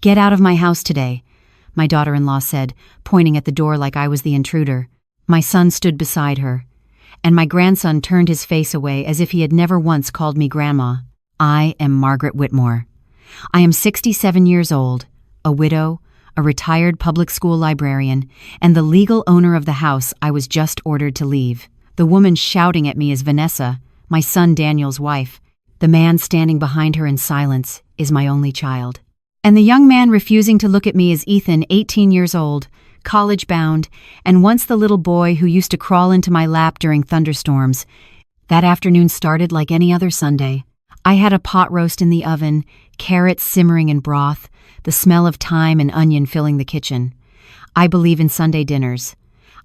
"Get out of my house today," my daughter-in-law said, pointing at the door like I was the intruder. My son stood beside her, and my grandson turned his face away as if he had never once called me grandma. I am Margaret Whitmore. I am 67 years old, a widow, a retired public school librarian, and the legal owner of the house I was just ordered to leave. The woman shouting at me is Vanessa, my son Daniel's wife. The man standing behind her in silence is my only child. And the young man refusing to look at me is Ethan, 18 years old, college-bound, and once the little boy who used to crawl into my lap during thunderstorms. That afternoon started like any other Sunday. I had a pot roast in the oven, carrots simmering in broth, the smell of thyme and onion filling the kitchen. I believe in Sunday dinners.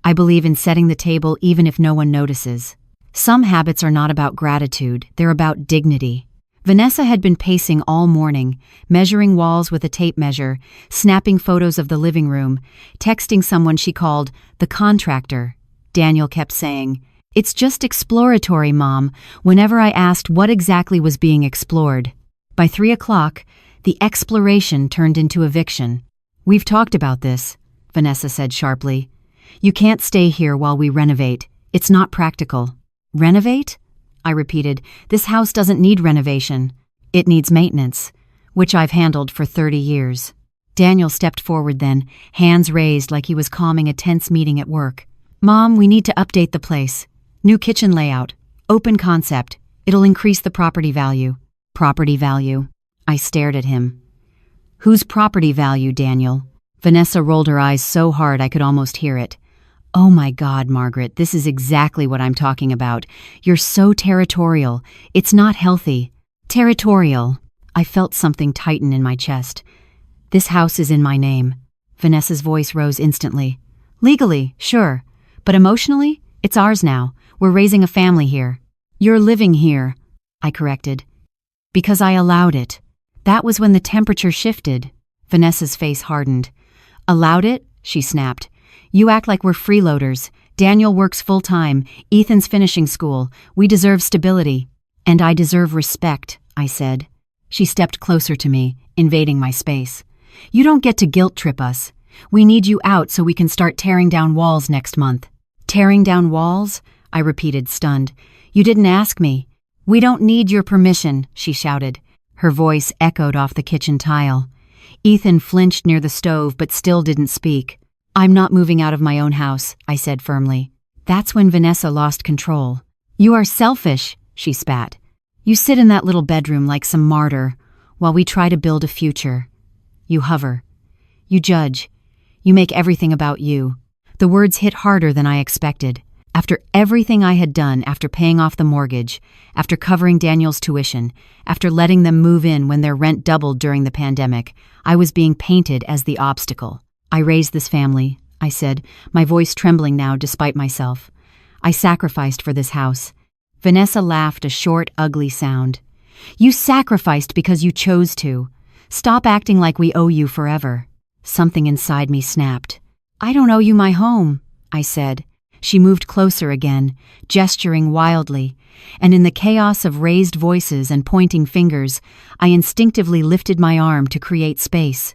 I believe in setting the table even if no one notices. Some habits are not about gratitude, they're about dignity. Vanessa had been pacing all morning, measuring walls with a tape measure, snapping photos of the living room, texting someone she called the contractor. Daniel kept saying, "It's just exploratory, Mom," whenever I asked what exactly was being explored. By 3 o'clock, the exploration turned into eviction. "We've talked about this," Vanessa said sharply. "You can't stay here while we renovate. It's not practical." "Renovate?" I repeated. "This house doesn't need renovation. It needs maintenance, which I've handled for 30 years. Daniel stepped forward then, hands raised like he was calming a tense meeting at work. "Mom, we need to update the place. New kitchen layout. Open concept. It'll increase the property value." "Property value?" I stared at him. "Whose property value, Daniel?" Vanessa rolled her eyes so hard I could almost hear it. "Oh my God, Margaret, this is exactly what I'm talking about. You're so territorial. It's not healthy." "Territorial." I felt something tighten in my chest. "This house is in my name." Vanessa's voice rose instantly. "Legally, sure. But emotionally, it's ours now. We're raising a family here." "You're living here," I corrected. "Because I allowed it." That was when the temperature shifted. Vanessa's face hardened. "Allowed it?" she snapped. "You act like we're freeloaders. Daniel works full-time. Ethan's finishing school. We deserve stability." "And I deserve respect," I said. She stepped closer to me, invading my space. "You don't get to guilt-trip us. We need you out so we can start tearing down walls next month." "Tearing down walls?" I repeated, stunned. "You didn't ask me." "We don't need your permission," she shouted. Her voice echoed off the kitchen tile. Ethan flinched near the stove but still didn't speak. "I'm not moving out of my own house," I said firmly. That's when Vanessa lost control. "You are selfish," she spat. "You sit in that little bedroom like some martyr while we try to build a future. You hover. You judge. You make everything about you." The words hit harder than I expected. After everything I had done, after paying off the mortgage, after covering Daniel's tuition, after letting them move in when their rent doubled during the pandemic, I was being painted as the obstacle. "I raised this family," I said, my voice trembling now despite myself. "I sacrificed for this house." Vanessa laughed a short, ugly sound. "You sacrificed because you chose to. Stop acting like we owe you forever." Something inside me snapped. "I don't owe you my home," I said. She moved closer again, gesturing wildly, and in the chaos of raised voices and pointing fingers, I instinctively lifted my arm to create space.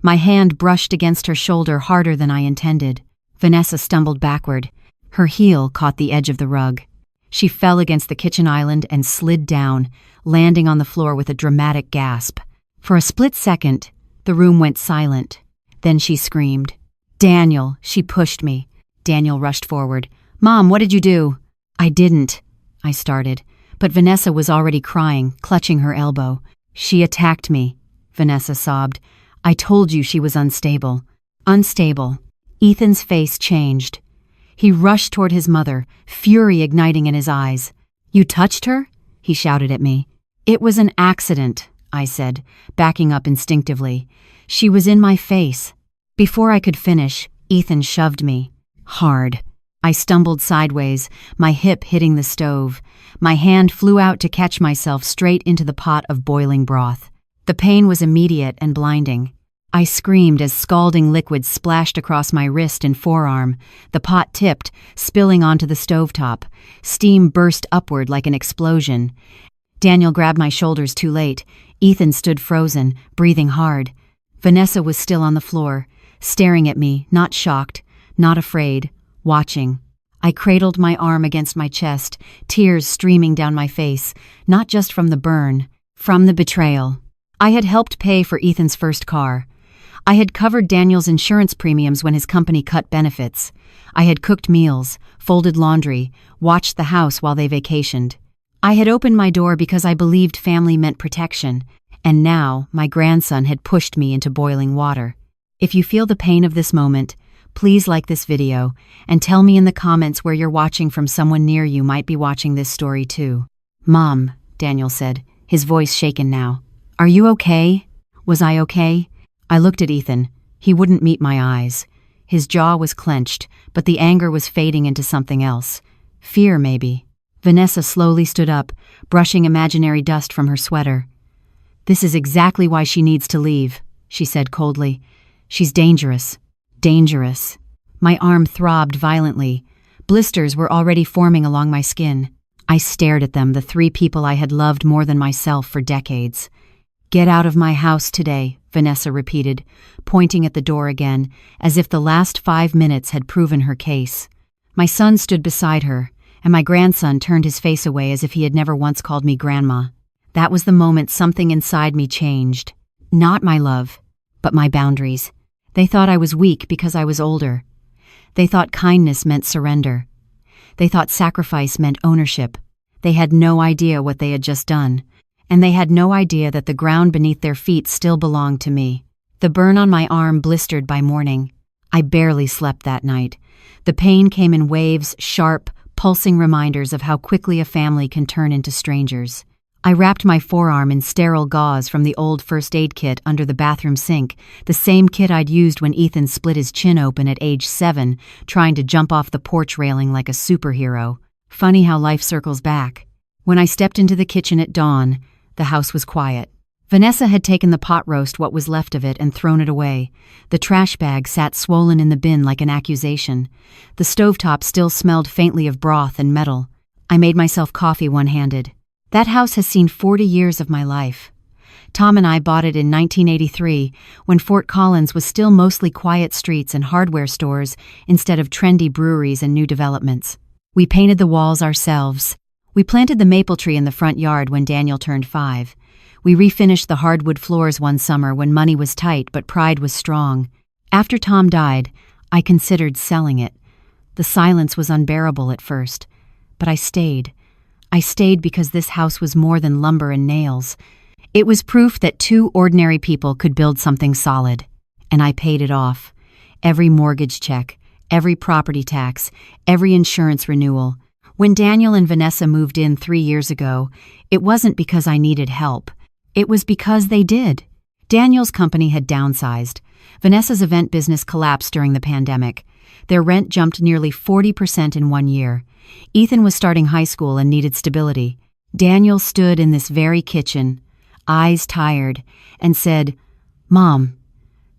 My hand brushed against her shoulder harder than I intended. Vanessa stumbled backward. Her heel caught the edge of the rug. She fell against the kitchen island and slid down, landing on the floor with a dramatic gasp. For a split second, the room went silent. Then she screamed. "Daniel!" She pushed me. Daniel rushed forward. "Mom, what did you do?" "I didn't," I started, but Vanessa was already crying, clutching her elbow. "She attacked me," Vanessa sobbed. "I told you she was unstable." Unstable. Ethan's face changed. He rushed toward his mother, fury igniting in his eyes. "You touched her?" he shouted at me. "It was an accident," I said, backing up instinctively. "She was in my face." Before I could finish, Ethan shoved me. Hard. I stumbled sideways, my hip hitting the stove. My hand flew out to catch myself straight into the pot of boiling broth. The pain was immediate and blinding. I screamed as scalding liquid splashed across my wrist and forearm. The pot tipped, spilling onto the stovetop. Steam burst upward like an explosion. Daniel grabbed my shoulders too late. Ethan stood frozen, breathing hard. Vanessa was still on the floor, staring at me, not shocked, not afraid, watching. I cradled my arm against my chest, tears streaming down my face, not just from the burn, from the betrayal. I had helped pay for Ethan's first car. I had covered Daniel's insurance premiums when his company cut benefits. I had cooked meals, folded laundry, watched the house while they vacationed. I had opened my door because I believed family meant protection, and now my grandson had pushed me into boiling water. If you feel the pain of this moment, please like this video and tell me in the comments where you're watching from. Someone near you might be watching this story too. "Mom," Daniel said, his voice shaken now. "Are you okay?" Was I okay? I looked at Ethan. He wouldn't meet my eyes. His jaw was clenched, but the anger was fading into something else. Fear, maybe. Vanessa slowly stood up, brushing imaginary dust from her sweater. "This is exactly why she needs to leave," she said coldly. "She's dangerous. Dangerous." My arm throbbed violently. Blisters were already forming along my skin. I stared at them, the three people I had loved more than myself for decades. "Get out of my house today," Vanessa repeated, pointing at the door again, as if the last 5 minutes had proven her case. My son stood beside her, and my grandson turned his face away as if he had never once called me grandma. That was the moment something inside me changed. Not my love, but my boundaries. They thought I was weak because I was older. They thought kindness meant surrender. They thought sacrifice meant ownership. They had no idea what they had just done, and they had no idea that the ground beneath their feet still belonged to me. The burn on my arm blistered by morning. I barely slept that night. The pain came in waves, sharp, pulsing reminders of how quickly a family can turn into strangers. I wrapped my forearm in sterile gauze from the old first aid kit under the bathroom sink, the same kit I'd used when Ethan split his chin open at age 7, trying to jump off the porch railing like a superhero. Funny how life circles back. When I stepped into the kitchen at dawn, the house was quiet. Vanessa had taken the pot roast, what was left of it, and thrown it away. The trash bag sat swollen in the bin like an accusation. The stovetop still smelled faintly of broth and metal. I made myself coffee one-handed. That house has seen 40 years of my life. Tom and I bought it in 1983, when Fort Collins was still mostly quiet streets and hardware stores instead of trendy breweries and new developments. We painted the walls ourselves. We planted the maple tree in the front yard when Daniel turned 5. We refinished the hardwood floors one summer when money was tight but pride was strong. After Tom died, I considered selling it. The silence was unbearable at first, but I stayed. I stayed because this house was more than lumber and nails. It was proof that two ordinary people could build something solid, and I paid it off. Every mortgage check, every property tax, every insurance renewal. When Daniel and Vanessa moved in 3 years ago, it wasn't because I needed help. It was because they did. Daniel's company had downsized. Vanessa's event business collapsed during the pandemic. Their rent jumped nearly 40% in 1 year. Ethan was starting high school and needed stability. Daniel stood in this very kitchen, eyes tired, and said, "Mom,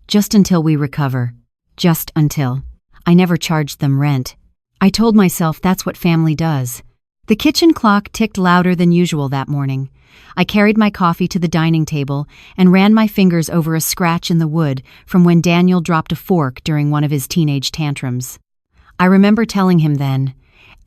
just until we recover. Just until." I never charged them rent. I told myself that's what family does. The kitchen clock ticked louder than usual that morning. I carried my coffee to the dining table and ran my fingers over a scratch in the wood from when Daniel dropped a fork during one of his teenage tantrums. I remember telling him then,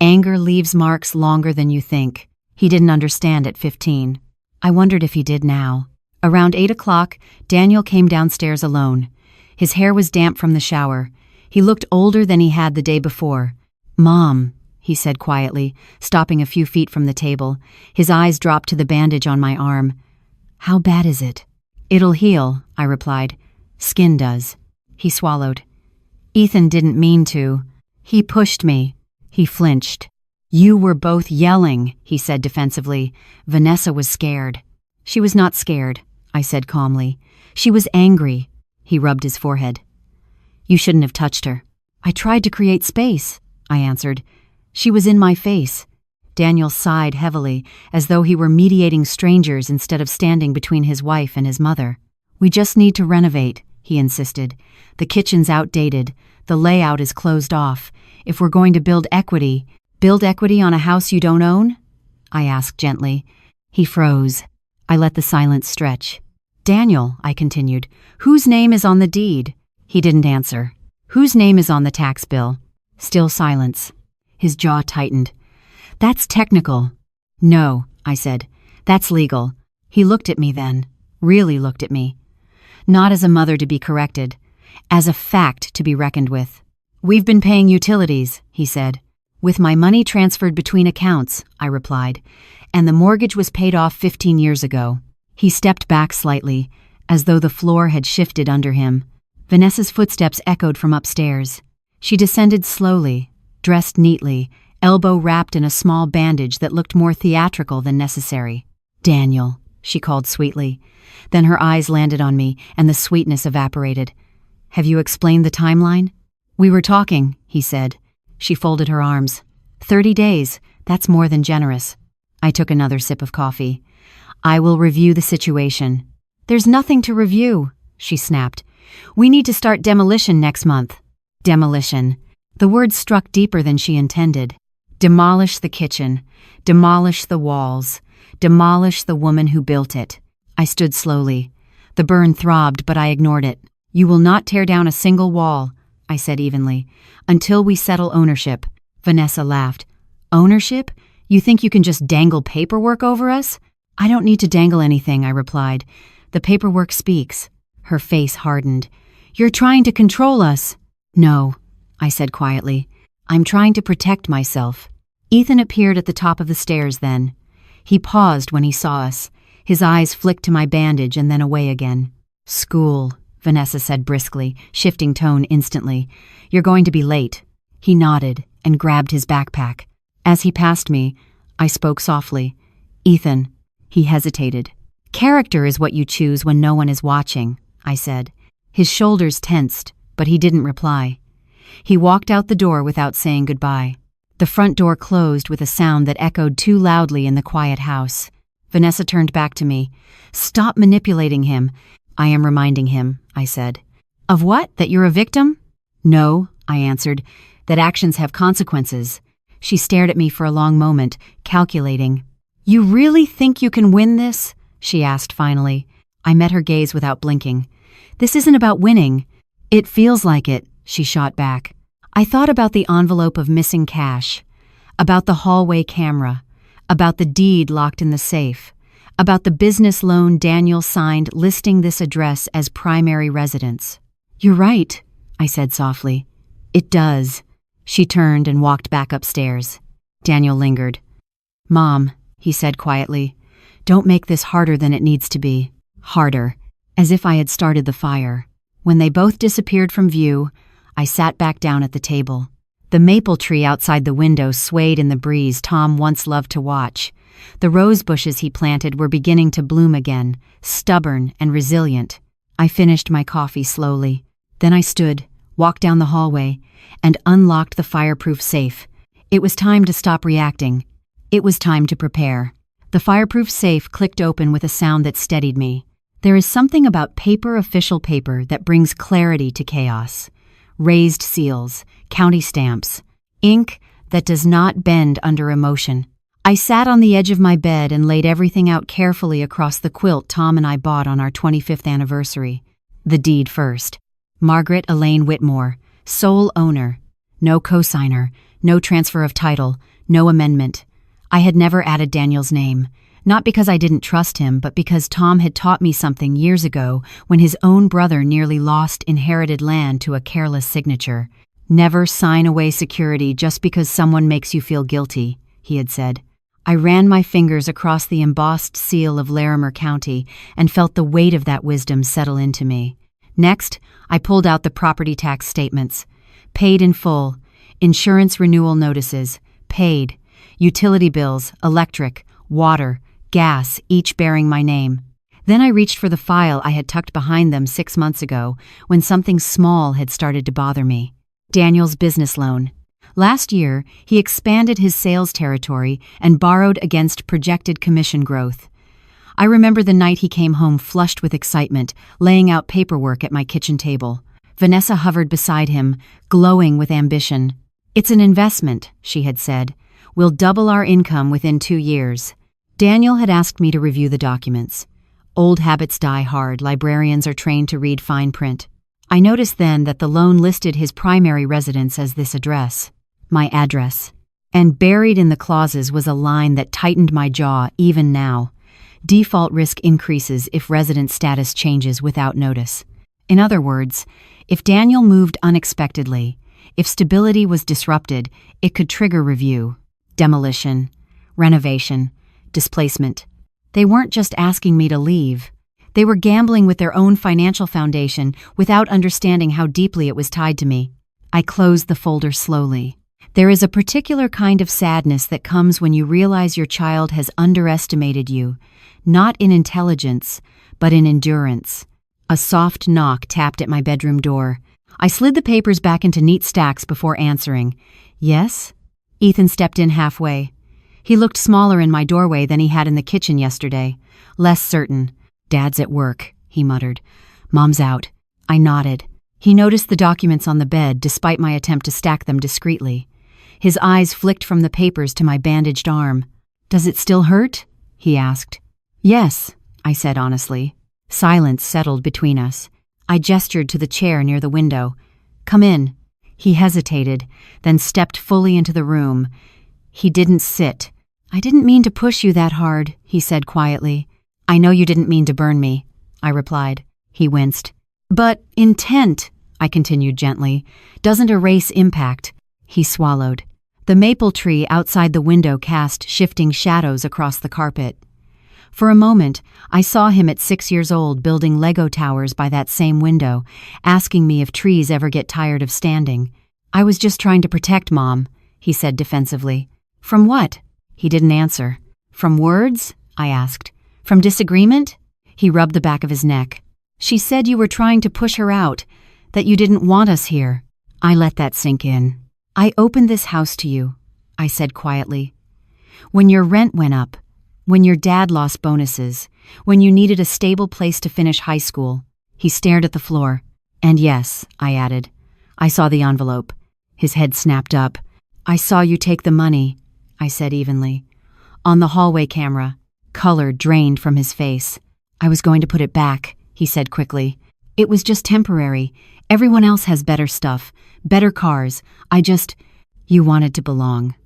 "Anger leaves marks longer than you think." He didn't understand at 15. I wondered if he did now. Around 8 o'clock, Daniel came downstairs alone. His hair was damp from the shower. He looked older than he had the day before. "Mom," he said quietly, stopping a few feet from the table. His eyes dropped to the bandage on my arm. "How bad is it?" "It'll heal," I replied. "Skin does." He swallowed. "Ethan didn't mean to. He pushed me." He flinched. "You were both yelling," he said defensively. Vanessa was scared. "She was not scared," I said calmly. "She was angry." He rubbed his forehead. "You shouldn't have touched her." "I tried to create space," I answered. "She was in my face." Daniel sighed heavily, as though he were mediating strangers instead of standing between his wife and his mother. "We just need to renovate," he insisted. "The kitchen's outdated. The layout is closed off. If we're going to build equity on a house you don't own?" I asked gently. He froze. I let the silence stretch. Daniel, I continued, whose name is on the deed? He didn't answer. Whose name is on the tax bill? Still silence. His jaw tightened. That's technical. No, I said. That's legal. He looked at me then. Really looked at me. Not as a mother to be corrected. As a fact to be reckoned with. We've been paying utilities, he said. With my money transferred between accounts, I replied, and the mortgage was paid off 15 years ago. He stepped back slightly, as though the floor had shifted under him. Vanessa's footsteps echoed from upstairs. She descended slowly, dressed neatly, elbow wrapped in a small bandage that looked more theatrical than necessary. Daniel, she called sweetly. Then her eyes landed on me, and the sweetness evaporated. Have you explained the timeline? We were talking, he said. She folded her arms. 30 days, that's more than generous. I took another sip of coffee. I will review the situation. There's nothing to review, she snapped. We need to start demolition next month. Demolition. The word struck deeper than she intended. Demolish the kitchen. Demolish the walls. Demolish the woman who built it. I stood slowly. The burn throbbed, but I ignored it. You will not tear down a single wall, I said evenly, until we settle ownership. Vanessa laughed. Ownership? You think you can just dangle paperwork over us? I don't need to dangle anything, I replied. The paperwork speaks. Her face hardened. You're trying to control us. No, I said quietly. I'm trying to protect myself. Ethan appeared at the top of the stairs then. He paused when he saw us. His eyes flicked to my bandage and then away again. School, Vanessa said briskly, shifting tone instantly. You're going to be late. He nodded and grabbed his backpack. As he passed me, I spoke softly. Ethan. He hesitated. Character is what you choose when no one is watching, I said. His shoulders tensed, but he didn't reply. He walked out the door without saying goodbye. The front door closed with a sound that echoed too loudly in the quiet house. Vanessa turned back to me. Stop manipulating him. I am reminding him, I said. Of what? That you're a victim? No, I answered. That actions have consequences. She stared at me for a long moment, calculating. You really think you can win this? She asked finally. I met her gaze without blinking. This isn't about winning. It feels like it, she shot back. I thought about the envelope of missing cash, about the hallway camera, about the deed locked in the safe, about the business loan Daniel signed listing this address as primary residence. You're right, I said softly. It does. She turned and walked back upstairs. Daniel lingered. Mom, he said quietly, don't make this harder than it needs to be. Harder, as if I had started the fire. When they both disappeared from view, I sat back down at the table. The maple tree outside the window swayed in the breeze Tom once loved to watch. The rose bushes he planted were beginning to bloom again, stubborn and resilient. I finished my coffee slowly. Then I stood, walked down the hallway, and unlocked the fireproof safe. It was time to stop reacting. It was time to prepare. The fireproof safe clicked open with a sound that steadied me. There is something about official paper that brings clarity to chaos. Raised seals, county stamps, ink that does not bend under emotion. I sat on the edge of my bed and laid everything out carefully across the quilt Tom and I bought on our 25th anniversary. The deed first. Margaret Elaine Whitmore, sole owner. No cosigner, no transfer of title, no amendment. I had never added Daniel's name. Not because I didn't trust him, but because Tom had taught me something years ago when his own brother nearly lost inherited land to a careless signature. Never sign away security just because someone makes you feel guilty, he had said. I ran my fingers across the embossed seal of Larimer County and felt the weight of that wisdom settle into me. Next, I pulled out the property tax statements. Paid in full. Insurance renewal notices. Paid. Utility bills, electric, water, gas, each bearing my name. Then I reached for the file I had tucked behind them 6 months ago when something small had started to bother me. Daniel's business loan. Last year, he expanded his sales territory and borrowed against projected commission growth. I remember the night he came home flushed with excitement, laying out paperwork at my kitchen table. Vanessa hovered beside him, glowing with ambition. It's an investment, she had said. We'll double our income within 2 years. Daniel had asked me to review the documents. Old habits die hard. Librarians are trained to read fine print. I noticed then that the loan listed his primary residence as this address, my address. And buried in the clauses was a line that tightened my jaw even now. Default risk increases if resident status changes without notice. In other words, if Daniel moved unexpectedly, if stability was disrupted, it could trigger review, demolition, renovation, displacement. They weren't just asking me to leave. They were gambling with their own financial foundation without understanding how deeply it was tied to me. I closed the folder slowly. There is a particular kind of sadness that comes when you realize your child has underestimated you, not in intelligence, but in endurance. A soft knock tapped at my bedroom door. I slid the papers back into neat stacks before answering. Yes? Ethan stepped in halfway. He looked smaller in my doorway than he had in the kitchen yesterday. Less certain. Dad's at work, he muttered. Mom's out. I nodded. He noticed the documents on the bed despite my attempt to stack them discreetly. His eyes flicked from the papers to my bandaged arm. Does it still hurt? He asked. Yes, I said honestly. Silence settled between us. I gestured to the chair near the window. Come in. He hesitated, then stepped fully into the room. He didn't sit. I didn't mean to push you that hard, he said quietly. I know you didn't mean to burn me, I replied. He winced. But intent, I continued gently, doesn't erase impact. He swallowed. The maple tree outside the window cast shifting shadows across the carpet. For a moment, I saw him at 6 years old building Lego towers by that same window, asking me if trees ever get tired of standing. I was just trying to protect Mom, he said defensively. From what? He didn't answer. From words? I asked. From disagreement? He rubbed the back of his neck. She said you were trying to push her out, that you didn't want us here. I let that sink in. I opened this house to you, I said quietly. When your rent went up, when your dad lost bonuses, when you needed a stable place to finish high school. He stared at the floor. And yes, I added. I saw the envelope. His head snapped up. I saw you take the money, I said evenly. On the hallway camera, color drained from his face. I was going to put it back, he said quickly. It was just temporary. Everyone else has better stuff, better cars. You wanted to belong.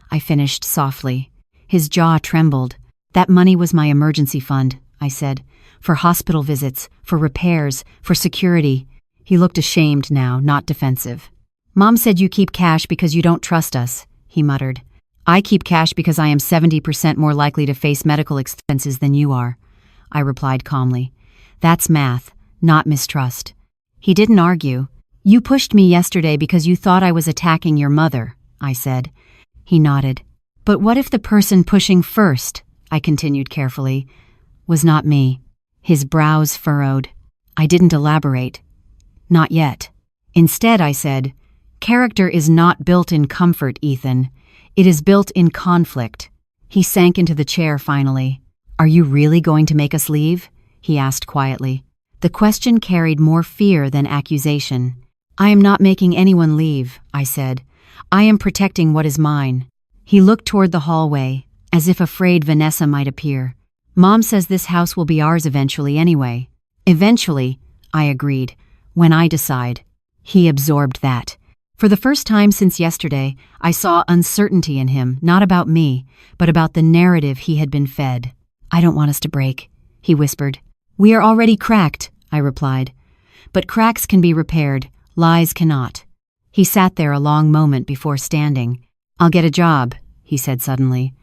I finished softly. His jaw trembled. That money was my emergency fund, I said. For hospital visits, for repairs, for security. He looked ashamed now, not defensive. Mom said you keep cash because you don't trust us, he muttered. I keep cash because I am 70% more likely to face medical expenses than you are, I replied calmly. That's math, not mistrust. He didn't argue. You pushed me yesterday because you thought I was attacking your mother, I said. He nodded. But what if the person pushing first, I continued carefully, was not me? His brows furrowed. I didn't elaborate. Not yet. Instead, I said, character is not built in comfort, Ethan. It is built in conflict. He sank into the chair finally. Are you really going to make us leave? He asked quietly. The question carried more fear than accusation. I am not making anyone leave, I said. I am protecting what is mine. He looked toward the hallway, as if afraid Vanessa might appear. Mom says this house will be ours eventually anyway. Eventually, I agreed. When I decide. He absorbed that. For the first time since yesterday, I saw uncertainty in him, not about me, but about the narrative he had been fed. I don't want us to break, he whispered. We are already cracked, I replied. But cracks can be repaired, lies cannot. He sat there a long moment before standing. I'll get a job, he said suddenly.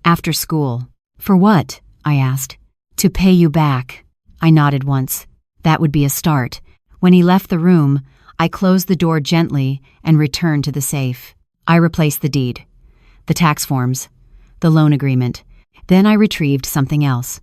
After school. For what? I asked. To pay you back. I nodded once. That would be a start. When he left the room, I closed the door gently and returned to the safe. I replaced the deed, the tax forms, the loan agreement. Then I retrieved something else.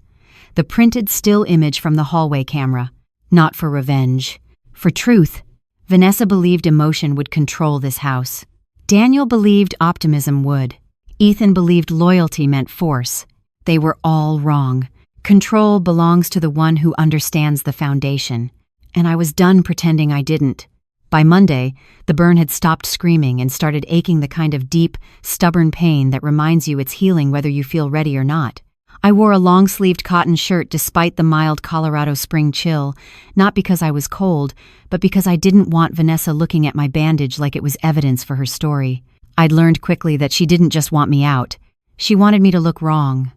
The printed still image from the hallway camera. Not for revenge. For truth. Vanessa believed emotion would control this house. Daniel believed optimism would. Ethan believed loyalty meant force. They were all wrong. Control belongs to the one who understands the foundation. And I was done pretending I didn't. By Monday, the burn had stopped screaming and started aching, the kind of deep, stubborn pain that reminds you it's healing whether you feel ready or not. I wore a long-sleeved cotton shirt despite the mild Colorado spring chill, not because I was cold, but because I didn't want Vanessa looking at my bandage like it was evidence for her story. I'd learned quickly that she didn't just want me out. She wanted me to look wrong,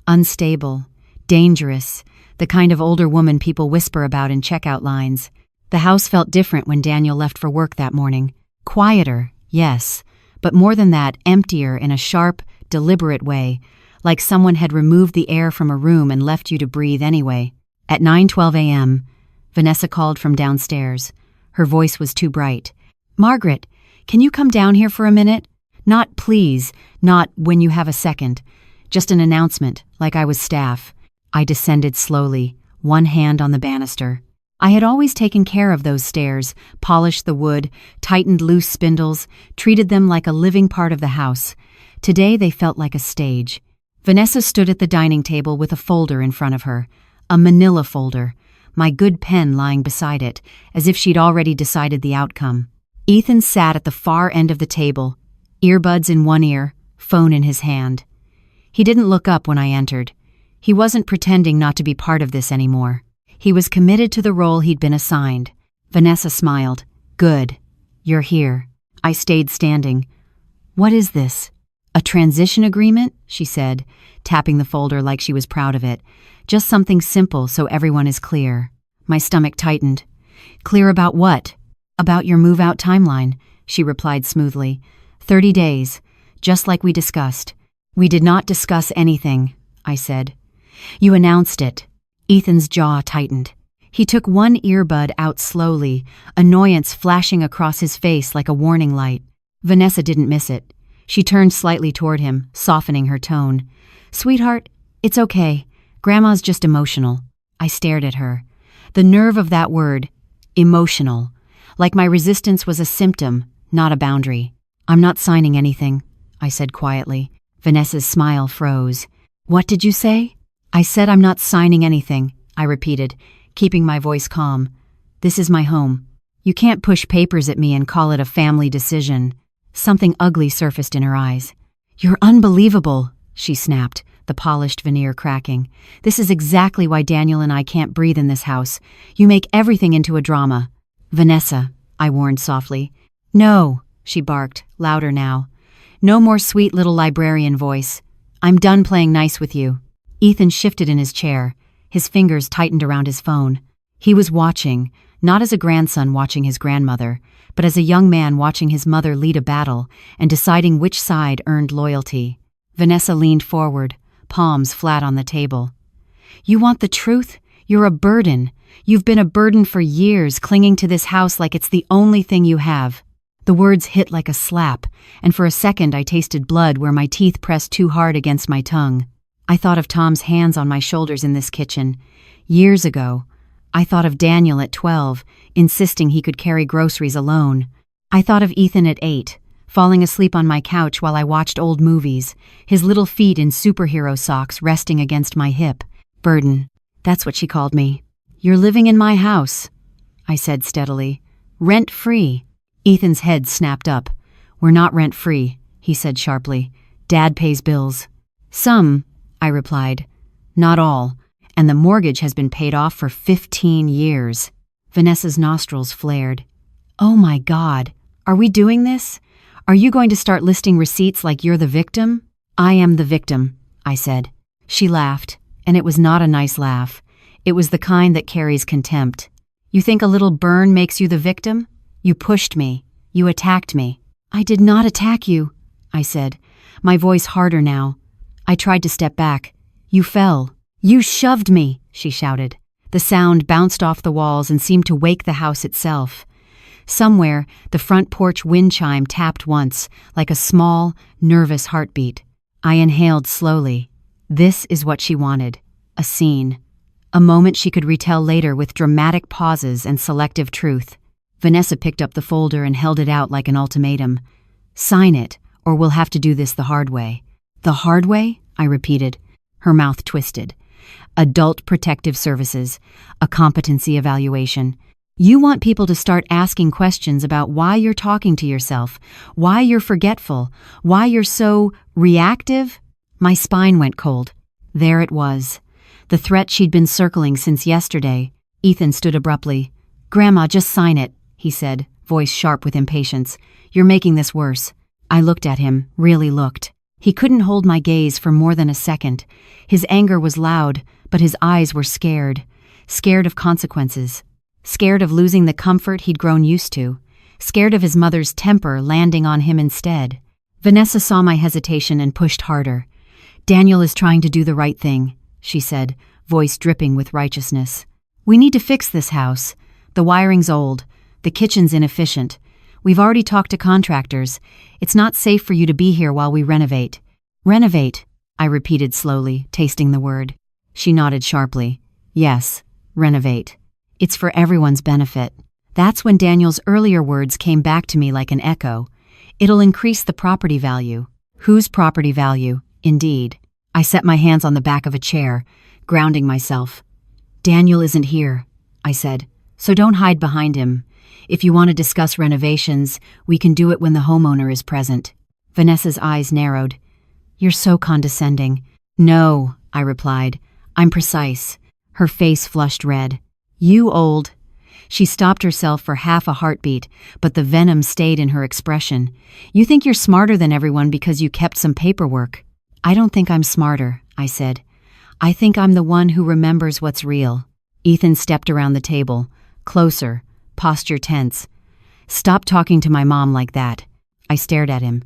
unstable, dangerous, the kind of older woman people whisper about in checkout lines. The house felt different when Daniel left for work that morning. Quieter, yes, but more than that, emptier in a sharp, deliberate way, like someone had removed the air from a room and left you to breathe anyway. At 9:12 a.m., Vanessa called from downstairs. Her voice was too bright. "Margaret, can you come down here for a minute? Not please, not when you have a second. Just an announcement, like I was staff." I descended slowly, one hand on the banister. I had always taken care of those stairs, polished the wood, tightened loose spindles, treated them like a living part of the house. Today they felt like a stage. Vanessa stood at the dining table with a folder in front of her, a manila folder, my good pen lying beside it, as if she'd already decided the outcome. Ethan sat at the far end of the table, earbuds in one ear, phone in his hand. He didn't look up when I entered. He wasn't pretending not to be part of this anymore. He was committed to the role he'd been assigned. Vanessa smiled. "Good. You're here." I stayed standing. "What is this?" "A transition agreement," she said, tapping the folder like she was proud of it. "Just something simple so everyone is clear." My stomach tightened. "Clear about what?" "About your move-out timeline," she replied smoothly. 30 days, just like we discussed." "We did not discuss anything," I said. "You announced it." Ethan's jaw tightened. He took one earbud out slowly, annoyance flashing across his face like a warning light. Vanessa didn't miss it. She turned slightly toward him, softening her tone. "Sweetheart, it's okay. Grandma's just emotional." I stared at her. The nerve of that word, emotional, like my resistance was a symptom, not a boundary. "I'm not signing anything," I said quietly. Vanessa's smile froze. "What did you say?" "I said I'm not signing anything," I repeated, keeping my voice calm. "This is my home. You can't push papers at me and call it a family decision." Something ugly surfaced in her eyes. "You're unbelievable," she snapped, the polished veneer cracking. "This is exactly why Daniel and I can't breathe in this house. You make everything into a drama." "Vanessa," I warned softly. "No," she barked, louder now. "No more sweet little librarian voice. I'm done playing nice with you." Ethan shifted in his chair. His fingers tightened around his phone. He was watching, not as a grandson watching his grandmother, but as a young man watching his mother lead a battle and deciding which side earned loyalty. Vanessa leaned forward, palms flat on the table. "You want the truth? You're a burden. You've been a burden for years, clinging to this house like it's the only thing you have." The words hit like a slap, and for a second I tasted blood where my teeth pressed too hard against my tongue. I thought of Tom's hands on my shoulders in this kitchen. Years ago, I thought of Daniel at 12, insisting he could carry groceries alone. I thought of Ethan at 8, falling asleep on my couch while I watched old movies, his little feet in superhero socks resting against my hip. Burden. That's what she called me. "You're living in my house," I said steadily. "Rent-free." Ethan's head snapped up. "We're not rent-free," he said sharply. "Dad pays bills." "Some," I replied. "Not all. And the mortgage has been paid off for 15 years. Vanessa's nostrils flared. "Oh my God, are we doing this? Are you going to start listing receipts like you're the victim?" "I am the victim," I said. She laughed, and it was not a nice laugh. It was the kind that carries contempt. "You think a little burn makes you the victim? You pushed me. You attacked me." "I did not attack you," I said, my voice harder now. I tried to step back. "You fell. You shoved me," she shouted. The sound bounced off the walls and seemed to wake the house itself. Somewhere, the front porch wind chime tapped once, like a small, nervous heartbeat. I inhaled slowly. This is what she wanted. A scene. A moment she could retell later with dramatic pauses and selective truth. Vanessa picked up the folder and held it out like an ultimatum. "Sign it, or we'll have to do this the hard way." "The hard way?" I repeated. Her mouth twisted. "Adult Protective Services, a competency evaluation. You want people to start asking questions about why you're talking to yourself, why you're forgetful, why you're so reactive?" My spine went cold. There it was. The threat she'd been circling since yesterday. Ethan stood abruptly. "Grandma, just sign it," he said, voice sharp with impatience. "You're making this worse." I looked at him, really looked. He couldn't hold my gaze for more than a second. His anger was loud, but his eyes were scared. Scared of consequences. Scared of losing the comfort he'd grown used to. Scared of his mother's temper landing on him instead. Vanessa saw my hesitation and pushed harder. "Daniel is trying to do the right thing," she said, voice dripping with righteousness. "We need to fix this house. The wiring's old. The kitchen's inefficient. We've already talked to contractors. It's not safe for you to be here while we renovate." "Renovate," I repeated slowly, tasting the word. She nodded sharply. "Yes, renovate. It's for everyone's benefit." That's when Daniel's earlier words came back to me like an echo. "It'll increase the property value." Whose property value, indeed? I set my hands on the back of a chair, grounding myself. "Daniel isn't here," I said, "so don't hide behind him. If you want to discuss renovations, we can do it when the homeowner is present." Vanessa's eyes narrowed. "You're so condescending." "No," I replied. "I'm precise." Her face flushed red. "You old..." She stopped herself for half a heartbeat, but the venom stayed in her expression. "You think you're smarter than everyone because you kept some paperwork." "I don't think I'm smarter," I said. "I think I'm the one who remembers what's real." Ethan stepped around the table, closer, posture tense. "Stop talking to my mom like that." I stared at him.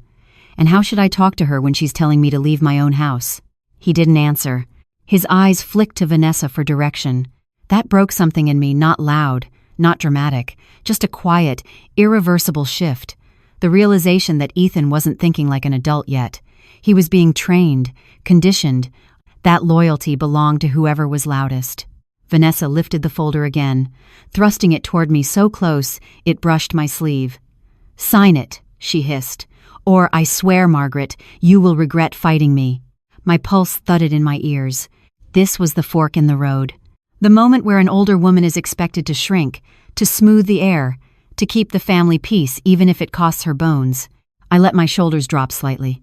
"And how should I talk to her when she's telling me to leave my own house?" He didn't answer. His eyes flicked to Vanessa for direction. That broke something in me, not loud, not dramatic, just a quiet, irreversible shift. The realization that Ethan wasn't thinking like an adult yet. He was being trained, conditioned. That loyalty belonged to whoever was loudest. Vanessa lifted the folder again, thrusting it toward me so close it brushed my sleeve. "Sign it," she hissed. "Or, I swear, Margaret, you will regret fighting me." My pulse thudded in my ears. This was the fork in the road. The moment where an older woman is expected to shrink, to smooth the air, to keep the family peace even if it costs her bones. I let my shoulders drop slightly.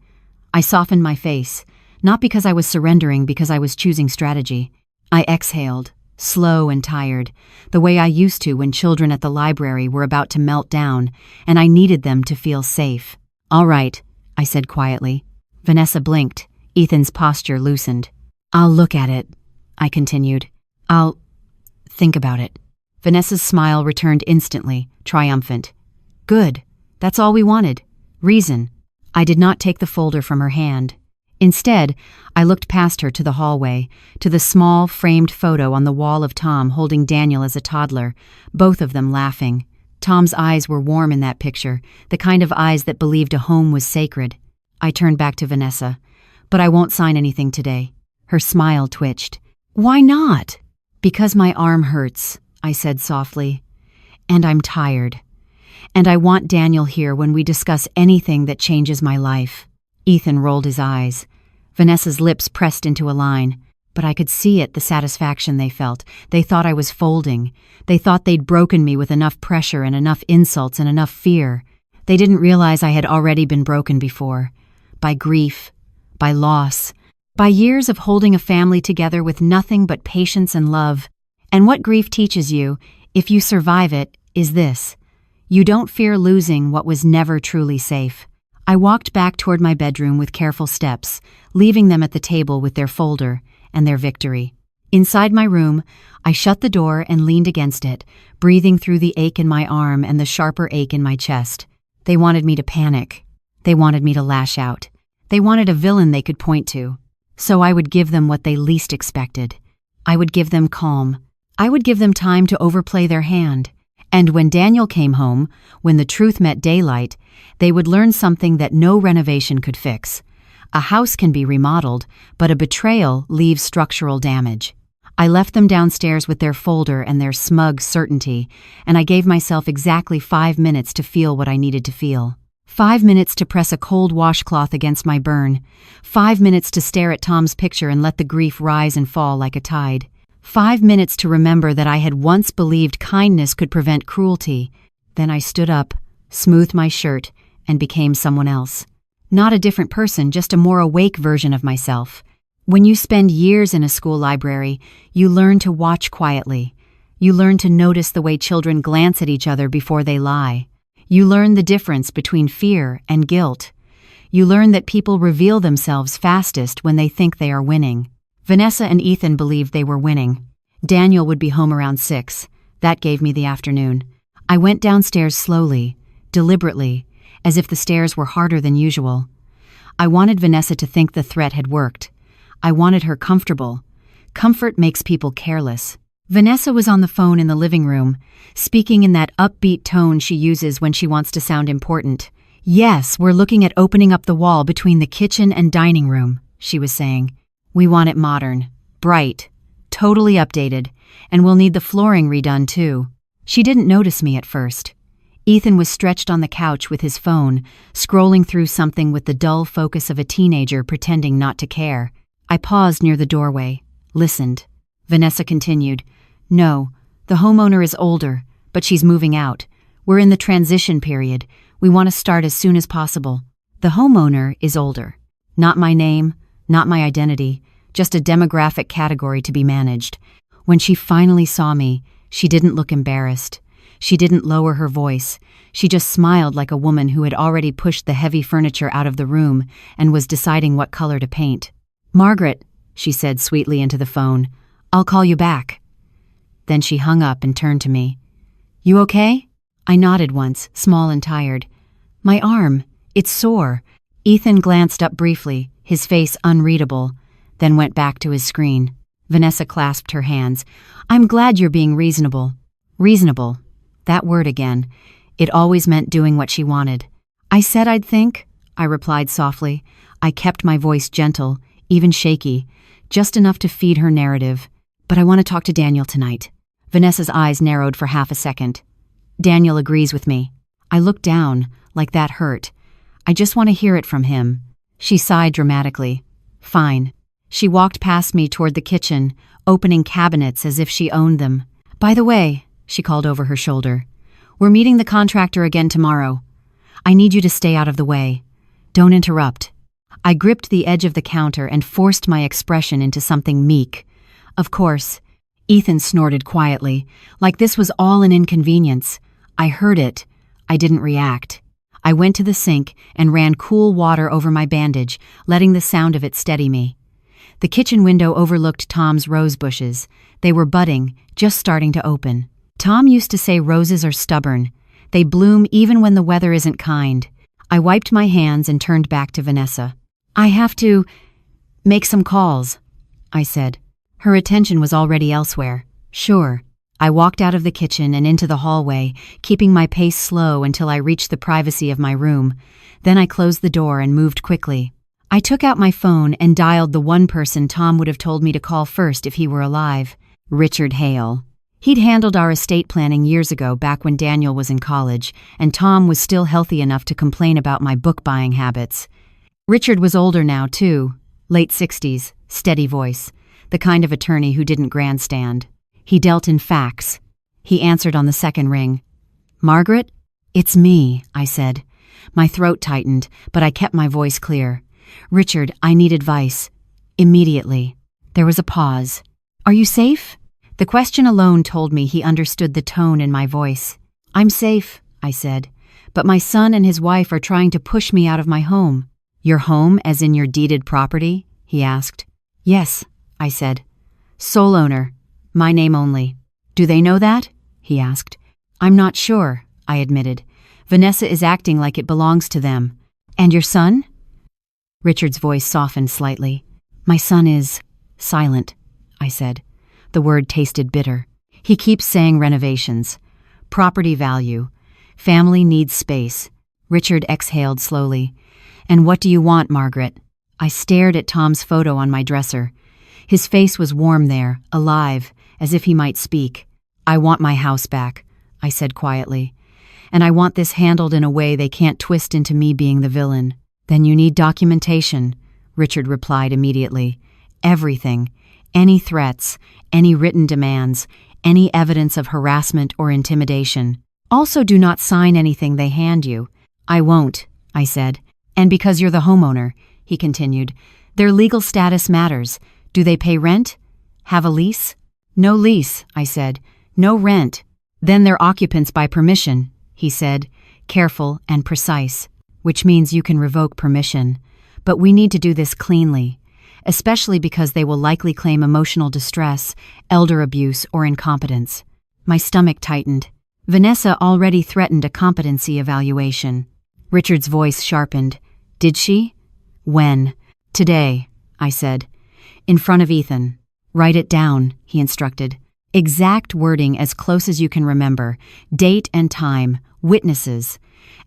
I softened my face, not because I was surrendering, because I was choosing strategy. I exhaled, slow and tired, the way I used to when children at the library were about to melt down, and I needed them to feel safe. "All right," I said quietly. Vanessa blinked. Ethan's posture loosened. "I'll look at it," I continued. "I'll think about it." Vanessa's smile returned instantly, triumphant. "Good. That's all we wanted. Reason." I did not take the folder from her hand. Instead, I looked past her to the hallway, to the small, framed photo on the wall of Tom holding Daniel as a toddler, both of them laughing. Tom's eyes were warm in that picture, the kind of eyes that believed a home was sacred. I turned back to Vanessa. "But I won't sign anything today." Her smile twitched. "Why not?" "Because my arm hurts," I said softly. "And I'm tired. And I want Daniel here when we discuss anything that changes my life." Ethan rolled his eyes. Vanessa's lips pressed into a line. But I could see it, the satisfaction they felt. They thought I was folding. They thought they'd broken me with enough pressure and enough insults and enough fear. They didn't realize I had already been broken before. By grief. By loss. By years of holding a family together with nothing but patience and love. And what grief teaches you, if you survive it, is this. You don't fear losing what was never truly safe. I walked back toward my bedroom with careful steps, leaving them at the table with their folder and their victory. Inside my room, I shut the door and leaned against it, breathing through the ache in my arm and the sharper ache in my chest. They wanted me to panic. They wanted me to lash out. They wanted a villain they could point to. So I would give them what they least expected. I would give them calm. I would give them time to overplay their hand. And when Daniel came home, when the truth met daylight, they would learn something that no renovation could fix. A house can be remodeled, but a betrayal leaves structural damage. I left them downstairs with their folder and their smug certainty, and I gave myself exactly 5 minutes to feel what I needed to feel. 5 minutes to press a cold washcloth against my burn. 5 minutes to stare at Tom's picture and let the grief rise and fall like a tide. 5 minutes to remember that I had once believed kindness could prevent cruelty. Then I stood up, smoothed my shirt, and became someone else. Not a different person, just a more awake version of myself. When you spend years in a school library, you learn to watch quietly. You learn to notice the way children glance at each other before they lie. You learn the difference between fear and guilt. You learn that people reveal themselves fastest when they think they are winning. Vanessa and Ethan believed they were winning. Daniel would be home around 6. That gave me the afternoon. I went downstairs slowly, deliberately, as if the stairs were harder than usual. I wanted Vanessa to think the threat had worked. I wanted her comfortable. Comfort makes people careless. Vanessa was on the phone in the living room, speaking in that upbeat tone she uses when she wants to sound important. "Yes, we're looking at opening up the wall between the kitchen and dining room," she was saying. "We want it modern, bright, totally updated, and we'll need the flooring redone too." She didn't notice me at first. Ethan was stretched on the couch with his phone, scrolling through something with the dull focus of a teenager pretending not to care. I paused near the doorway, listened. Vanessa continued, "No, the homeowner is older, but she's moving out. We're in the transition period. We want to start as soon as possible." The homeowner is older. Not my name, not my identity, just a demographic category to be managed. When she finally saw me, she didn't look embarrassed. She didn't lower her voice. She just smiled like a woman who had already pushed the heavy furniture out of the room and was deciding what color to paint. "Margaret," she said sweetly into the phone, "I'll call you back." Then she hung up and turned to me. "You okay?" I nodded once, small and tired. "My arm, it's sore." Ethan glanced up briefly, his face unreadable, then went back to his screen. Vanessa clasped her hands. "I'm glad you're being reasonable." Reasonable. That word again. It always meant doing what she wanted. "I said I'd think," I replied softly. I kept my voice gentle, even shaky, just enough to feed her narrative. "But I want to talk to Daniel tonight." Vanessa's eyes narrowed for half a second. "Daniel agrees with me." I looked down, like that hurt. "I just want to hear it from him." She sighed dramatically. "Fine." She walked past me toward the kitchen, opening cabinets as if she owned them. "By the way," she called over her shoulder, "we're meeting the contractor again tomorrow. I need you to stay out of the way. Don't interrupt." I gripped the edge of the counter and forced my expression into something meek. "Of course." Ethan snorted quietly, like this was all an inconvenience. I heard it. I didn't react. I went to the sink and ran cool water over my bandage, letting the sound of it steady me. The kitchen window overlooked Tom's rose bushes. They were budding, just starting to open. Tom used to say roses are stubborn. They bloom even when the weather isn't kind. I wiped my hands and turned back to Vanessa. "I have to make some calls," I said. Her attention was already elsewhere. "Sure." I walked out of the kitchen and into the hallway, keeping my pace slow until I reached the privacy of my room. Then I closed the door and moved quickly. I took out my phone and dialed the one person Tom would have told me to call first if he were alive. Richard Hale. He'd handled our estate planning years ago, back when Daniel was in college, and Tom was still healthy enough to complain about my book-buying habits. Richard was older now, too. Late 60s, steady voice. The kind of attorney who didn't grandstand. He dealt in facts. He answered on the second ring. "Margaret?" "It's me," I said. My throat tightened, but I kept my voice clear. "Richard, I need advice. Immediately." There was a pause. "Are you safe?" The question alone told me he understood the tone in my voice. "I'm safe," I said, "but my son and his wife are trying to push me out of my home." "Your home, as in your deeded property?" he asked. "Yes," I said. "Sole owner. My name only." "Do they know that?" he asked. "I'm not sure," I admitted. "Vanessa is acting like it belongs to them." "And your son?" Richard's voice softened slightly. "My son is silent," I said. The word tasted bitter. "He keeps saying renovations. Property value. Family needs space." Richard exhaled slowly. "And what do you want, Margaret?" I stared at Tom's photo on my dresser. His face was warm there, alive, as if he might speak. "I want my house back," I said quietly. "And I want this handled in a way they can't twist into me being the villain." "Then you need documentation," Richard replied immediately. "Everything. Any threats, any written demands, any evidence of harassment or intimidation. Also, do not sign anything they hand you." "I won't," I said. "And because you're the homeowner," he continued, Their legal status matters. Do they pay rent? Have a lease? No lease, I said. No rent. Then they're occupants by permission, he said, careful and precise, which means you can revoke permission. But we need to do this cleanly, especially because they will likely claim emotional distress, elder abuse, or incompetence. My stomach tightened. Vanessa already threatened a competency evaluation. Richard's voice sharpened. Did she? When? Today, I said. In front of Ethan. Write it down, he instructed. Exact wording as close as you can remember. Date and time. Witnesses.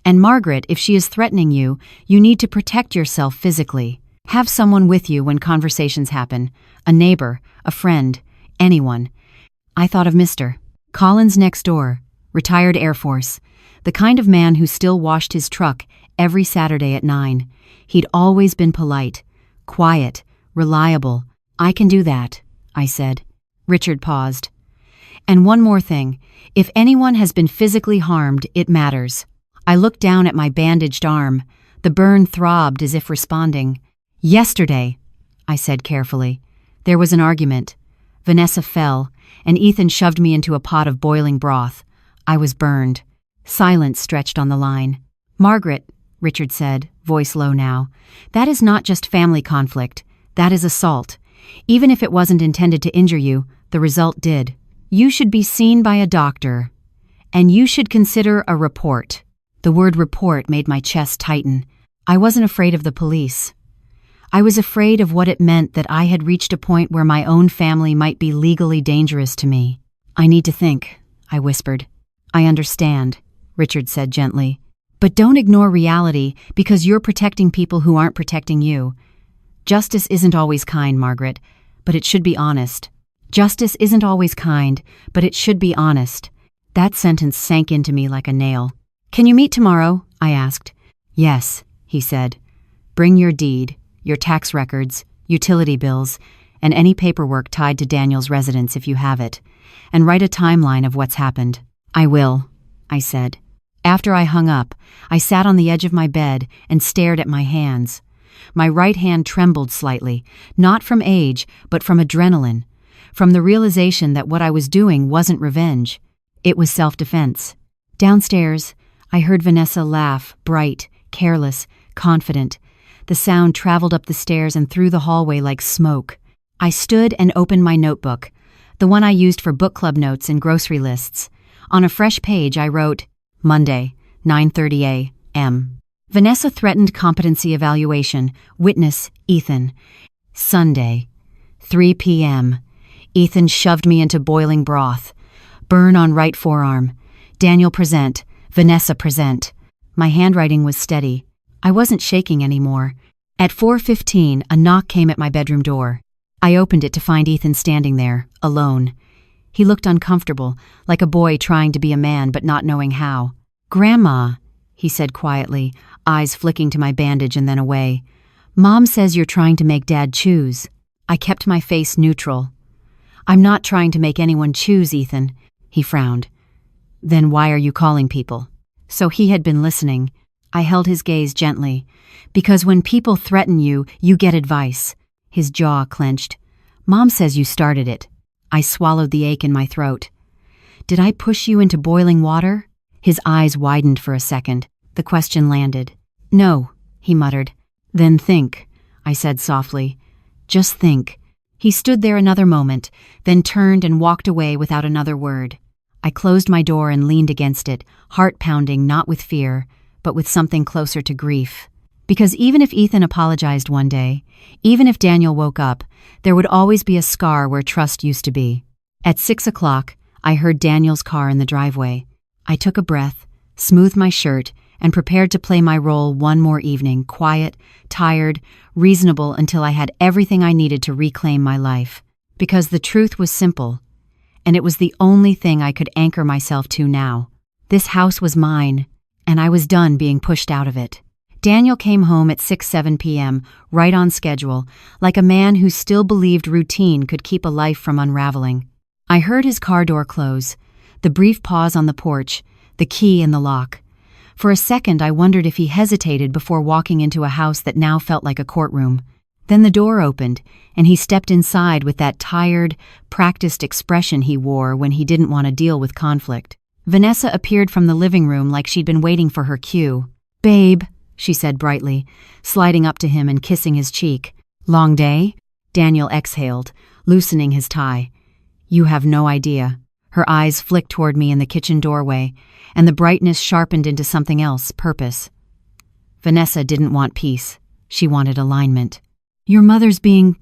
And Margaret, if she is threatening you, you need to protect yourself physically. Have someone with you when conversations happen. A neighbor, a friend, anyone. I thought of Mr. Collins next door, retired Air Force, the kind of man who still washed his truck every Saturday at 9. He'd always been polite, quiet, reliable. I can do that, I said. Richard paused. And one more thing. If anyone has been physically harmed, it matters. I looked down at my bandaged arm. The burn throbbed as if responding. Yesterday, I said carefully, there was an argument. Vanessa fell, and Ethan shoved me into a pot of boiling broth. I was burned. Silence stretched on the line. Margaret, Richard said, voice low now, that is not just family conflict. That is assault. Even if it wasn't intended to injure you, the result did. You should be seen by a doctor. And you should consider a report. The word report made my chest tighten. I wasn't afraid of the police. I was afraid of what it meant that I had reached a point where my own family might be legally dangerous to me. I need to think, I whispered. I understand, Richard said gently. But don't ignore reality because you're protecting people who aren't protecting you. Justice isn't always kind, Margaret, but it should be honest. Justice isn't always kind, but it should be honest. That sentence sank into me like a nail. Can you meet tomorrow? I asked. Yes, he said. Bring your deed, your tax records, utility bills, and any paperwork tied to Daniel's residence if you have it, and write a timeline of what's happened. I will, I said. After I hung up, I sat on the edge of my bed and stared at my hands. My right hand trembled slightly, not from age, but from adrenaline, from the realization that what I was doing wasn't revenge. It was self-defense. Downstairs, I heard Vanessa laugh, bright, careless, confident. The sound traveled up the stairs and through the hallway like smoke. I stood and opened my notebook, the one I used for book club notes and grocery lists. On a fresh page, I wrote, Monday, 9:30 a.m. Vanessa threatened competency evaluation. Witness, Ethan. Sunday, 3 p.m. Ethan shoved me into boiling broth. Burn on right forearm. Daniel present. Vanessa present. My handwriting was steady. I wasn't shaking anymore. At 4:15, a knock came at my bedroom door. I opened it to find Ethan standing there, alone. He looked uncomfortable, like a boy trying to be a man but not knowing how. Grandma, he said quietly, eyes flicking to my bandage and then away. Mom says you're trying to make Dad choose. I kept my face neutral. I'm not trying to make anyone choose, Ethan, he frowned. Then why are you calling people? So he had been listening. I held his gaze gently. Because when people threaten you, you get advice. His jaw clenched. Mom says you started it. I swallowed the ache in my throat. Did I push you into boiling water? His eyes widened for a second. The question landed. No, he muttered. Then think, I said softly. Just think. He stood there another moment, then turned and walked away without another word. I closed my door and leaned against it, heart pounding not with fear, but with something closer to grief. Because even if Ethan apologized one day, even if Daniel woke up, there would always be a scar where trust used to be. At 6 o'clock, I heard Daniel's car in the driveway. I took a breath, smoothed my shirt, and prepared to play my role one more evening, quiet, tired, reasonable until I had everything I needed to reclaim my life. Because the truth was simple, and it was the only thing I could anchor myself to now. This house was mine, and I was done being pushed out of it. Daniel came home at 6-7 p.m., right on schedule, like a man who still believed routine could keep a life from unraveling. I heard his car door close, the brief pause on the porch, the key in the lock. For a second, I wondered if he hesitated before walking into a house that now felt like a courtroom. Then the door opened, and he stepped inside with that tired, practiced expression he wore when he didn't want to deal with conflict. Vanessa appeared from the living room like she'd been waiting for her cue. "Babe," she said brightly, sliding up to him and kissing his cheek. "Long day?" Daniel exhaled, loosening his tie. "You have no idea." Her eyes flicked toward me in the kitchen doorway, and the brightness sharpened into something else, purpose. Vanessa didn't want peace. She wanted alignment. "Your mother's being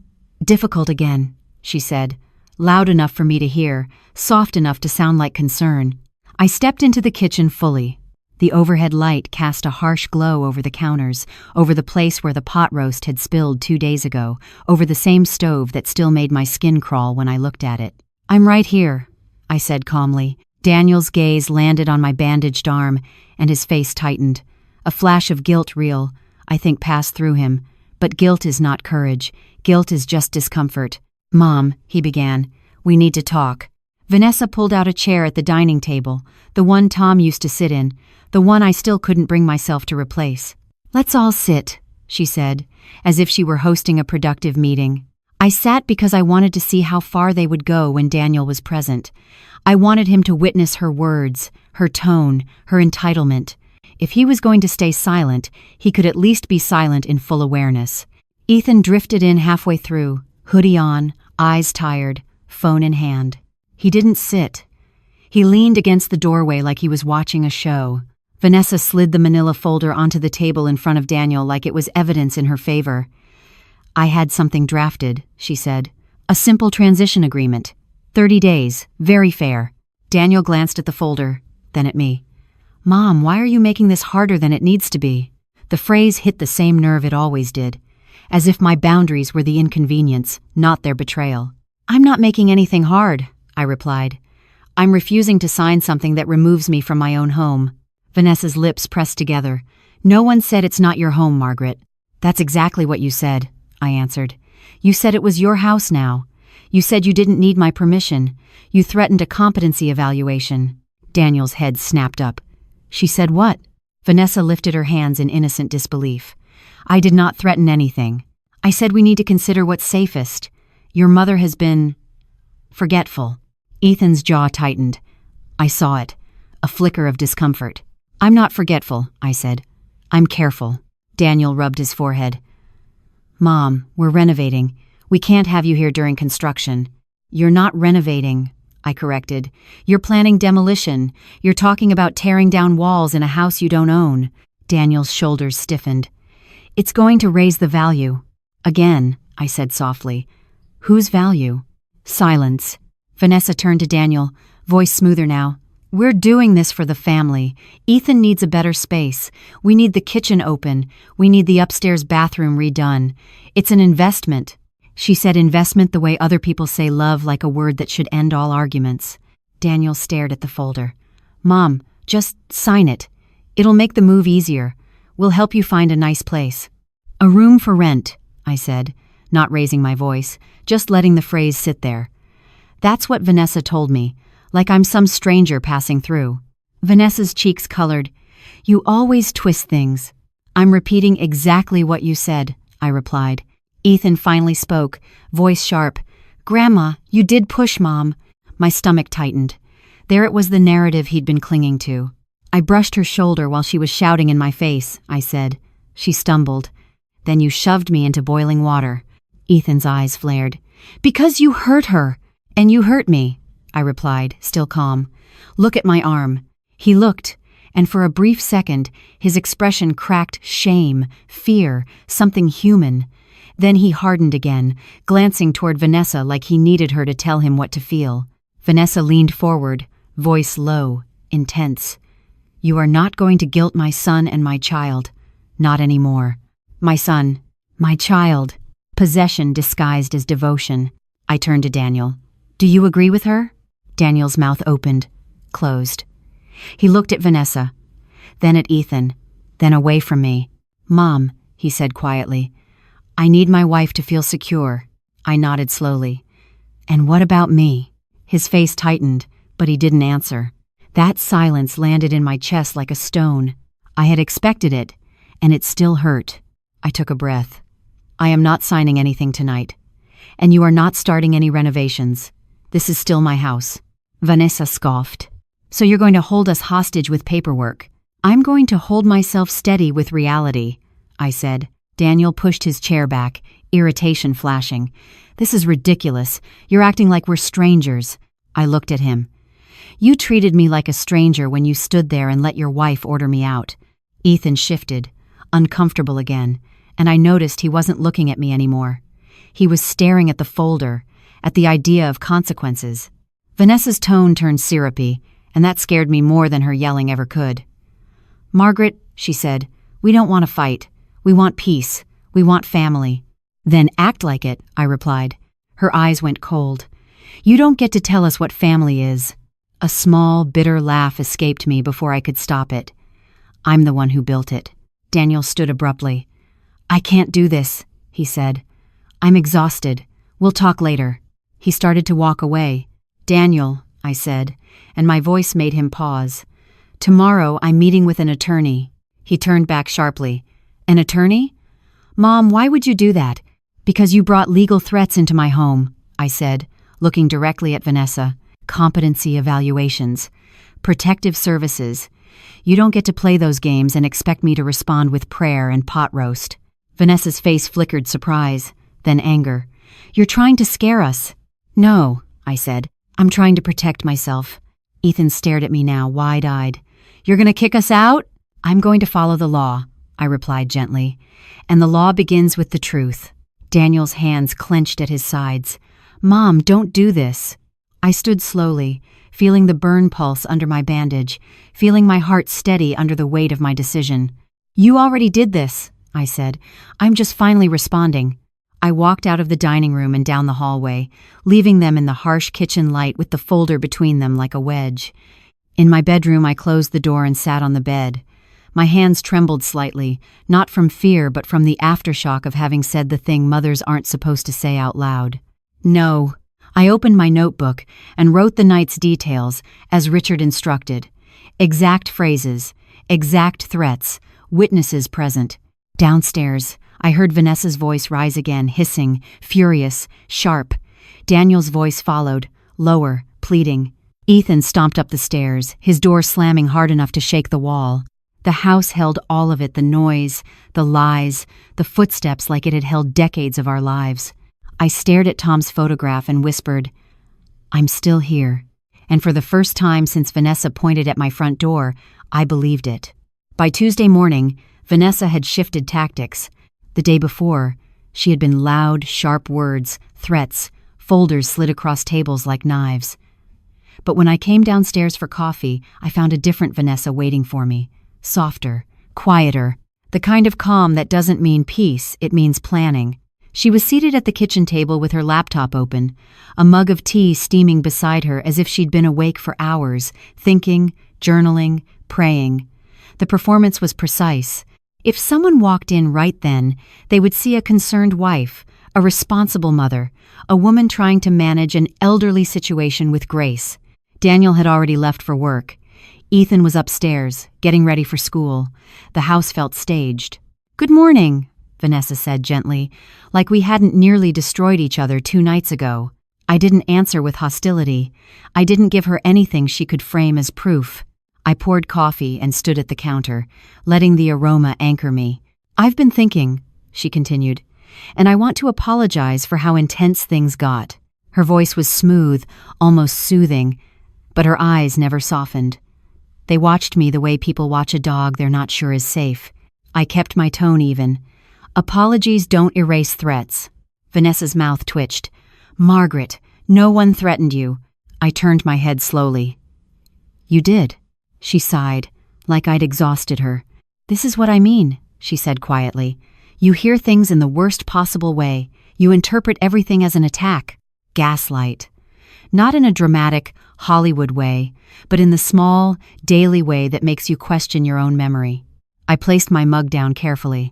difficult again," she said, loud enough for me to hear, soft enough to sound like concern. I stepped into the kitchen fully. The overhead light cast a harsh glow over the counters, over the place where the pot roast had spilled 2 days ago, over the same stove that still made my skin crawl when I looked at it. "I'm right here," I said calmly. Daniel's gaze landed on my bandaged arm, and his face tightened. A flash of guilt I think passed through him. But guilt is not courage. Guilt is just discomfort. "Mom," he began, "we need to talk." Vanessa pulled out a chair at the dining table, the one Tom used to sit in, the one I still couldn't bring myself to replace. "Let's all sit," she said, as if she were hosting a productive meeting. I sat because I wanted to see how far they would go when Daniel was present. I wanted him to witness her words, her tone, her entitlement. If he was going to stay silent, he could at least be silent in full awareness. Ethan drifted in halfway through, hoodie on, eyes tired, phone in hand. He didn't sit. He leaned against the doorway like he was watching a show. Vanessa slid the manila folder onto the table in front of Daniel like it was evidence in her favor. "I had something drafted," she said. "A simple transition agreement. 30 days, very fair." Daniel glanced at the folder, then at me. "Mom, why are you making this harder than it needs to be?" The phrase hit the same nerve it always did, as if my boundaries were the inconvenience, not their betrayal. "I'm not making anything hard," I replied. "I'm refusing to sign something that removes me from my own home." Vanessa's lips pressed together. "No one said it's not your home, Margaret." "That's exactly what you said," I answered. "You said it was your house now. You said you didn't need my permission. You threatened a competency evaluation." Daniel's head snapped up. "She said what?" Vanessa lifted her hands in innocent disbelief. "I did not threaten anything. I said we need to consider what's safest. Your mother has been forgetful." Ethan's jaw tightened. I saw it, a flicker of discomfort. "I'm not forgetful," I said. "I'm careful." Daniel rubbed his forehead. "Mom, we're renovating. We can't have you here during construction." "You're not renovating," I corrected. "You're planning demolition. You're talking about tearing down walls in a house you don't own." Daniel's shoulders stiffened. "It's going to raise the value." "Again," I said softly. "Whose value?" Silence. Vanessa turned to Daniel, voice smoother now. "We're doing this for the family. Ethan needs a better space. We need the kitchen open. We need the upstairs bathroom redone. It's an investment." She said investment the way other people say love, like a word that should end all arguments. Daniel stared at the folder. "Mom, just sign it. It'll make the move easier. We'll help you find a nice place." "A room for rent," I said, not raising my voice, just letting the phrase sit there. That's what Vanessa told me, like I'm some stranger passing through. Vanessa's cheeks colored. "You always twist things." "I'm repeating exactly what you said," I replied. Ethan finally spoke, voice sharp. "Grandma, you did push Mom." My stomach tightened. There it was, the narrative he'd been clinging to. "I brushed her shoulder while she was shouting in my face," I said. She stumbled. "Then you shoved me into boiling water." Ethan's eyes flared. "Because you hurt her." "And you hurt me," I replied, still calm. "Look at my arm." He looked, and for a brief second, his expression cracked shame, fear, something human. Then he hardened again, glancing toward Vanessa like he needed her to tell him what to feel. Vanessa leaned forward, voice low, intense. "You are not going to guilt my son and my child. Not anymore." My son. My child. Possession disguised as devotion. I turned to Daniel. "Do you agree with her?" Daniel's mouth opened, closed. He looked at Vanessa, then at Ethan, then away from me. "Mom," he said quietly, "I need my wife to feel secure." I nodded slowly. "And what about me?" His face tightened, but he didn't answer. That silence landed in my chest like a stone. I had expected it, and it still hurt. I took a breath. I am not signing anything tonight. And you are not starting any renovations. This is still my house. Vanessa scoffed. So you're going to hold us hostage with paperwork. I'm going to hold myself steady with reality, I said. Daniel pushed his chair back, irritation flashing. This is ridiculous. You're acting like we're strangers. I looked at him. You treated me like a stranger when you stood there and let your wife order me out. Ethan shifted, uncomfortable again, and I noticed he wasn't looking at me anymore. He was staring at the folder, at the idea of consequences. Vanessa's tone turned syrupy, and that scared me more than her yelling ever could. Margaret, she said, we don't want to fight. We want peace. We want family. Then act like it, I replied. Her eyes went cold. You don't get to tell us what family is. A small, bitter laugh escaped me before I could stop it. I'm the one who built it. Daniel stood abruptly. I can't do this, he said. I'm exhausted. We'll talk later. He started to walk away. Daniel, I said, and my voice made him pause. Tomorrow I'm meeting with an attorney. He turned back sharply. An attorney? Mom, why would you do that? Because you brought legal threats into my home, I said, looking directly at Vanessa. Competency evaluations. Protective services. You don't get to play those games and expect me to respond with prayer and pot roast. Vanessa's face flickered surprise, then anger. You're trying to scare us. No, I said. I'm trying to protect myself. Ethan stared at me now, wide-eyed. You're going to kick us out? I'm going to follow the law, I replied gently. And the law begins with the truth. Daniel's hands clenched at his sides. Mom, don't do this. I stood slowly, feeling the burn pulse under my bandage, feeling my heart steady under the weight of my decision. You already did this, I said. I'm just finally responding. I walked out of the dining room and down the hallway, leaving them in the harsh kitchen light with the folder between them like a wedge. In my bedroom, I closed the door and sat on the bed. My hands trembled slightly, not from fear but from the aftershock of having said the thing mothers aren't supposed to say out loud. No. I opened my notebook and wrote the night's details, as Richard instructed. Exact phrases, exact threats, witnesses present. Downstairs, I heard Vanessa's voice rise again, hissing, furious, sharp. Daniel's voice followed, lower, pleading. Ethan stomped up the stairs, his door slamming hard enough to shake the wall. The house held all of it, the noise, the lies, the footsteps like it had held decades of our lives. I stared at Tom's photograph and whispered, I'm still here. And for the first time since Vanessa pointed at my front door, I believed it. By Tuesday morning, Vanessa had shifted tactics. The day before, she had been loud, sharp words, threats, folders slid across tables like knives. But when I came downstairs for coffee, I found a different Vanessa waiting for me. Softer, quieter, the kind of calm that doesn't mean peace, it means planning. She was seated at the kitchen table with her laptop open, a mug of tea steaming beside her as if she'd been awake for hours, thinking, journaling, praying. The performance was precise. If someone walked in right then, they would see a concerned wife, a responsible mother, a woman trying to manage an elderly situation with grace. Daniel had already left for work. Ethan was upstairs, getting ready for school. The house felt staged. Good morning, Vanessa said gently, like we hadn't nearly destroyed each other 2 nights ago. I didn't answer with hostility. I didn't give her anything she could frame as proof. I poured coffee and stood at the counter, letting the aroma anchor me. I've been thinking, she continued, and I want to apologize for how intense things got. Her voice was smooth, almost soothing, but her eyes never softened. They watched me the way people watch a dog they're not sure is safe. I kept my tone even. Apologies don't erase threats. Vanessa's mouth twitched. Margaret, no one threatened you. I turned my head slowly. You did, she sighed, like I'd exhausted her. This is what I mean, she said quietly. You hear things in the worst possible way. You interpret everything as an attack. Gaslight. Not in a dramatic, Hollywood way, but in the small, daily way that makes you question your own memory. I placed my mug down carefully.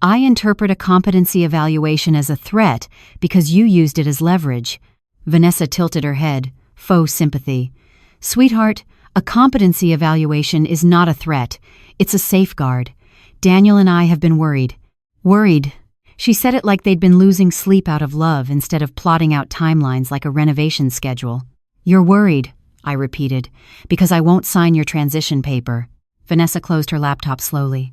I interpret a competency evaluation as a threat because you used it as leverage. Vanessa tilted her head, faux sympathy. Sweetheart, a competency evaluation is not a threat. It's a safeguard. Daniel and I have been worried. Worried She said it like they'd been losing sleep out of love instead of plotting out timelines like a renovation schedule. "You're worried," I repeated, "because I won't sign your transition paper." Vanessa closed her laptop slowly.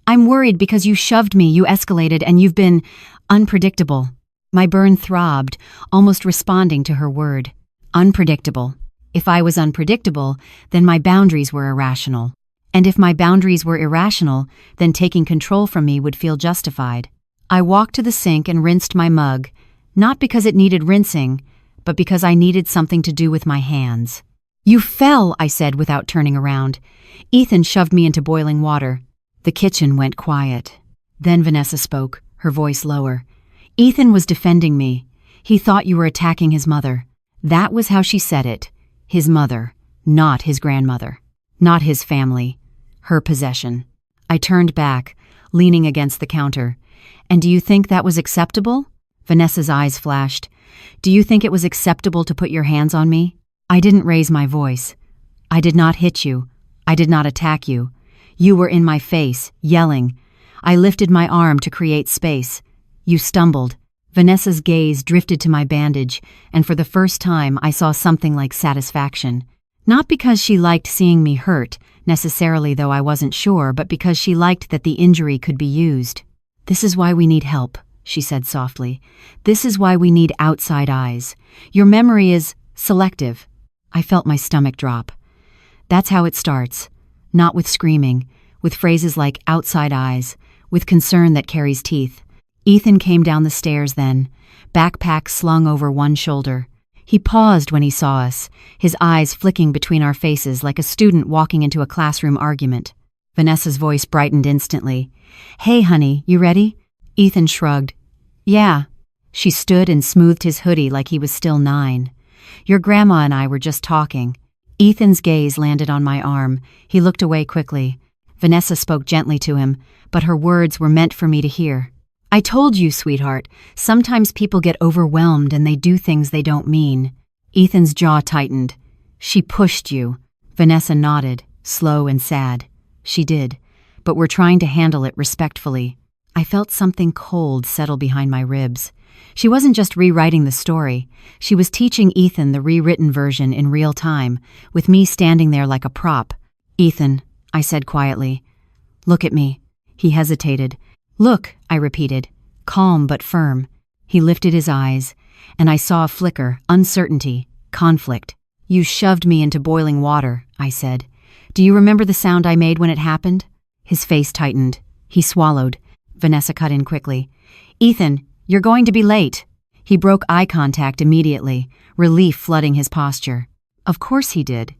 "I'm worried because you shoved me, you escalated, and you've been unpredictable." My burn throbbed, almost responding to her word. Unpredictable. If I was unpredictable, then my boundaries were irrational. And if my boundaries were irrational, then taking control from me would feel justified. I walked to the sink and rinsed my mug, not because it needed rinsing, but because I needed something to do with my hands. "You fell," I said without turning around. Ethan shoved me into boiling water. The kitchen went quiet. Then Vanessa spoke, her voice lower. "Ethan was defending me. He thought you were attacking his mother." That was how she said it. His mother, not his grandmother. Not his family. Her possession. I turned back, leaning against the counter. "And do you think that was acceptable?" Vanessa's eyes flashed. "Do you think it was acceptable to put your hands on me?" I didn't raise my voice. "I did not hit you. I did not attack you. You were in my face, yelling. I lifted my arm to create space. You stumbled." Vanessa's gaze drifted to my bandage, and for the first time I saw something like satisfaction. Not because she liked seeing me hurt, necessarily, though I wasn't sure, but because she liked that the injury could be used. "This is why we need help," she said softly. "This is why we need outside eyes. Your memory is selective." I felt my stomach drop. That's how it starts. Not with screaming, with phrases like outside eyes, with concern that carries teeth. Ethan came down the stairs then, backpack slung over one shoulder. He paused when he saw us, his eyes flicking between our faces like a student walking into a classroom argument. Vanessa's voice brightened instantly. "Hey, honey, you ready?" Ethan shrugged. "Yeah." She stood and smoothed his hoodie like he was still 9. "Your grandma and I were just talking." Ethan's gaze landed on my arm. He looked away quickly. Vanessa spoke gently to him, but her words were meant for me to hear. "I told you, sweetheart, sometimes people get overwhelmed and they do things they don't mean." Ethan's jaw tightened. "She pushed you." Vanessa nodded, slow and sad. "She did, but we're trying to handle it respectfully." I felt something cold settle behind my ribs. She wasn't just rewriting the story. She was teaching Ethan the rewritten version in real time, with me standing there like a prop. "Ethan," I said quietly, "look at me." He hesitated. "Look," I repeated, calm but firm. He lifted his eyes, and I saw a flicker, uncertainty, conflict. "You shoved me into boiling water," I said. "Do you remember the sound I made when it happened?" His face tightened. He swallowed. Vanessa cut in quickly. "Ethan, you're going to be late." He broke eye contact immediately, relief flooding his posture. Of course he did.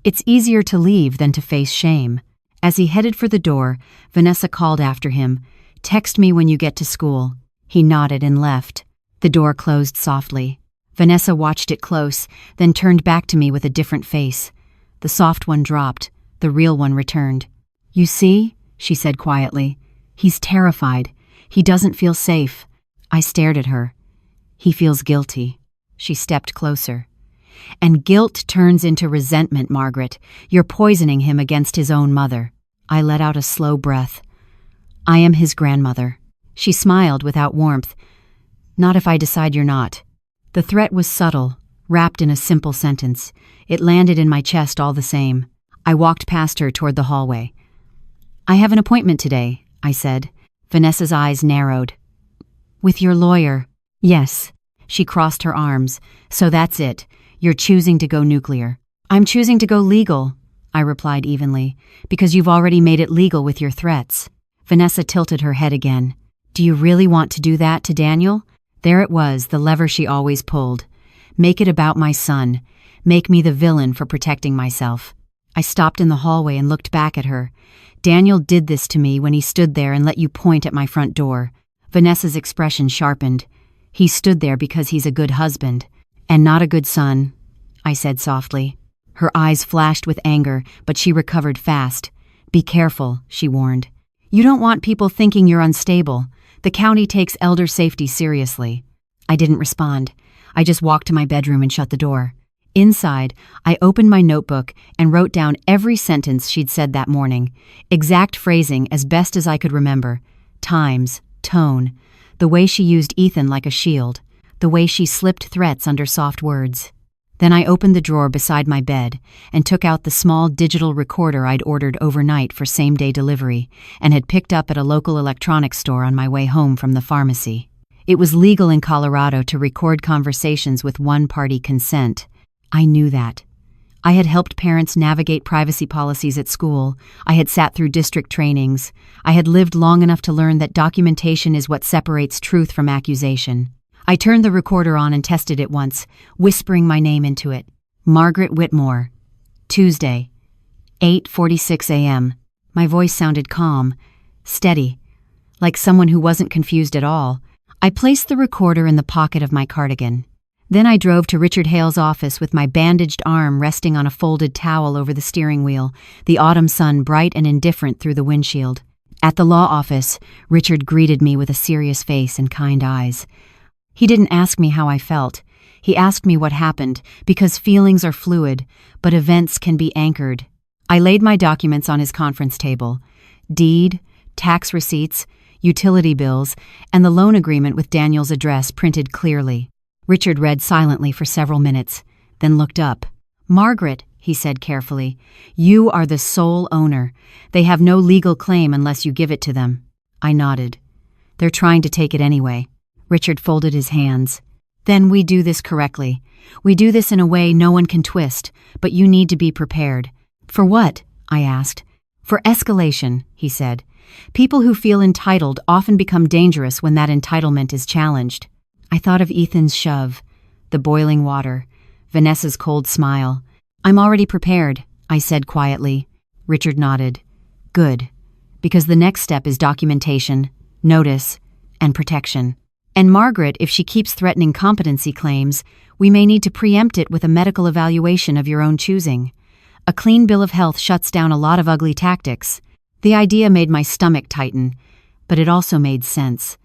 It's easier to leave than to face shame. As he headed for the door, Vanessa called after him, "Text me when you get to school." He nodded and left. The door closed softly. Vanessa watched it close, then turned back to me with a different face. The soft one dropped. The real one returned. "You see," she said quietly, "he's terrified. He doesn't feel safe." I stared at her. "He feels guilty." She stepped closer. "And guilt turns into resentment, Margaret. You're poisoning him against his own mother." I let out a slow breath. "I am his grandmother." She smiled without warmth. "Not if I decide you're not." The threat was subtle, wrapped in a simple sentence. It landed in my chest all the same. I walked past her toward the hallway. "I have an appointment today," I said. Vanessa's eyes narrowed. "With your lawyer?" "Yes." She crossed her arms. "So that's it. You're choosing to go nuclear." "I'm choosing to go legal," I replied evenly, "because you've already made it legal with your threats." Vanessa tilted her head again. "Do you really want to do that to Daniel?" There it was, the lever she always pulled. Make it about my son. Make me the villain for protecting myself. I stopped in the hallway and looked back at her. "Daniel did this to me when he stood there and let you point at my front door." Vanessa's expression sharpened. "He stood there because he's a good husband. And not a good son," I said softly. Her eyes flashed with anger, but she recovered fast. "Be careful," she warned. "You don't want people thinking you're unstable. The county takes elder safety seriously." I didn't respond. I just walked to my bedroom and shut the door. Inside, I opened my notebook and wrote down every sentence she'd said that morning, exact phrasing as best as I could remember. Times, tone, the way she used Ethan like a shield, the way she slipped threats under soft words. Then I opened the drawer beside my bed and took out the small digital recorder I'd ordered overnight for same-day delivery and had picked up at a local electronics store on my way home from the pharmacy. It was legal in Colorado to record conversations with one-party consent. I knew that. I had helped parents navigate privacy policies at school. I had sat through district trainings. I had lived long enough to learn that documentation is what separates truth from accusation. I turned the recorder on and tested it once, whispering my name into it. Margaret Whitmore. Tuesday, 8:46 a.m. My voice sounded calm, steady, like someone who wasn't confused at all. I placed the recorder in the pocket of my cardigan. Then I drove to Richard Hale's office with my bandaged arm resting on a folded towel over the steering wheel, the autumn sun bright and indifferent through the windshield. At the law office, Richard greeted me with a serious face and kind eyes. He didn't ask me how I felt. He asked me what happened, because feelings are fluid, but events can be anchored. I laid my documents on his conference table: deed, tax receipts, utility bills, and the loan agreement with Daniel's address printed clearly. Richard read silently for several minutes, then looked up. "Margaret," he said carefully, "you are the sole owner. They have no legal claim unless you give it to them." I nodded. "They're trying to take it anyway." Richard folded his hands. "Then we do this correctly. We do this in a way no one can twist, but you need to be prepared." "For what?" I asked. "For escalation," he said. "People who feel entitled often become dangerous when that entitlement is challenged." I thought of Ethan's shove, the boiling water, Vanessa's cold smile. "I'm already prepared," I said quietly. Richard nodded. "Good, because the next step is documentation, notice, and protection. And Margaret, if she keeps threatening competency claims, we may need to preempt it with a medical evaluation of your own choosing. A clean bill of health shuts down a lot of ugly tactics." The idea made my stomach tighten, but it also made sense.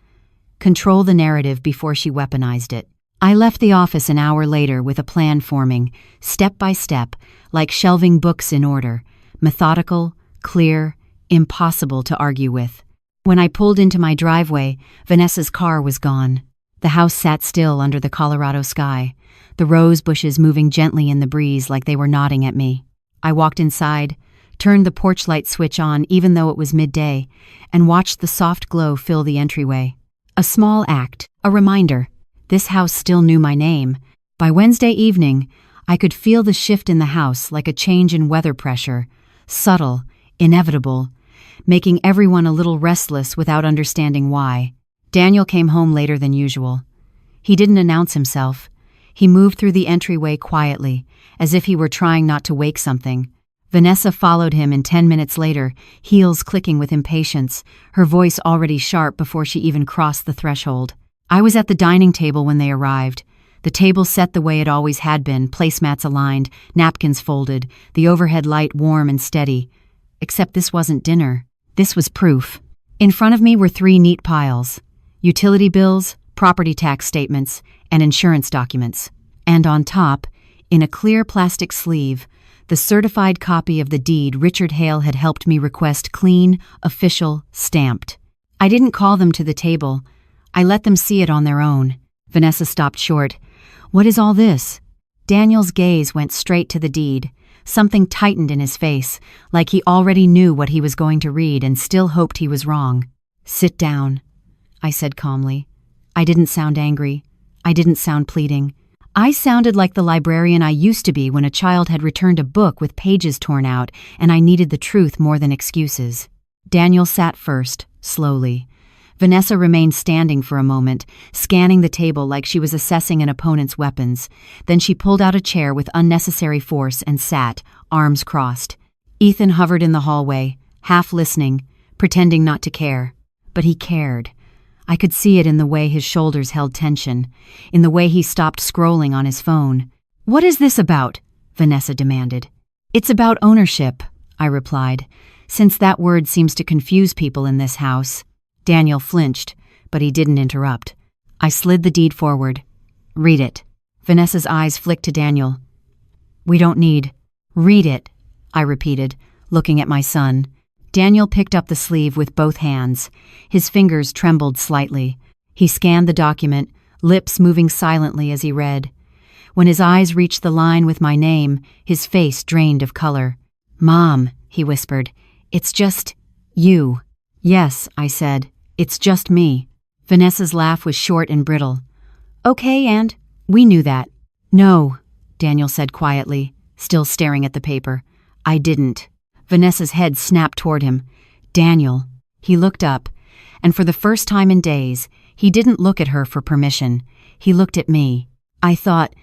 Control the narrative before she weaponized it. I left the office an hour later with a plan forming, step by step, like shelving books in order, methodical, clear, impossible to argue with. When I pulled into my driveway, Vanessa's car was gone. The house sat still under the Colorado sky, the rose bushes moving gently in the breeze like they were nodding at me. I walked inside, turned the porch light switch on even though it was midday, and watched the soft glow fill the entryway. A small act, a reminder. This house still knew my name. By Wednesday evening, I could feel the shift in the house like a change in weather pressure, subtle, inevitable, making everyone a little restless without understanding why. Daniel came home later than usual. He didn't announce himself. He moved through the entryway quietly, as if he were trying not to wake something. Vanessa followed him, and 10 minutes later, heels clicking with impatience, her voice already sharp before she even crossed the threshold. I was at the dining table when they arrived. The table set the way it always had been, placemats aligned, napkins folded, the overhead light warm and steady. Except this wasn't dinner. This was proof. In front of me were 3 neat piles: utility bills, property tax statements, and insurance documents. And on top, in a clear plastic sleeve, the certified copy of the deed Richard Hale had helped me request, clean, official, stamped. I didn't call them to the table. I let them see it on their own. Vanessa stopped short. "What is all this?" Daniel's gaze went straight to the deed. Something tightened in his face, like he already knew what he was going to read and still hoped he was wrong. "Sit down," I said calmly. I didn't sound angry. I didn't sound pleading. I sounded like the librarian I used to be when a child had returned a book with pages torn out and I needed the truth more than excuses. Daniel sat first, slowly. Vanessa remained standing for a moment, scanning the table like she was assessing an opponent's weapons. Then she pulled out a chair with unnecessary force and sat, arms crossed. Ethan hovered in the hallway, half listening, pretending not to care. But he cared. I could see it in the way his shoulders held tension, in the way he stopped scrolling on his phone. "What is this about?" Vanessa demanded. "It's about ownership," I replied, since that word seems to confuse people in this house. Daniel flinched, but he didn't interrupt. I slid the deed forward. "Read it." Vanessa's eyes flicked to Daniel. "We don't need." "Read it," I repeated, looking at my son. Daniel picked up the sleeve with both hands. His fingers trembled slightly. He scanned the document, lips moving silently as he read. When his eyes reached the line with my name, his face drained of color. "Mom," he whispered, "it's just you." "Yes," I said, "it's just me." Vanessa's laugh was short and brittle. "Okay, and we knew that." "No," Daniel said quietly, still staring at the paper. "I didn't." Vanessa's head snapped toward him. "Daniel." He looked up, and for the first time in days, he didn't look at her for permission. He looked at me. "I thought,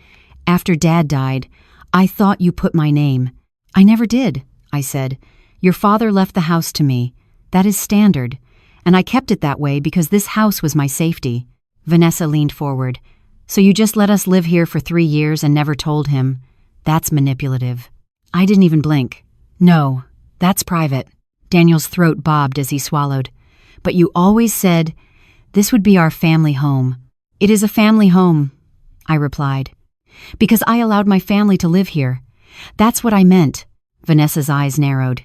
after Dad died, I thought you put my name." "I never did," I said. "Your father left the house to me. That is standard. And I kept it that way because this house was my safety." Vanessa leaned forward. "So you just let us live here for 3 years and never told him? That's manipulative." I didn't even blink. "No, that's private." Daniel's throat bobbed as he swallowed. "But you always said this would be our family home." "It is a family home," I replied. "Because I allowed my family to live here. That's what I meant." Vanessa's eyes narrowed.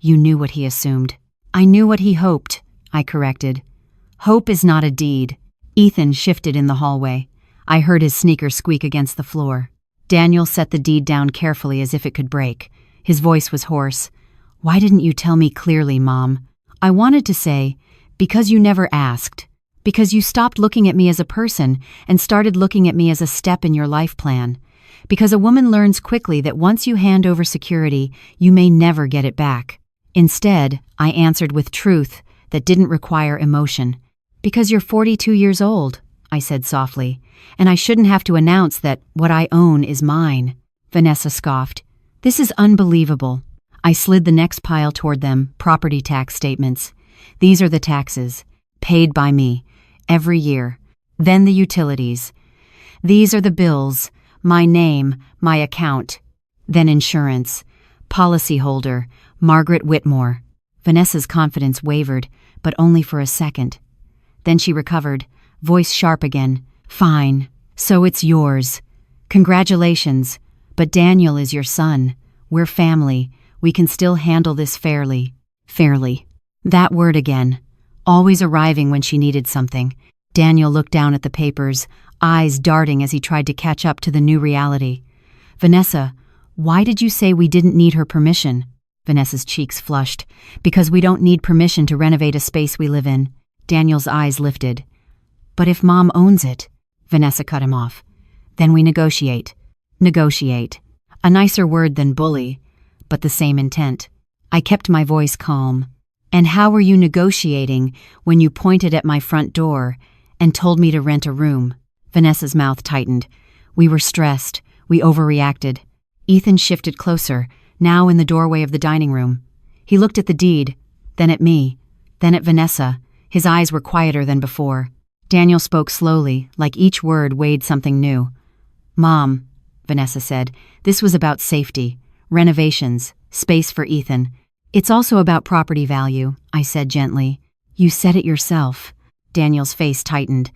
"You knew what he assumed." "I knew what he hoped," I corrected. "Hope is not a deed." Ethan shifted in the hallway. I heard his sneaker squeak against the floor. Daniel set the deed down carefully as if it could break. His voice was hoarse. "Why didn't you tell me clearly, Mom?" I wanted to say, "Because you never asked. Because you stopped looking at me as a person and started looking at me as a step in your life plan. Because a woman learns quickly that once you hand over security, you may never get it back." Instead, I answered with truth that didn't require emotion. "Because you're 42 years old," I said softly, "and I shouldn't have to announce that what I own is mine." Vanessa scoffed. "This is unbelievable." I slid the next pile toward them, property tax statements. "These are the taxes, paid by me, every year. Then the utilities. These are the bills, my name, my account. Then insurance. Policyholder, Margaret Whitmore." Vanessa's confidence wavered, but only for a second. Then she recovered, voice sharp again. "Fine, so it's yours. Congratulations, but Daniel is your son. We're family. We can still handle this fairly." Fairly. That word again. Always arriving when she needed something. Daniel looked down at the papers, eyes darting as he tried to catch up to the new reality. "Vanessa, why did you say we didn't need her permission?" Vanessa's cheeks flushed. "Because we don't need permission to renovate a space we live in." Daniel's eyes lifted. "But if Mom owns it," Vanessa cut him off. "Then we negotiate." Negotiate. A nicer word than bully, but the same intent. I kept my voice calm. "And how were you negotiating when you pointed at my front door and told me to rent a room?" Vanessa's mouth tightened. "We were stressed. We overreacted." Ethan shifted closer, now in the doorway of the dining room. He looked at the deed, then at me, then at Vanessa. His eyes were quieter than before. Daniel spoke slowly, like each word weighed something new. "Mom," Vanessa said, "this was about safety, renovations, space for Ethan. It's also about property value," I said gently. "You said it yourself." Daniel's face tightened.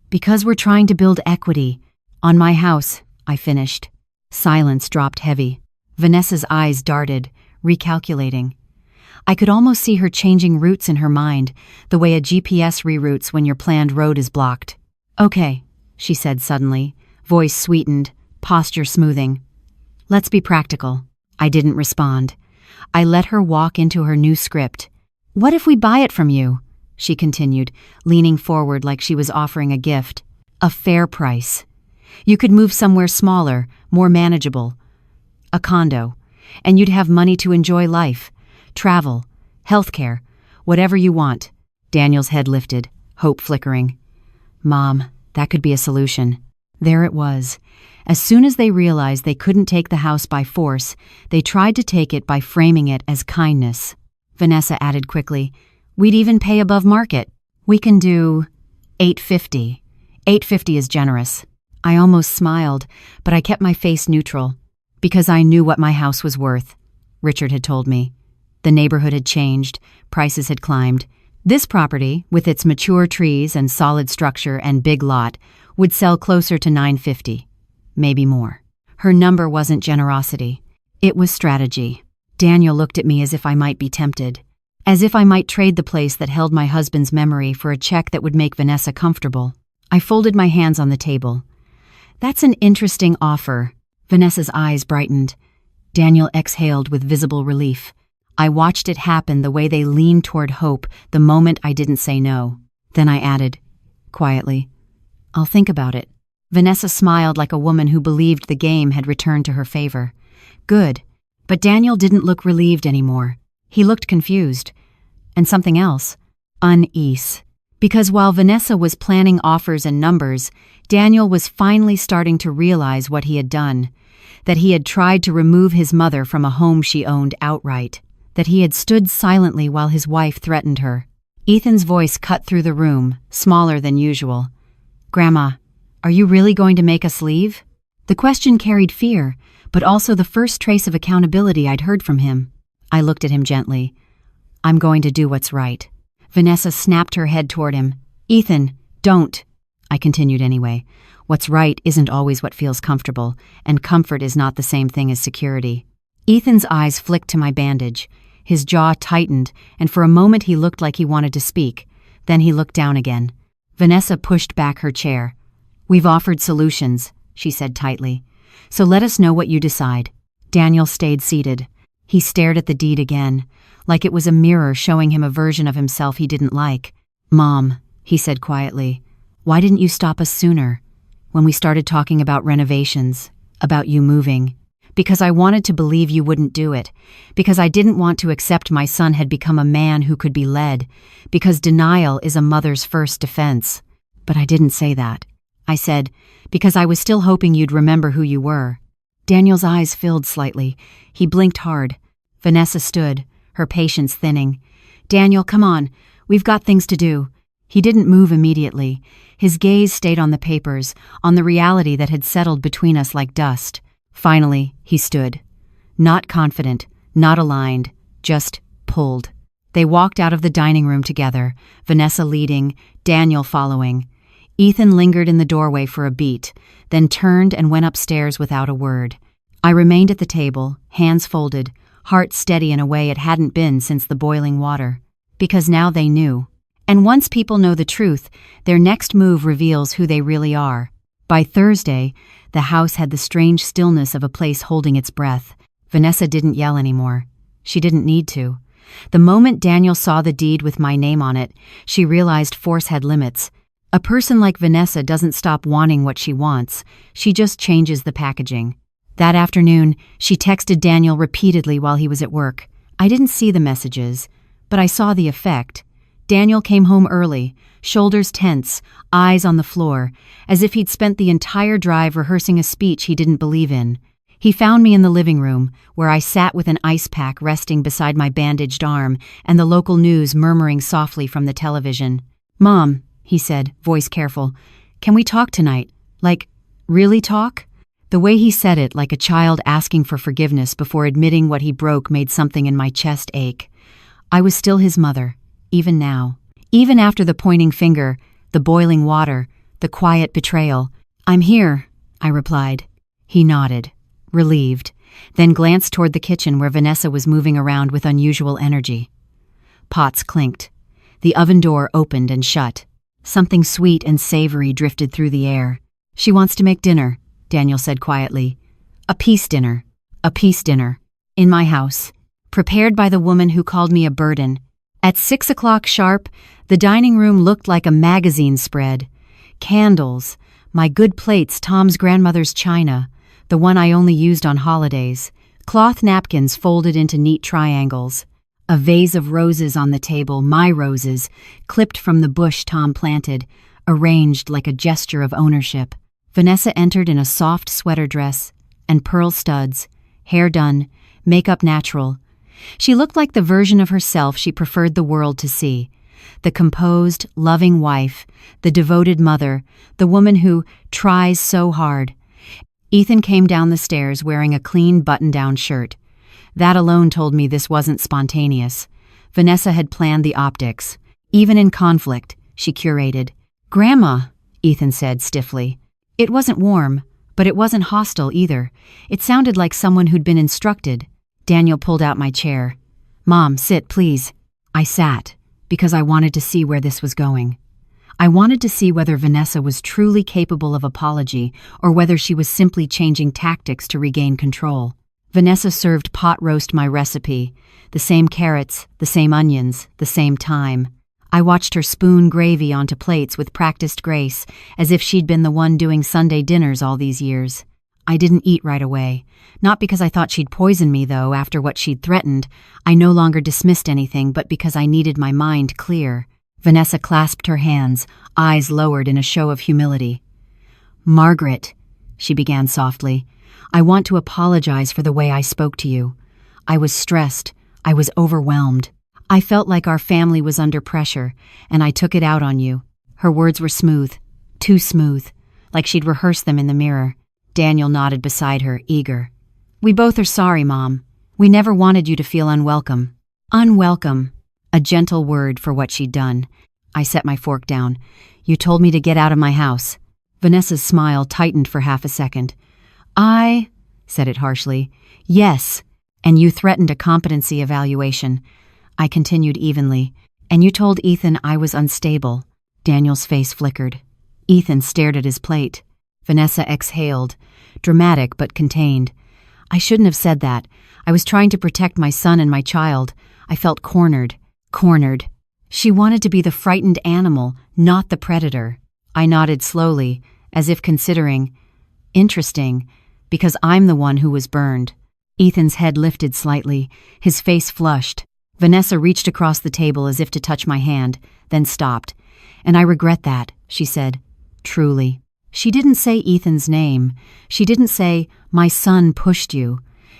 "Because we're trying to build equity. On my house," I finished. Silence dropped heavy. Vanessa's eyes darted, recalculating. I could almost see her changing routes in her mind, the way a GPS reroutes when your planned road is blocked. "Okay," she said suddenly, voice sweetened, posture smoothing. "Let's be practical." I didn't respond. I let her walk into her new script. "What if we buy it from you?" she continued, leaning forward like she was offering a gift. "A fair price. You could move somewhere smaller, more manageable. A condo. And you'd have money to enjoy life. Travel. Healthcare. Whatever you want." Daniel's head lifted, hope flickering. "Mom, that could be a solution." There it was. As soon as they realized they couldn't take the house by force, they tried to take it by framing it as kindness. Vanessa added quickly, "We'd even pay above market. We can do $850. $850 is generous." I almost smiled, but I kept my face neutral. Because I knew what my house was worth, Richard had told me. The neighborhood had changed, prices had climbed. This property, with its mature trees and solid structure and big lot, would sell closer to $950, maybe more. Her number wasn't generosity. It was strategy. Daniel looked at me as if I might be tempted. as if I might trade the place that held my husband's memory for a check that would make Vanessa comfortable. I folded my hands on the table. "That's an interesting offer." Vanessa's eyes brightened. Daniel exhaled with visible relief. I watched it happen the way they leaned toward hope the moment I didn't say no. Then I added, quietly, "I'll think about it." Vanessa smiled like a woman who believed the game had returned to her favor. Good. But Daniel didn't look relieved anymore. He looked confused. And something else. Unease. Because while Vanessa was planning offers and numbers, Daniel was finally starting to realize what he had done. That he had tried to remove his mother from a home she owned outright. That he had stood silently while his wife threatened her. Ethan's voice cut through the room, smaller than usual. "Grandma, are you really going to make us leave?" The question carried fear, but also the first trace of accountability I'd heard from him. I looked at him gently. "I'm going to do what's right." Vanessa snapped her head toward him. "Ethan, don't." I continued anyway. What's right isn't always what feels comfortable, and comfort is not the same thing as security. Ethan's eyes flicked to my bandage. His jaw tightened, and for a moment he looked like he wanted to speak. Then he looked down again. Vanessa pushed back her chair. "We've offered solutions," she said tightly. "So let us know what you decide." Daniel stayed seated. He stared at the deed again, like it was a mirror showing him a version of himself he didn't like. "Mom," he said quietly, "why didn't you stop us sooner? When we started talking about renovations, about you moving. Because I wanted to believe you wouldn't do it. Because I didn't want to accept my son had become a man who could be led. Because denial is a mother's first defense. But I didn't say that. I said, because I was still hoping you'd remember who you were." Daniel's eyes filled slightly. He blinked hard. Vanessa stood, her patience thinning. "Daniel, come on. We've got things to do." He didn't move immediately. His gaze stayed on the papers, on the reality that had settled between us like dust. Finally, he stood. Not confident, not aligned, just pulled. They walked out of the dining room together, Vanessa leading, Daniel following. Ethan lingered in the doorway for a beat, then turned and went upstairs without a word. I remained at the table, hands folded, heart steady in a way it hadn't been since the boiling water. Because now they knew. And once people know the truth, their next move reveals who they really are. By Thursday, the house had the strange stillness of a place holding its breath. Vanessa didn't yell anymore. She didn't need to. The moment Daniel saw the deed with my name on it, she realized force had limits. A person like Vanessa doesn't stop wanting what she wants. She just changes the packaging. That afternoon, she texted Daniel repeatedly while he was at work. I didn't see the messages, but I saw the effect. Daniel came home early, shoulders tense, eyes on the floor, as if he'd spent the entire drive rehearsing a speech he didn't believe in. He found me in the living room, where I sat with an ice pack resting beside my bandaged arm and the local news murmuring softly from the television. "Mom," he said, voice careful, "can we talk tonight? Like, really talk?" The way he said it, like a child asking for forgiveness before admitting what he broke, made something in my chest ache. I was still his mother. Even now. Even after the pointing finger, the boiling water, the quiet betrayal. "I'm here," I replied. He nodded, relieved, then glanced toward the kitchen where Vanessa was moving around with unusual energy. Pots clinked. The oven door opened and shut. Something sweet and savory drifted through the air. "She wants to make dinner," Daniel said quietly. "A peace dinner. A peace dinner. In my house. Prepared by the woman who called me a burden. At 6 o'clock sharp, the dining room looked like a magazine spread. Candles, my good plates, Tom's grandmother's china, the one I only used on holidays, cloth napkins folded into neat triangles, a vase of roses on the table, my roses, clipped from the bush Tom planted, arranged like a gesture of ownership. Vanessa entered in a soft sweater dress and pearl studs, hair done, makeup natural. She looked like the version of herself she preferred the world to see. The composed, loving wife, the devoted mother, the woman who tries so hard. Ethan came down the stairs wearing a clean button-down shirt. That alone told me this wasn't spontaneous. Vanessa had planned the optics. Even in conflict, she curated. "Grandma," Ethan said stiffly. It wasn't warm, but it wasn't hostile either. It sounded like someone who'd been instructed. Daniel pulled out my chair. "Mom, sit, please." I sat, because I wanted to see where this was going. I wanted to see whether Vanessa was truly capable of apology or whether she was simply changing tactics to regain control. Vanessa served pot roast my recipe, the same carrots, the same onions, the same thyme. I watched her spoon gravy onto plates with practiced grace, as if she'd been the one doing Sunday dinners all these years. I didn't eat right away. Not because I thought she'd poison me, though, after what she'd threatened. I no longer dismissed anything, but because I needed my mind clear. Vanessa clasped her hands, eyes lowered in a show of humility. "Margaret," she began softly, "I want to apologize for the way I spoke to you. I was stressed. I was overwhelmed. I felt like our family was under pressure, and I took it out on you." Her words were smooth, too smooth, like she'd rehearsed them in the mirror. Daniel nodded beside her, eager. "We both are sorry, Mom. We never wanted you to feel unwelcome." Unwelcome. A gentle word for what she'd done. I set my fork down. "You told me to get out of my house." Vanessa's smile tightened for half a second. "I," said it harshly. "Yes, and you threatened a competency evaluation." I continued evenly. "And you told Ethan I was unstable." Daniel's face flickered. Ethan stared at his plate. Vanessa exhaled, dramatic but contained. "I shouldn't have said that. I was trying to protect my son and my child. I felt cornered. Cornered." She wanted to be the frightened animal, not the predator. I nodded slowly, as if considering. "Interesting, because I'm the one who was burned." Ethan's head lifted slightly, his face flushed. Vanessa reached across the table as if to touch my hand, then stopped. "And I regret that," she said. "Truly." She didn't say Ethan's name. She didn't say, "My son pushed you."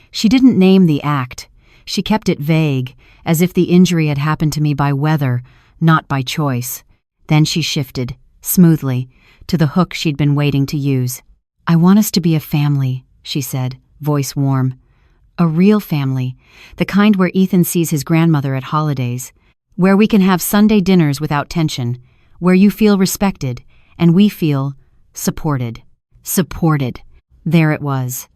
She didn't name the act. She kept it vague, as if the injury had happened to me by weather, not by choice. Then she shifted, smoothly, to the hook she'd been waiting to use. "I want us to be a family," she said, voice warm. "A real family, the kind where Ethan sees his grandmother at holidays, where we can have Sunday dinners without tension, where you feel respected, and we feel supported." Supported. There it was.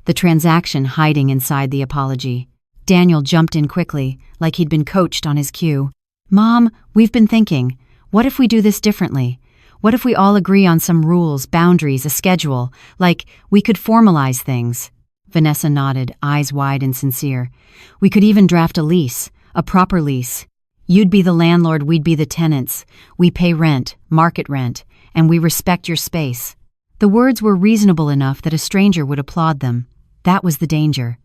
The transaction hiding inside the apology. Daniel jumped in quickly, like he'd been coached on his cue. "Mom, we've been thinking. What if we do this differently? What if we all agree on some rules, boundaries, a schedule? Like, we could formalize things." Vanessa nodded, eyes wide and sincere. "We could even draft a lease, a proper lease. You'd be the landlord, we'd be the tenants. We pay rent, market rent, and we respect your space." The words were reasonable enough that a stranger would applaud them. That was the danger.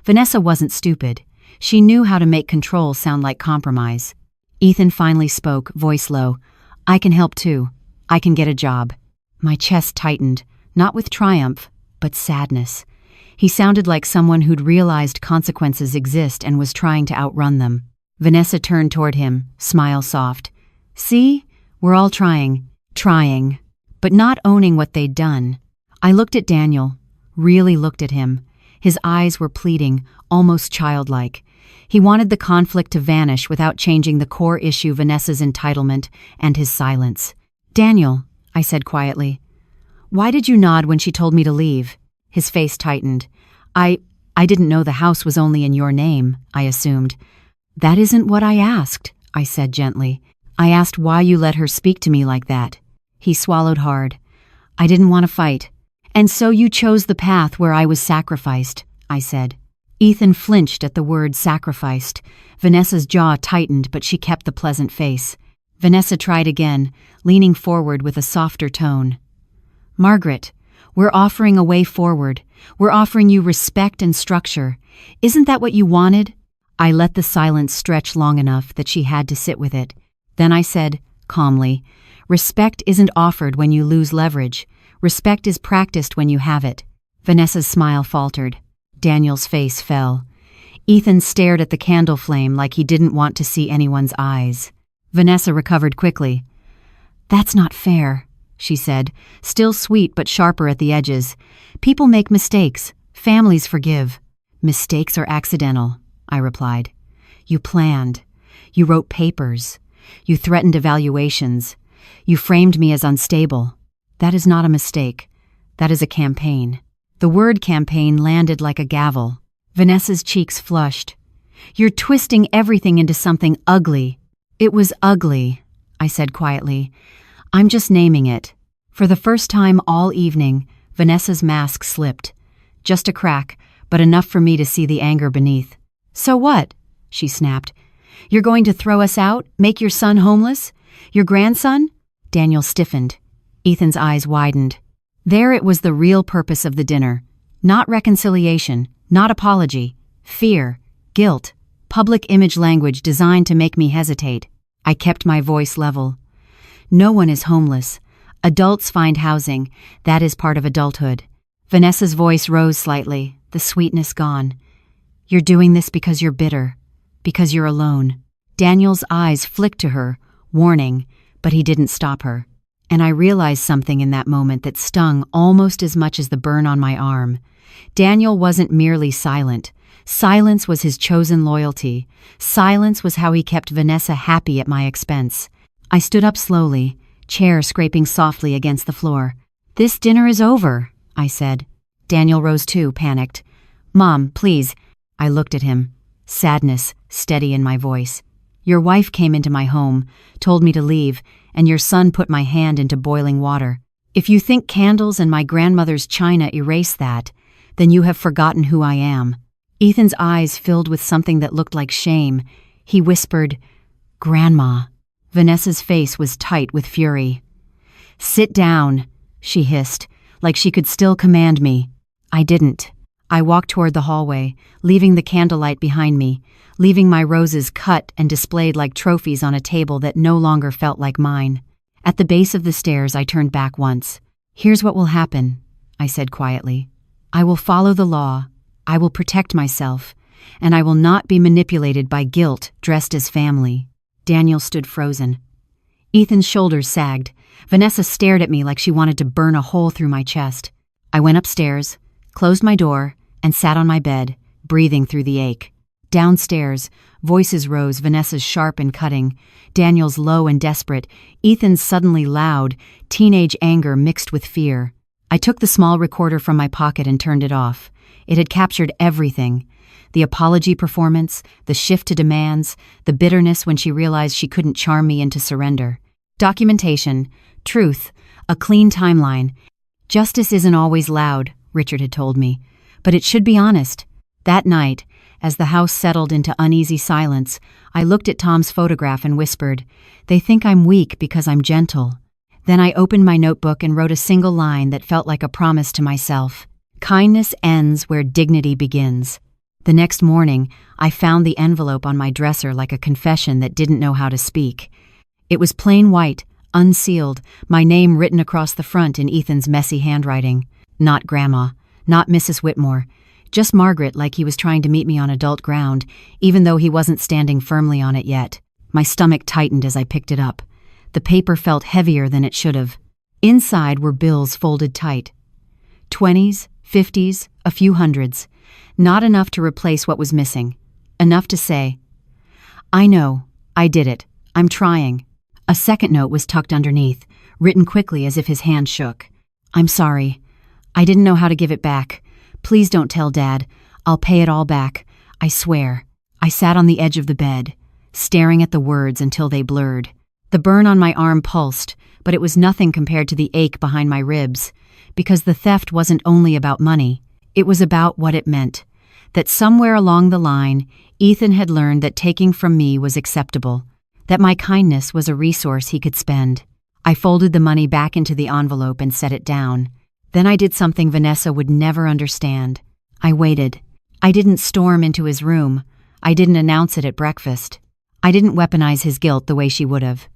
Vanessa wasn't stupid. She knew how to make control sound like compromise. Ethan finally spoke, voice low. "I can help too. I can get a job." My chest tightened, not with triumph, but sadness. He sounded like someone who'd realized consequences exist and was trying to outrun them. Vanessa turned toward him, smile soft. "See? We're all trying, but not owning what they'd done." I looked at Daniel, really looked at him. His eyes were pleading, almost childlike. He wanted the conflict to vanish without changing the core issue, Vanessa's entitlement and his silence. "Daniel," I said quietly, "why did you nod when she told me to leave?" His face tightened. I didn't know the house was only in your name," I assumed. "That isn't what I asked," I said gently. "I asked why you let her speak to me like that." He swallowed hard. "I didn't want to fight. And so you chose the path where I was sacrificed," I said. Ethan flinched at the word sacrificed. Vanessa's jaw tightened, but she kept the pleasant face. Vanessa tried again, leaning forward with a softer tone. "Margaret, we're offering a way forward. We're offering you respect and structure. Isn't that what you wanted?" I let the silence stretch long enough that she had to sit with it. Then I said, calmly, "Respect isn't offered when you lose leverage. Respect is practiced when you have it." Vanessa's smile faltered. Daniel's face fell. Ethan stared at the candle flame like he didn't want to see anyone's eyes. Vanessa recovered quickly. "That's not fair," she said, still sweet but sharper at the edges. "People make mistakes. Families forgive." "Mistakes are accidental," I replied. "You planned. You wrote papers. You threatened evaluations. You framed me as unstable. That is not a mistake. That is a campaign." The word campaign landed like a gavel. Vanessa's cheeks flushed. You're twisting everything into something ugly." "It was ugly," I said quietly. "I'm just naming it." For the first time all evening, Vanessa's mask slipped. Just a crack, but enough for me to see the anger beneath. "So what?" she snapped. "You're going to throw us out? Make your son homeless? Your grandson?" Daniel stiffened. Ethan's eyes widened. There it was, the real purpose of the dinner. Not reconciliation, not apology. Fear, guilt, public image language designed to make me hesitate. I kept my voice level. "No one is homeless. Adults find housing. That is part of adulthood." Vanessa's voice rose slightly, the sweetness gone. "You're doing this because you're bitter, because you're alone." Daniel's eyes flicked to her, warning, but he didn't stop her. And I realized something in that moment that stung almost as much as the burn on my arm. Daniel wasn't merely silent. Silence was his chosen loyalty. Silence was how he kept Vanessa happy at my expense. I stood up slowly, chair scraping softly against the floor. "This dinner is over," I said. Daniel rose too, panicked. "Mom, please." I looked at him, sadness steady in my voice. "Your wife came into my home, told me to leave, and your son put my hand into boiling water. If you think candles and my grandmother's china erase that, then you have forgotten who I am." Ethan's eyes filled with something that looked like shame. He whispered, "Grandma." Vanessa's face was tight with fury. "Sit down," she hissed, like she could still command me. I didn't. I walked toward the hallway, leaving the candlelight behind me, leaving my roses cut and displayed like trophies on a table that no longer felt like mine. At the base of the stairs, I turned back once. "Here's what will happen," I said quietly. "I will follow the law, I will protect myself, and I will not be manipulated by guilt dressed as family." Daniel stood frozen. Ethan's shoulders sagged. Vanessa stared at me like she wanted to burn a hole through my chest. I went upstairs, closed my door, and sat on my bed, breathing through the ache. Downstairs, voices rose, Vanessa's sharp and cutting, Daniel's low and desperate, Ethan's suddenly loud, teenage anger mixed with fear. I took the small recorder from my pocket and turned it off. It had captured everything. The apology performance, the shift to demands, the bitterness when she realized she couldn't charm me into surrender. Documentation, truth, a clean timeline. Justice isn't always loud, Richard had told me, but it should be honest. That night, as the house settled into uneasy silence, I looked at Tom's photograph and whispered, "They think I'm weak because I'm gentle." Then I opened my notebook and wrote a single line that felt like a promise to myself. "Kindness ends where dignity begins." The next morning, I found the envelope on my dresser like a confession that didn't know how to speak. It was plain white, unsealed, my name written across the front in Ethan's messy handwriting. Not Grandma, not Mrs. Whitmore, just Margaret, like he was trying to meet me on adult ground, even though he wasn't standing firmly on it yet. My stomach tightened as I picked it up. The paper felt heavier than it should have. Inside were bills folded tight. 20s, 50s, a few hundreds. Not enough to replace what was missing. Enough to say, "I know, I did it, I'm trying." A second note was tucked underneath, written quickly as if his hand shook. "I'm sorry. I didn't know how to give it back. Please don't tell Dad. I'll pay it all back. I swear." I sat on the edge of the bed, staring at the words until they blurred. The burn on my arm pulsed, but it was nothing compared to the ache behind my ribs, because the theft wasn't only about money. It was about what it meant. That somewhere along the line, Ethan had learned that taking from me was acceptable, that my kindness was a resource he could spend. I folded the money back into the envelope and set it down. Then I did something Vanessa would never understand. I waited. I didn't storm into his room. I didn't announce it at breakfast. I didn't weaponize his guilt the way she would have.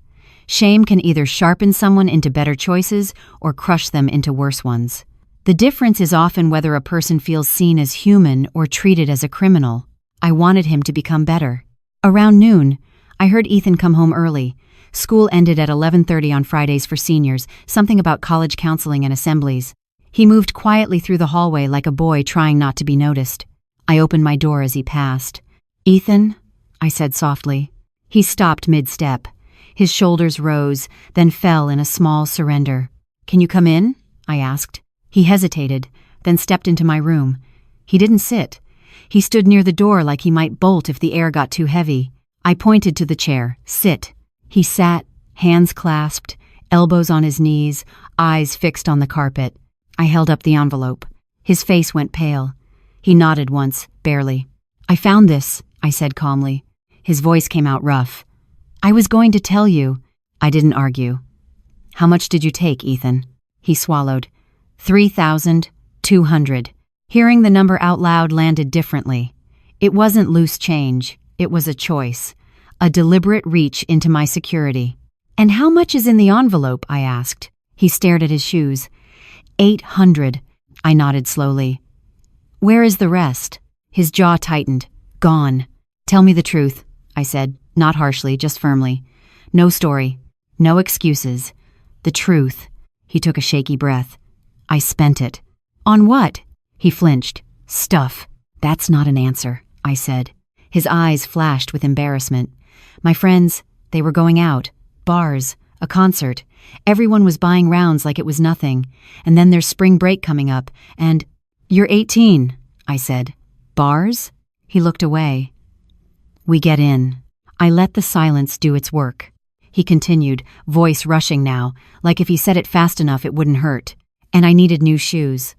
Shame can either sharpen someone into better choices or crush them into worse ones. The difference is often whether a person feels seen as human or treated as a criminal. I wanted him to become better. Around noon, I heard Ethan come home early. School ended at 11:30 on Fridays for seniors, something about college counseling and assemblies. He moved quietly through the hallway like a boy trying not to be noticed. I opened my door as he passed. "Ethan?" I said softly. He stopped mid-step. His shoulders rose, then fell in a small surrender. "Can you come in?" I asked. He hesitated, then stepped into my room. He didn't sit. He stood near the door like he might bolt if the air got too heavy. I pointed to the chair. Sit. He sat, hands clasped, elbows on his knees, eyes fixed on the carpet. I held up the envelope. His face went pale. He nodded once, barely. I found this, I said calmly. His voice came out rough. I was going to tell you. I didn't argue. How much did you take, Ethan? He swallowed. 3,200. Hearing the number out loud landed differently. It wasn't loose change. It was a choice. A deliberate reach into my security. And how much is in the envelope? I asked. He stared at his shoes. 800. I nodded slowly. Where is the rest? His jaw tightened. Gone. Tell me the truth, I said, not harshly, just firmly. No story. No excuses. The truth. He took a shaky breath. I spent it. On what? He flinched. Stuff. That's not an answer, I said. His eyes flashed with embarrassment. My friends, they were going out. Bars. A concert. Everyone was buying rounds like it was nothing. And then there's spring break coming up, and... You're 18, I said. Bars? He looked away. We get in. I let the silence do its work. He continued, voice rushing now, like if he said it fast enough it wouldn't hurt. And I needed new shoes.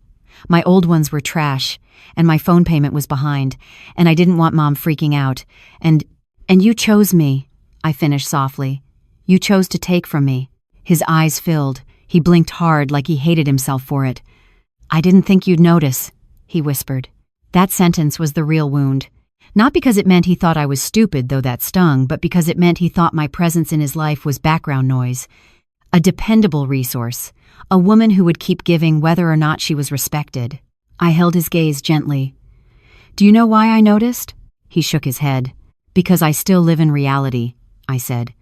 My old ones were trash, and my phone payment was behind, and I didn't want Mom freaking out. And you chose me, I finished softly. You chose to take from me. His eyes filled. He blinked hard like he hated himself for it. I didn't think you'd notice, he whispered. That sentence was the real wound. Not because it meant he thought I was stupid, though that stung, but because it meant he thought my presence in his life was background noise. A dependable resource. A woman who would keep giving whether or not she was respected. I held his gaze gently. Do you know why I noticed? He shook his head. Because I still live in reality, I said.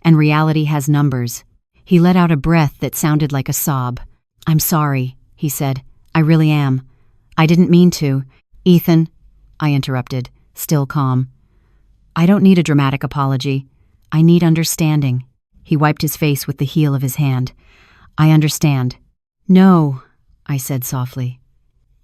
And reality has numbers. He let out a breath that sounded like a sob. I'm sorry, he said. I really am. I didn't mean to. Ethan, I interrupted, still calm. I don't need a dramatic apology. I need understanding. He wiped his face with the heel of his hand. I understand. No, I said softly.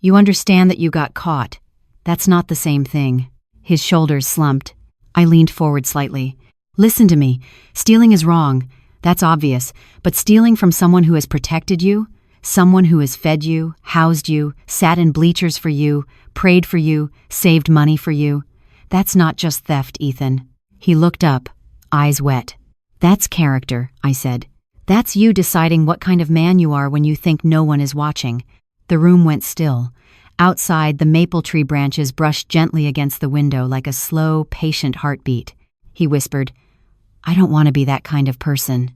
You understand that you got caught. That's not the same thing. His shoulders slumped. I leaned forward slightly. Listen to me. Stealing is wrong. That's obvious. But stealing from someone who has protected you, someone who has fed you, housed you, sat in bleachers for you, prayed for you, saved money for you, that's not just theft, Ethan. He looked up, eyes wet. That's character, I said. That's you deciding what kind of man you are when you think no one is watching. The room went still. Outside, the maple tree branches brushed gently against the window like a slow, patient heartbeat. He whispered, I don't want to be that kind of person.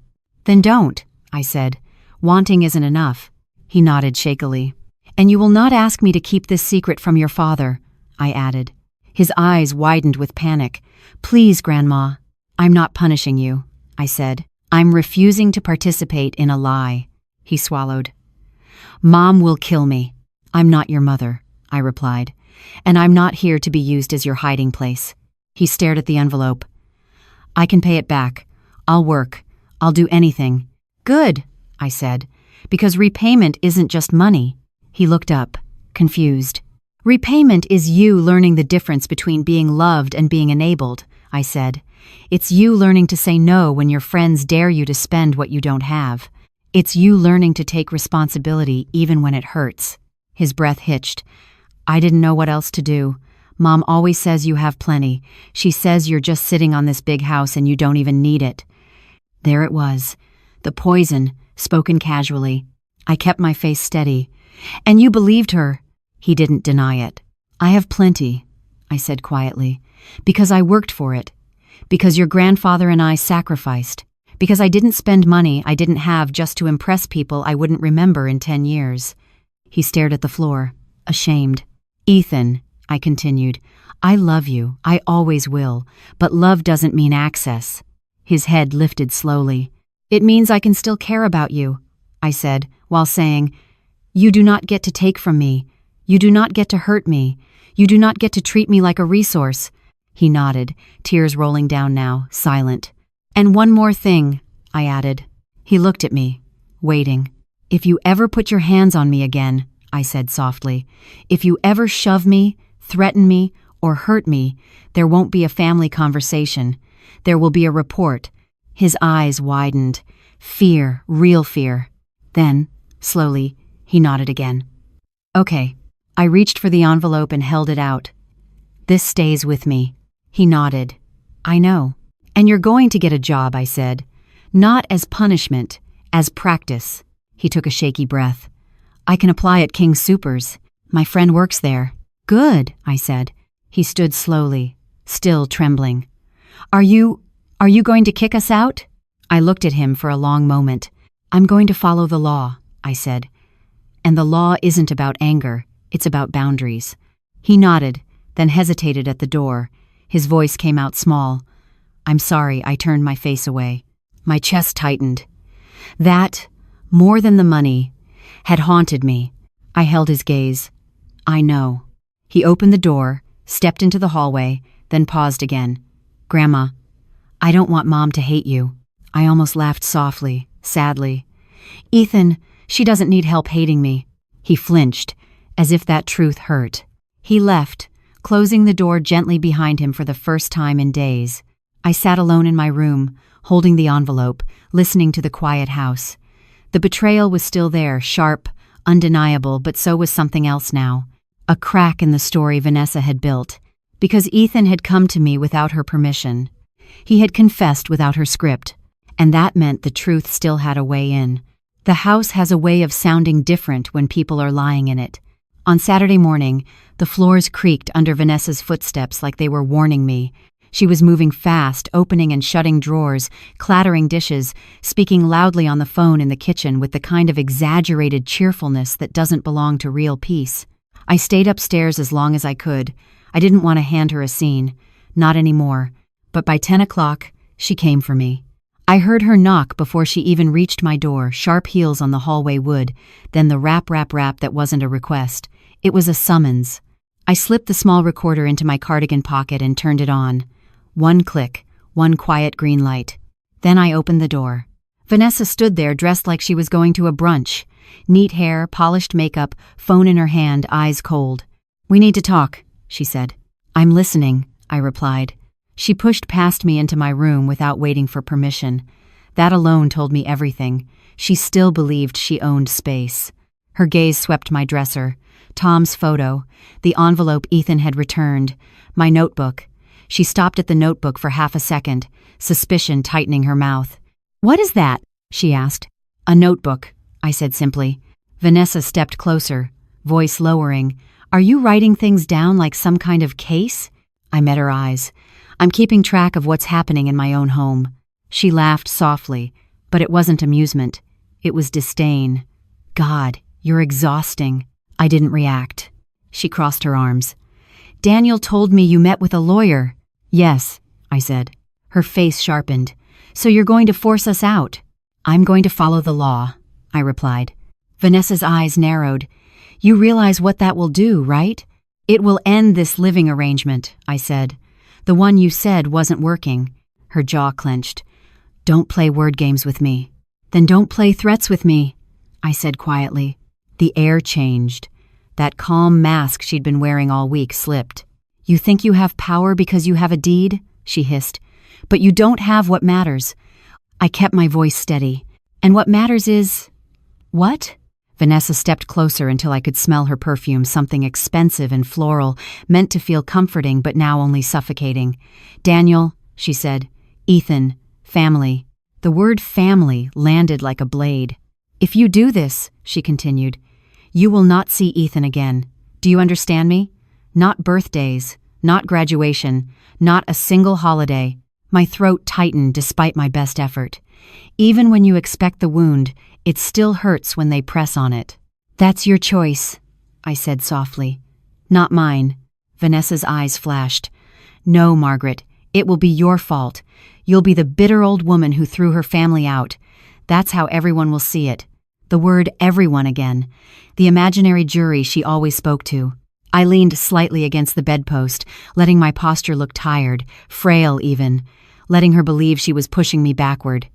Then don't, I said. Wanting isn't enough. He nodded shakily. And you will not ask me to keep this secret from your father, I added. His eyes widened with panic. Please, Grandma. I'm not punishing you, I said. I'm refusing to participate in a lie. He swallowed. Mom will kill me. I'm not your mother, I replied. And I'm not here to be used as your hiding place. He stared at the envelope. I can pay it back. I'll work. I'll do anything. Good, I said, because repayment isn't just money. He looked up, confused. Repayment is you learning the difference between being loved and being enabled, I said. It's you learning to say no when your friends dare you to spend what you don't have. It's you learning to take responsibility even when it hurts. His breath hitched. I didn't know what else to do. Mom always says you have plenty. She says you're just sitting on this big house and you don't even need it. There it was. The poison, spoken casually. I kept my face steady. And you believed her. He didn't deny it. I have plenty, I said quietly, because I worked for it. Because your grandfather and I sacrificed. Because I didn't spend money I didn't have just to impress people I wouldn't remember in 10 years. He stared at the floor, ashamed. Ethan, I continued, I love you, I always will, but love doesn't mean access. His head lifted slowly. It means I can still care about you, I said, while saying, you do not get to take from me. You do not get to hurt me. You do not get to treat me like a resource. He nodded, tears rolling down now, silent. And one more thing, I added. He looked at me, waiting. If you ever put your hands on me again, I said softly, if you ever shove me, threaten me, or hurt me, there won't be a family conversation. There will be a report. His eyes widened. Fear, real fear. Then, slowly, he nodded again. Okay. I reached for the envelope and held it out. This stays with me. He nodded. I know. And you're going to get a job, I said. Not as punishment, as practice. He took a shaky breath. I can apply at King Soopers. My friend works there. Good, I said. He stood slowly, still trembling. Are you going to kick us out? I looked at him for a long moment. I'm going to follow the law, I said. And the law isn't about anger, it's about boundaries. He nodded, then hesitated at the door. His voice came out small. I'm sorry, I turned my face away. My chest tightened. That, more than the money, had haunted me. I held his gaze. I know. He opened the door, stepped into the hallway, then paused again. Grandma, I don't want Mom to hate you. I almost laughed softly, sadly. Ethan, she doesn't need help hating me. He flinched, as if that truth hurt. He left, closing the door gently behind him for the first time in days. I sat alone in my room, holding the envelope, listening to the quiet house. The betrayal was still there, sharp, undeniable, but so was something else now. A crack in the story Vanessa had built, because Ethan had come to me without her permission. He had confessed without her script, and that meant the truth still had a way in. The house has a way of sounding different when people are lying in it. On Saturday morning, the floors creaked under Vanessa's footsteps like they were warning me. She was moving fast, opening and shutting drawers, clattering dishes, speaking loudly on the phone in the kitchen with the kind of exaggerated cheerfulness that doesn't belong to real peace. I stayed upstairs as long as I could. I didn't want to hand her a scene. Not anymore. But by 10 o'clock, she came for me. I heard her knock before she even reached my door, sharp heels on the hallway wood, then the rap, rap, rap that wasn't a request. It was a summons. I slipped the small recorder into my cardigan pocket and turned it on. One click, one quiet green light. Then I opened the door. Vanessa stood there dressed like she was going to a brunch. Neat hair, polished makeup, phone in her hand, eyes cold. We need to talk, she said. I'm listening, I replied. She pushed past me into my room without waiting for permission. That alone told me everything. She still believed she owned space. Her gaze swept my dresser. Tom's photo, the envelope Ethan had returned, my notebook. She stopped at the notebook for half a second, suspicion tightening her mouth. What is that? She asked. A notebook, I said simply. Vanessa stepped closer, voice lowering. Are you writing things down like some kind of case? I met her eyes. I'm keeping track of what's happening in my own home. She laughed softly, but it wasn't amusement. It was disdain. God, you're exhausting. I didn't react. She crossed her arms. Daniel told me you met with a lawyer. Yes, I said. Her face sharpened. So you're going to force us out? I'm going to follow the law, I replied. Vanessa's eyes narrowed. You realize what that will do, right? It will end this living arrangement, I said. The one you said wasn't working. Her jaw clenched. Don't play word games with me. Then don't play threats with me, I said quietly. The air changed. That calm mask she'd been wearing all week slipped. You think you have power because you have a deed? She hissed. But you don't have what matters. I kept my voice steady. And what matters is... What? Vanessa stepped closer until I could smell her perfume, something expensive and floral, meant to feel comforting but now only suffocating. Daniel, she said. Ethan. Family. The word family landed like a blade. If you do this, she continued, you will not see Ethan again. Do you understand me? Not birthdays, not graduation, not a single holiday. My throat tightened despite my best effort. Even when you expect the wound, it still hurts when they press on it. That's your choice, I said softly. Not mine. Vanessa's eyes flashed. No, Margaret, it will be your fault. You'll be the bitter old woman who threw her family out. That's how everyone will see it. The word everyone again. The imaginary jury she always spoke to. I leaned slightly against the bedpost, letting my posture look tired, frail even, letting her believe she was pushing me backward.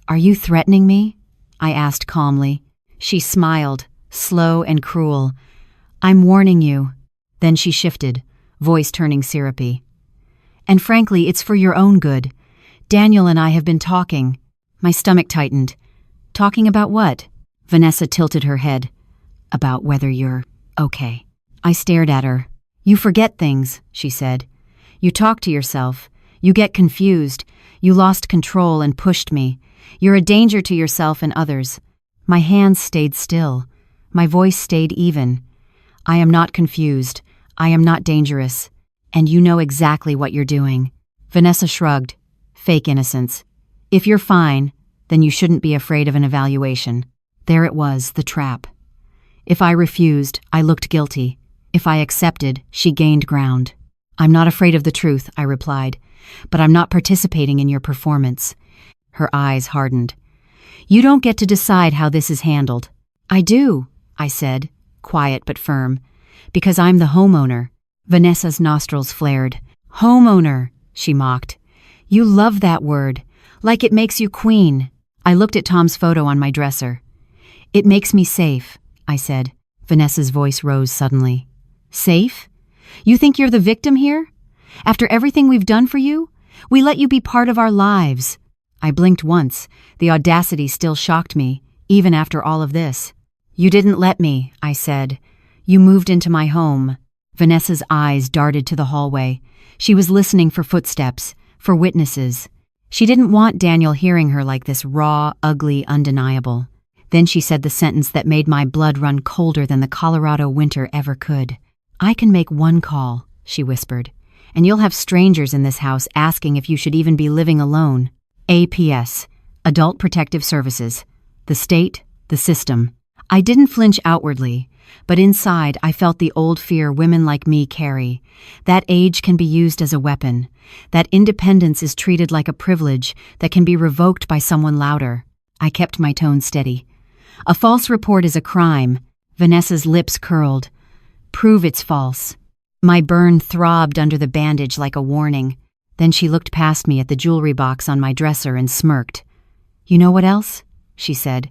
Are you threatening me? I asked calmly. She smiled, slow and cruel. I'm warning you. Then she shifted, voice turning syrupy. "And frankly, it's for your own good. Daniel and I have been talking." My stomach tightened. "Talking about what?" Vanessa tilted her head. "About whether you're okay." I stared at her. "You forget things," she said. "You talk to yourself. You get confused. You lost control and pushed me. You're a danger to yourself and others." My hands stayed still. My voice stayed even. "I am not confused. I am not dangerous. And you know exactly what you're doing." Vanessa shrugged. Fake innocence. "If you're fine, then you shouldn't be afraid of an evaluation." There it was, the trap. If I refused, I looked guilty. If I accepted, she gained ground. "I'm not afraid of the truth," I replied, "but I'm not participating in your performance." Her eyes hardened. "You don't get to decide how this is handled." "I do," I said, quiet but firm, "because I'm the homeowner." Vanessa's nostrils flared. "Homeowner," she mocked. "You love that word, like it makes you queen." I looked at Tom's photo on my dresser. "It makes me safe," I said. Vanessa's voice rose suddenly. "Safe? You think you're the victim here? After everything we've done for you? We let you be part of our lives." I blinked once. The audacity still shocked me, even after all of this. "You didn't let me," I said. "You moved into my home." Vanessa's eyes darted to the hallway. She was listening for footsteps, for witnesses. She didn't want Daniel hearing her like this raw, ugly, undeniable. Then she said the sentence that made my blood run colder than the Colorado winter ever could. "I can make one call," she whispered, "and you'll have strangers in this house asking if you should even be living alone. APS, Adult Protective Services. The state, the system." I didn't flinch outwardly, but inside I felt the old fear women like me carry. That age can be used as a weapon. That independence is treated like a privilege that can be revoked by someone louder. I kept my tone steady. "A false report is a crime." Vanessa's lips curled. "Prove it's false." My burn throbbed under the bandage like a warning. Then she looked past me at the jewelry box on my dresser and smirked. "You know what else?" she said.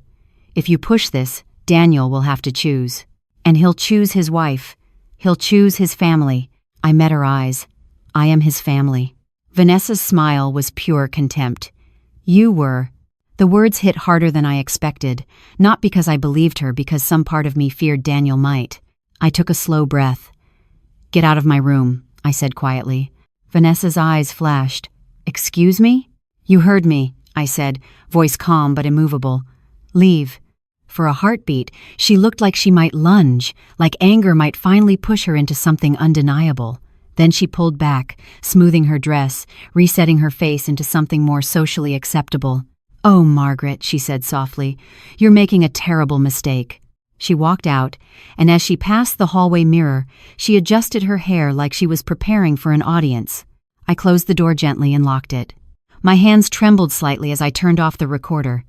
"If you push this, Daniel will have to choose. And he'll choose his wife. He'll choose his family." I met her eyes. "I am his family." Vanessa's smile was pure contempt. "You were." The words hit harder than I expected, not because I believed her, because some part of me feared Daniel might. I took a slow breath. "Get out of my room," I said quietly. Vanessa's eyes flashed. "Excuse me?" "You heard me," I said, voice calm but immovable. "Leave." For a heartbeat, she looked like she might lunge, like anger might finally push her into something undeniable. Then she pulled back, smoothing her dress, resetting her face into something more socially acceptable. "Oh, Margaret," she said softly, "you're making a terrible mistake." She walked out, and as she passed the hallway mirror, she adjusted her hair like she was preparing for an audience. I closed the door gently and locked it. My hands trembled slightly as I turned off the recorder.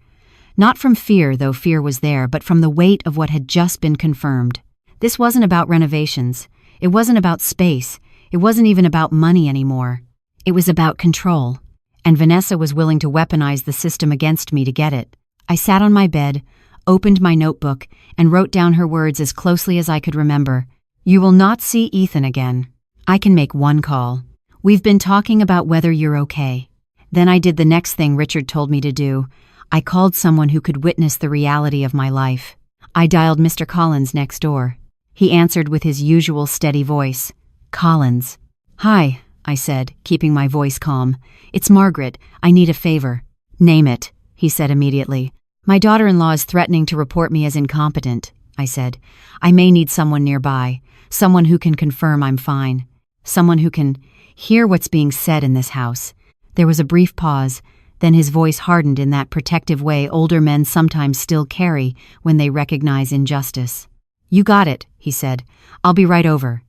Not from fear, though fear was there, but from the weight of what had just been confirmed. This wasn't about renovations. It wasn't about space. It wasn't even about money anymore. It was about control. And Vanessa was willing to weaponize the system against me to get it. I sat on my bed, opened my notebook, and wrote down her words as closely as I could remember. "You will not see Ethan again. I can make one call. We've been talking about whether you're okay." Then I did the next thing Richard told me to do. I called someone who could witness the reality of my life. I dialed Mr. Collins next door. He answered with his usual steady voice. "Collins." "Hi," I said, keeping my voice calm. "It's Margaret. I need a favor." "Name it," he said immediately. "My daughter-in-law is threatening to report me as incompetent," I said. "I may need someone nearby, someone who can confirm I'm fine, someone who can hear what's being said in this house." There was a brief pause. Then his voice hardened in that protective way older men sometimes still carry when they recognize injustice. "You got it," he said. "I'll be right over.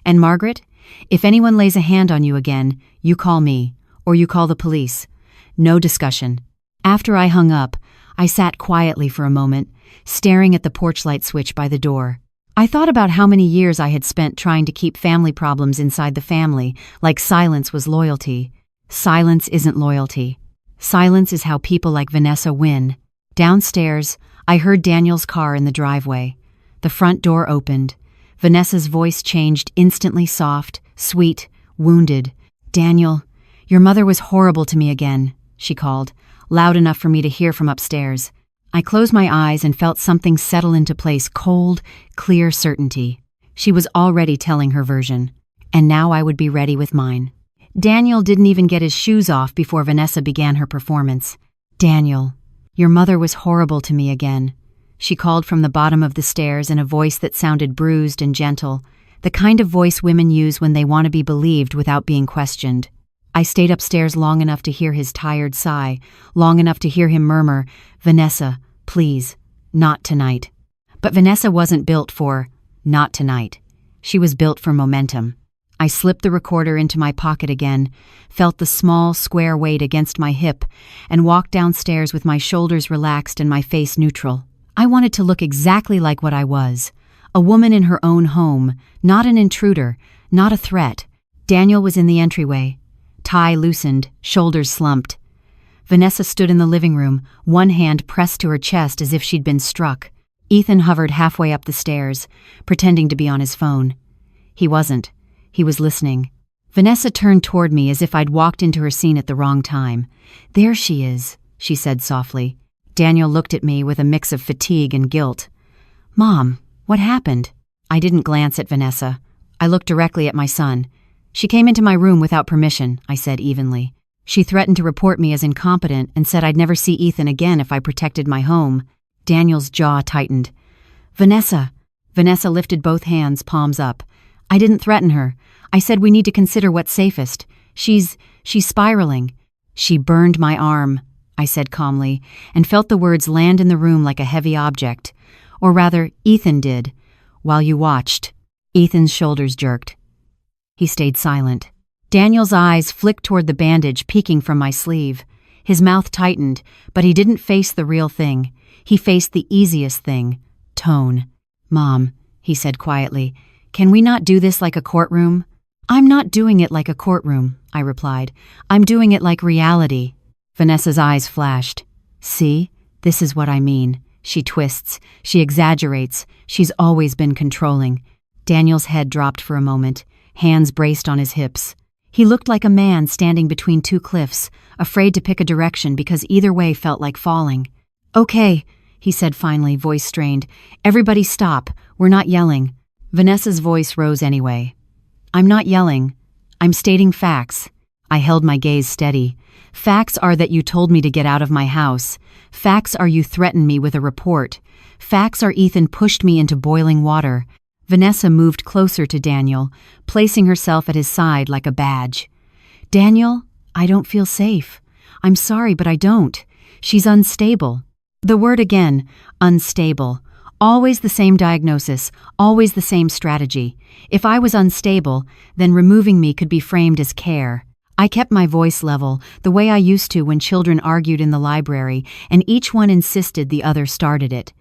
And Margaret, if anyone lays a hand on you again, you call me, or you call the police. No discussion." After I hung up, I sat quietly for a moment, staring at the porch light switch by the door. I thought about how many years I had spent trying to keep family problems inside the family, like silence was loyalty. Silence isn't loyalty. Silence is how people like Vanessa win. Downstairs, I heard Daniel's car in the driveway. The front door opened. Vanessa's voice changed, instantly soft, sweet, wounded. "Daniel, your mother was horrible to me again," she called, loud enough for me to hear from upstairs. I closed my eyes and felt something settle into place, cold, clear certainty. She was already telling her version, and now I would be ready with mine. Daniel didn't even get his shoes off before Vanessa began her performance. "Daniel, your mother was horrible to me again," she called from the bottom of the stairs in a voice that sounded bruised and gentle, the kind of voice women use when they want to be believed without being questioned. I stayed upstairs long enough to hear his tired sigh, long enough to hear him murmur, "Vanessa, please, not tonight." But Vanessa wasn't built for "not tonight." She was built for momentum. I slipped the recorder into my pocket again, felt the small, square weight against my hip, and walked downstairs with my shoulders relaxed and my face neutral. I wanted to look exactly like what I was, a woman in her own home, not an intruder, not a threat. Daniel was in the entryway. Tie loosened, shoulders slumped. Vanessa stood in the living room, one hand pressed to her chest as if she'd been struck. Ethan hovered halfway up the stairs, pretending to be on his phone. He wasn't. He was listening. Vanessa turned toward me as if I'd walked into her scene at the wrong time. "There she is," she said softly. Daniel looked at me with a mix of fatigue and guilt. "Mom, what happened?" I didn't glance at Vanessa. I looked directly at my son. "She came into my room without permission," I said evenly. "She threatened to report me as incompetent and said I'd never see Ethan again if I protected my home." Daniel's jaw tightened. "Vanessa." Vanessa lifted both hands, palms up. "I didn't threaten her. I said we need to consider what's safest. She's spiraling." "She burned my arm," I said calmly, and felt the words land in the room like a heavy object. Or rather, Ethan did. "While you watched." Ethan's shoulders jerked. He stayed silent. Daniel's eyes flicked toward the bandage peeking from my sleeve. His mouth tightened, but he didn't face the real thing. He faced the easiest thing, tone. "Mom," he said quietly, "can we not do this like a courtroom?" "I'm not doing it like a courtroom," I replied. "I'm doing it like reality." Vanessa's eyes flashed. "See? This is what I mean. She twists. She exaggerates. She's always been controlling." Daniel's head dropped for a moment, hands braced on his hips. He looked like a man standing between two cliffs, afraid to pick a direction because either way felt like falling. "Okay," he said finally, voice strained. "Everybody stop. We're not yelling." Vanessa's voice rose anyway. "I'm not yelling. I'm stating facts." I held my gaze steady. "Facts are that you told me to get out of my house. Facts are you threatened me with a report. Facts are Ethan pushed me into boiling water." Vanessa moved closer to Daniel, placing herself at his side like a badge. "Daniel, I don't feel safe. I'm sorry, but I don't. She's unstable." The word again, unstable. Always the same diagnosis, always the same strategy. If I was unstable, then removing me could be framed as care. I kept my voice level, the way I used to when children argued in the library, and each one insisted the other started it.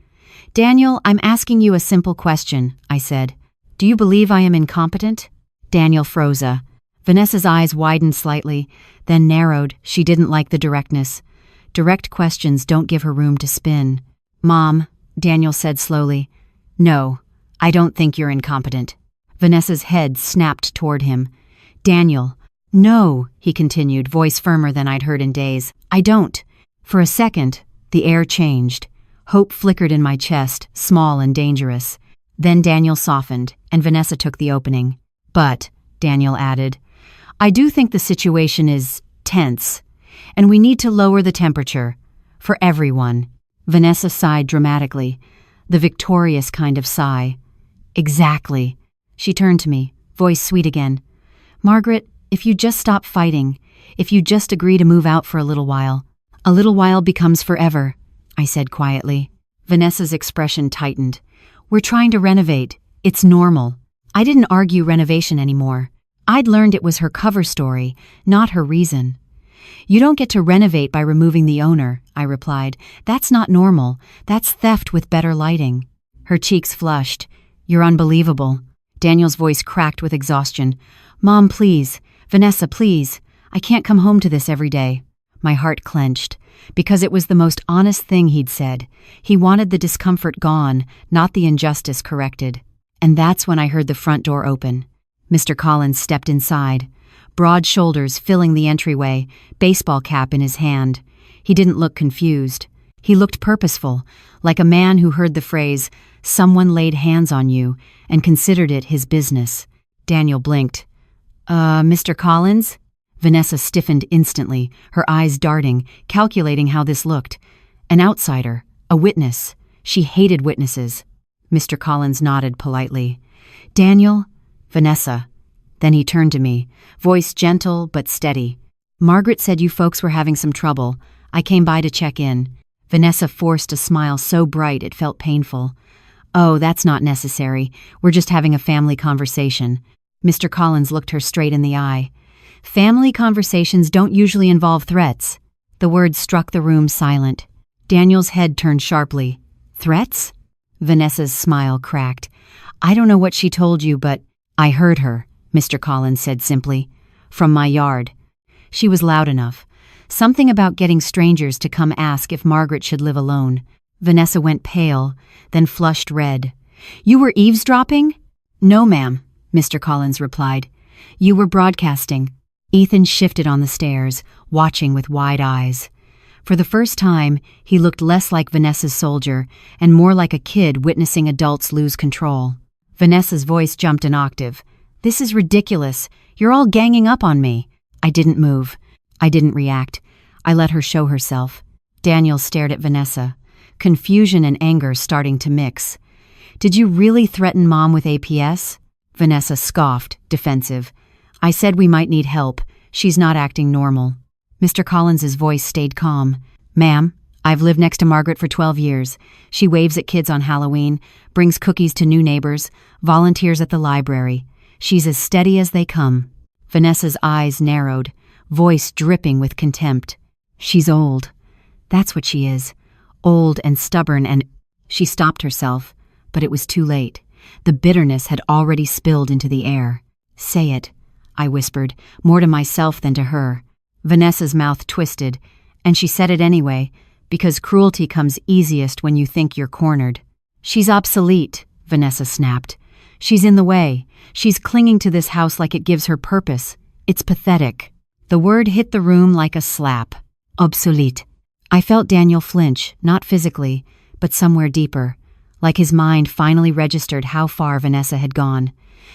"Daniel, I'm asking you a simple question," I said. "Do you believe I am incompetent?" Daniel froze. Vanessa's eyes widened slightly, then narrowed. She didn't like the directness. Direct questions don't give her room to spin. "Mom," Daniel said slowly, "no, I don't think you're incompetent." Vanessa's head snapped toward him. "Daniel." "No," he continued, voice firmer than I'd heard in days. "I don't." For a second, the air changed. Hope flickered in my chest, small and dangerous. Then Daniel softened, and Vanessa took the opening. "But," Daniel added, "I do think the situation is tense, and we need to lower the temperature. For everyone." Vanessa sighed dramatically, the victorious kind of sigh. "Exactly." She turned to me, voice sweet again. "Margaret, if you just stop fighting, if you just agree to move out for a little while becomes forever," I said quietly. Vanessa's expression tightened. "We're trying to renovate. It's normal." I didn't argue renovation anymore. I'd learned it was her cover story, not her reason. "You don't get to renovate by removing the owner," I replied. "That's not normal. That's theft with better lighting." Her cheeks flushed. "You're unbelievable." Daniel's voice cracked with exhaustion. "Mom, please. Vanessa, please. I can't come home to this every day." My heart clenched, because it was the most honest thing he'd said. He wanted the discomfort gone, not the injustice corrected. And that's when I heard the front door open. Mr. Collins stepped inside, broad shoulders filling the entryway, baseball cap in his hand. He didn't look confused. He looked purposeful, like a man who heard the phrase, "Someone laid hands on you," and considered it his business. Daniel blinked. Mr. Collins?" Vanessa stiffened instantly, her eyes darting, calculating how this looked. An outsider, a witness. She hated witnesses. Mr. Collins nodded politely. "Daniel?" "Vanessa." Then he turned to me, voice gentle but steady. "Margaret said you folks were having some trouble. I came by to check in." Vanessa forced a smile so bright it felt painful. "Oh, that's not necessary. We're just having a family conversation." Mr. Collins looked her straight in the eye. "Family conversations don't usually involve threats." The words struck the room silent. Daniel's head turned sharply. "Threats?" Vanessa's smile cracked. "I don't know what she told you, but—" "I heard her," Mr. Collins said simply. "From my yard." She was loud enough. Something about getting strangers to come ask if Margaret should live alone. Vanessa went pale, then flushed red. "You were eavesdropping?" "No, ma'am," Mr. Collins replied. "You were broadcasting." Ethan shifted on the stairs, watching with wide eyes. For the first time, he looked less like Vanessa's soldier and more like a kid witnessing adults lose control. Vanessa's voice jumped an octave. "This is ridiculous. You're all ganging up on me." I didn't move. I didn't react. I let her show herself. Daniel stared at Vanessa, confusion and anger starting to mix. "Did you really threaten Mom with APS?" Vanessa scoffed, defensive. "I said we might need help. She's not acting normal." Mr. Collins's voice stayed calm. "Ma'am, I've lived next to Margaret for 12 years. She waves at kids on Halloween, brings cookies to new neighbors, volunteers at the library. She's as steady as they come." Vanessa's eyes narrowed, voice dripping with contempt. "She's old. That's what she is. Old and stubborn and—" She stopped herself, but it was too late. The bitterness had already spilled into the air. "Say it," I whispered, more to myself than to her. Vanessa's mouth twisted, and she said it anyway, because cruelty comes easiest when you think you're cornered. "She's obsolete," Vanessa snapped. "She's in the way. She's clinging to this house like it gives her purpose. It's pathetic." The word hit the room like a slap. Obsolete. I felt Daniel flinch, not physically, but somewhere deeper, like his mind finally registered how far Vanessa had gone.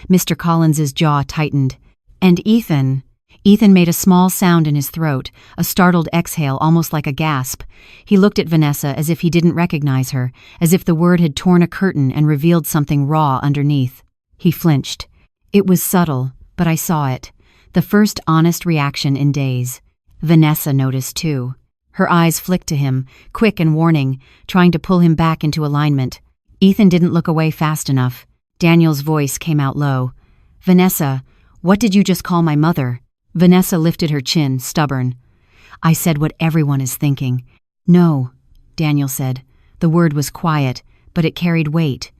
Mr. Collins's jaw tightened. "And Ethan?" Ethan made a small sound in his throat, a startled exhale almost like a gasp. He looked at Vanessa as if he didn't recognize her, as if the word had torn a curtain and revealed something raw underneath. He flinched. It was subtle, but I saw it. The first honest reaction in days. Vanessa noticed too. Her eyes flicked to him, quick and warning, trying to pull him back into alignment. Ethan didn't look away fast enough. Daniel's voice came out low. "Vanessa, what did you just call my mother?" Vanessa lifted her chin, stubborn. "I said what everyone is thinking." "No," Daniel said. The word was quiet, but it carried weight.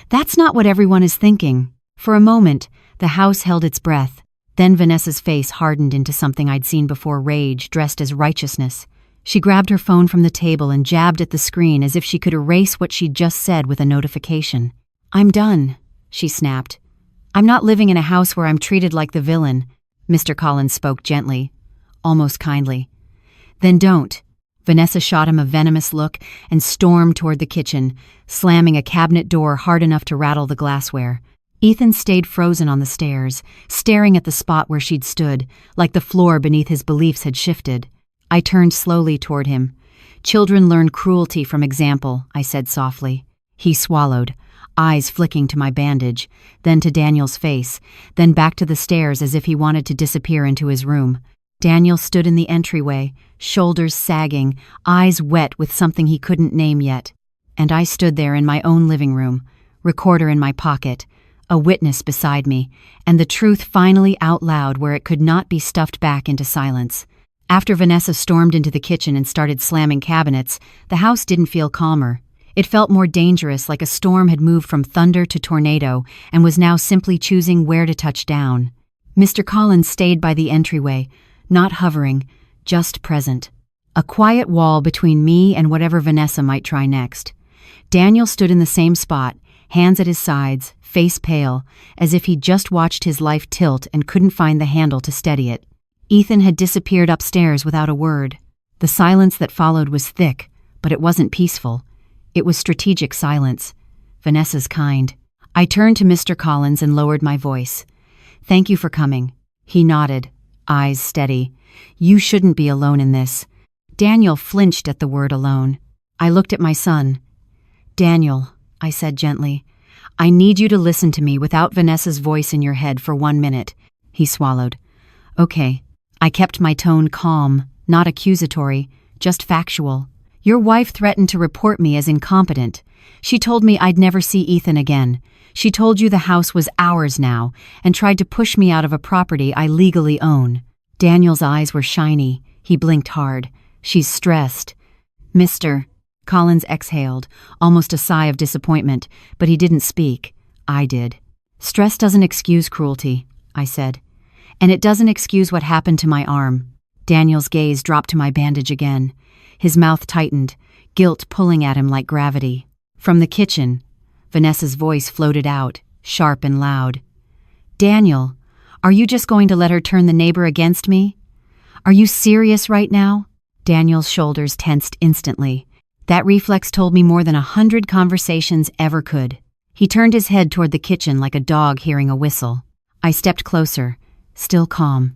"That's not what everyone is thinking." For a moment, the house held its breath. Then Vanessa's face hardened into something I'd seen before, rage dressed as righteousness. She grabbed her phone from the table and jabbed at the screen as if she could erase what she'd just said with a notification. "I'm done," she snapped. "I'm not living in a house where I'm treated like the villain." Mr. Collins spoke gently, almost kindly. "Then don't." Vanessa shot him a venomous look and stormed toward the kitchen, slamming a cabinet door hard enough to rattle the glassware. Ethan stayed frozen on the stairs, staring at the spot where she'd stood, like the floor beneath his beliefs had shifted. I turned slowly toward him. "Children learn cruelty from example," I said softly. He swallowed, eyes flicking to my bandage, then to Daniel's face, then back to the stairs as if he wanted to disappear into his room. Daniel stood in the entryway, shoulders sagging, eyes wet with something he couldn't name yet. And I stood there in my own living room, recorder in my pocket, a witness beside me, and the truth finally out loud where it could not be stuffed back into silence. After Vanessa stormed into the kitchen and started slamming cabinets, the house didn't feel calmer. It felt more dangerous, like a storm had moved from thunder to tornado and was now simply choosing where to touch down. Mr. Collins stayed by the entryway, not hovering, just present. A quiet wall between me and whatever Vanessa might try next. Daniel stood in the same spot, hands at his sides, face pale, as if he'd just watched his life tilt and couldn't find the handle to steady it. Ethan had disappeared upstairs without a word. The silence that followed was thick, but it wasn't peaceful. It was strategic silence. Vanessa's kind. I turned to Mr. Collins and lowered my voice. "Thank you for coming." He nodded, eyes steady. "You shouldn't be alone in this." Daniel flinched at the word alone. I looked at my son. "Daniel," I said gently, "I need you to listen to me without Vanessa's voice in your head for 1 minute." He swallowed. "Okay." I kept my tone calm, not accusatory, just factual. "Your wife threatened to report me as incompetent. She told me I'd never see Ethan again. She told you the house was ours now and tried to push me out of a property I legally own." Daniel's eyes were shiny. He blinked hard. "She's stressed." "Mr." Collins exhaled, almost a sigh of disappointment, but he didn't speak. I did. "Stress doesn't excuse cruelty," I said. "And it doesn't excuse what happened to my arm." Daniel's gaze dropped to my bandage again. His mouth tightened, guilt pulling at him like gravity. From the kitchen, Vanessa's voice floated out, sharp and loud. "Daniel, are you just going to let her turn the neighbor against me? Are you serious right now?" Daniel's shoulders tensed instantly. That reflex told me more than 100 conversations ever could. He turned his head toward the kitchen like a dog hearing a whistle. I stepped closer, still calm.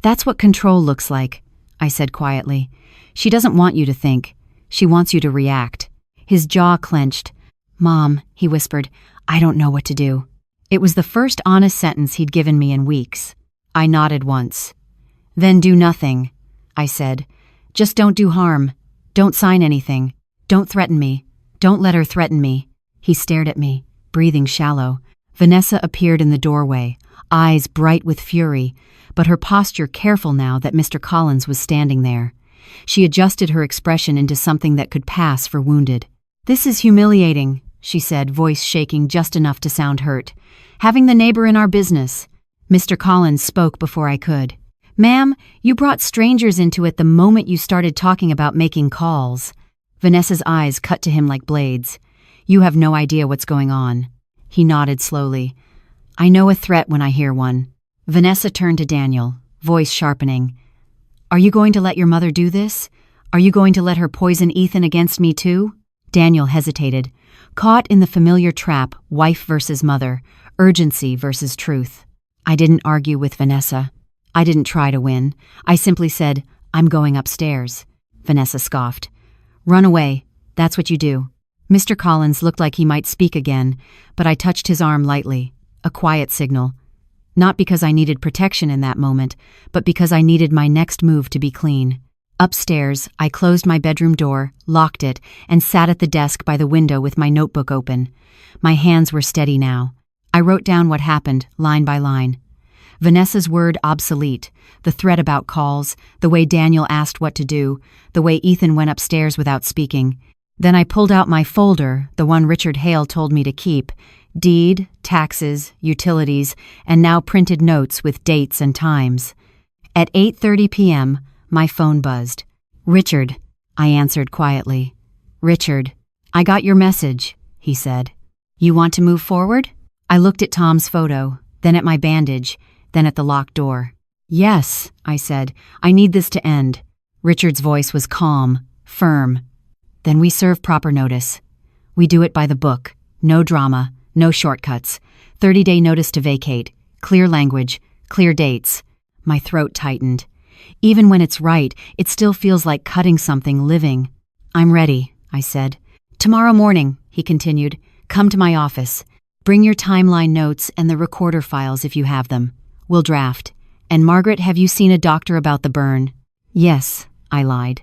"That's what control looks like," I said quietly. "She doesn't want you to think. She wants you to react." His jaw clenched. "Mom," he whispered, "I don't know what to do." It was the first honest sentence he'd given me in weeks. I nodded once. "Then do nothing," I said. "Just don't do harm. Don't sign anything. Don't threaten me. Don't let her threaten me." He stared at me, breathing shallow. Vanessa appeared in the doorway, eyes bright with fury, but her posture careful now that Mr. Collins was standing there. She adjusted her expression into something that could pass for wounded. "This is humiliating," she said, voice shaking just enough to sound hurt. "Having the neighbor in our business." Mr. Collins spoke before I could. "Ma'am, you brought strangers into it the moment you started talking about making calls." Vanessa's eyes cut to him like blades. "You have no idea what's going on." He nodded slowly. "I know a threat when I hear one." Vanessa turned to Daniel, voice sharpening. "Are you going to let your mother do this? Are you going to let her poison Ethan against me too?" Daniel hesitated, caught in the familiar trap, wife versus mother, urgency versus truth. I didn't argue with Vanessa. I didn't try to win. I simply said, "I'm going upstairs." Vanessa scoffed. "Run away. That's what you do." Mr. Collins looked like he might speak again, but I touched his arm lightly, a quiet signal. Not because I needed protection in that moment, but because I needed my next move to be clean. Upstairs, I closed my bedroom door, locked it, and sat at the desk by the window with my notebook open. My hands were steady now. I wrote down what happened, line by line. Vanessa's word obsolete, the threat about calls, the way Daniel asked what to do, the way Ethan went upstairs without speaking. Then I pulled out my folder, the one Richard Hale told me to keep, deed, taxes, utilities, and now printed notes with dates and times. At 8:30 p.m., my phone buzzed. "Richard," I answered quietly. "Richard, I got your message," he said. "You want to move forward?" I looked at Tom's photo, then at my bandage, then at the locked door. "Yes," I said, "I need this to end." Richard's voice was calm, firm. "Then we serve proper notice. We do it by the book. No drama, no shortcuts. 30-day notice to vacate. Clear language, clear dates." My throat tightened. Even when it's right, it still feels like cutting something living. "I'm ready," I said. "Tomorrow morning," he continued, "come to my office. Bring your timeline notes and the recorder files if you have them. We'll draft. And Margaret, have you seen a doctor about the burn?" "Yes," I lied.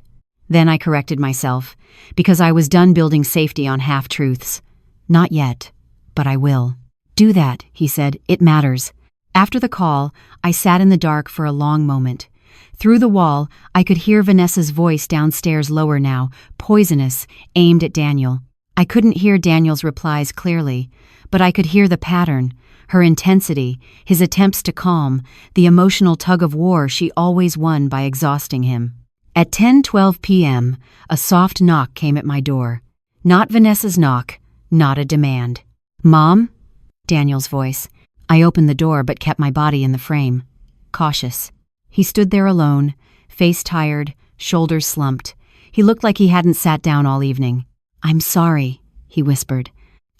Then I corrected myself, because I was done building safety on half-truths. "Not yet, but I will." "Do that," he said. "It matters." After the call, I sat in the dark for a long moment. Through the wall, I could hear Vanessa's voice downstairs lower now, poisonous, aimed at Daniel. I couldn't hear Daniel's replies clearly, but I could hear the pattern, her intensity, his attempts to calm, the emotional tug-of-war she always won by exhausting him. At 10:12 p.m., a soft knock came at my door. Not Vanessa's knock, not a demand. "Mom?" Daniel's voice. I opened the door but kept my body in the frame. Cautious. He stood there alone, face tired, shoulders slumped. He looked like he hadn't sat down all evening. "I'm sorry," he whispered.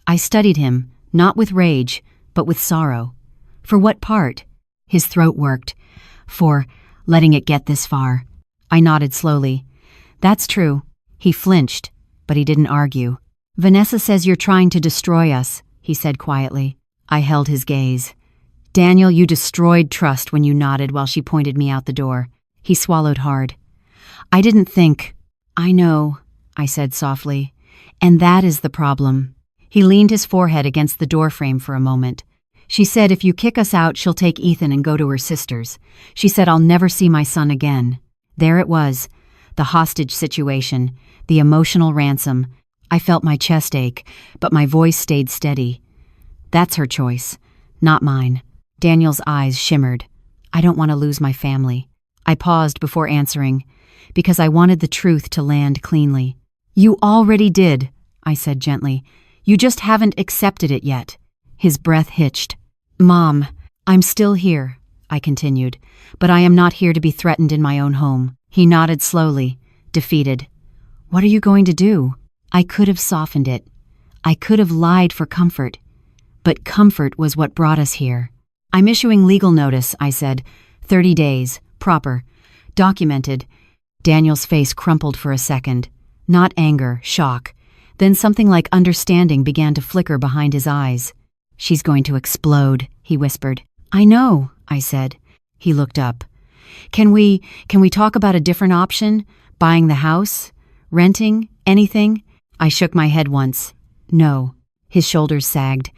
I studied him, not with rage, but with sorrow. For what part? His throat worked. For letting it get this far. I nodded slowly. That's true. He flinched, but he didn't argue. "Vanessa says you're trying to destroy us," he said quietly. I held his gaze. "Daniel, you destroyed trust when you nodded while she pointed me out the door." He swallowed hard. "I didn't think." "I know," I said softly. "And that is the problem." He leaned his forehead against the doorframe for a moment. "She said if you kick us out, she'll take Ethan and go to her sister's. She said I'll never see my son again." There it was, the hostage situation, the emotional ransom. I felt my chest ache, but my voice stayed steady. "That's her choice, not mine." Daniel's eyes shimmered. "I don't want to lose my family." I paused before answering, because I wanted the truth to land cleanly. "You already did," I said gently. "You just haven't accepted it yet." His breath hitched. "Mom, I'm still here," I continued, "but I am not here to be threatened in my own home." He nodded slowly, defeated. "What are you going to do?" I could have softened it. I could have lied for comfort. But comfort was what brought us here. "I'm issuing legal notice," I said. 30 days, proper, documented. Daniel's face crumpled for a second. Not anger, shock. Then something like understanding began to flicker behind his eyes. "She's going to explode," he whispered. "I know," I said. He looked up. Can we talk about a different option? Buying the house? Renting? Anything?" I shook my head once. "No." His shoulders sagged.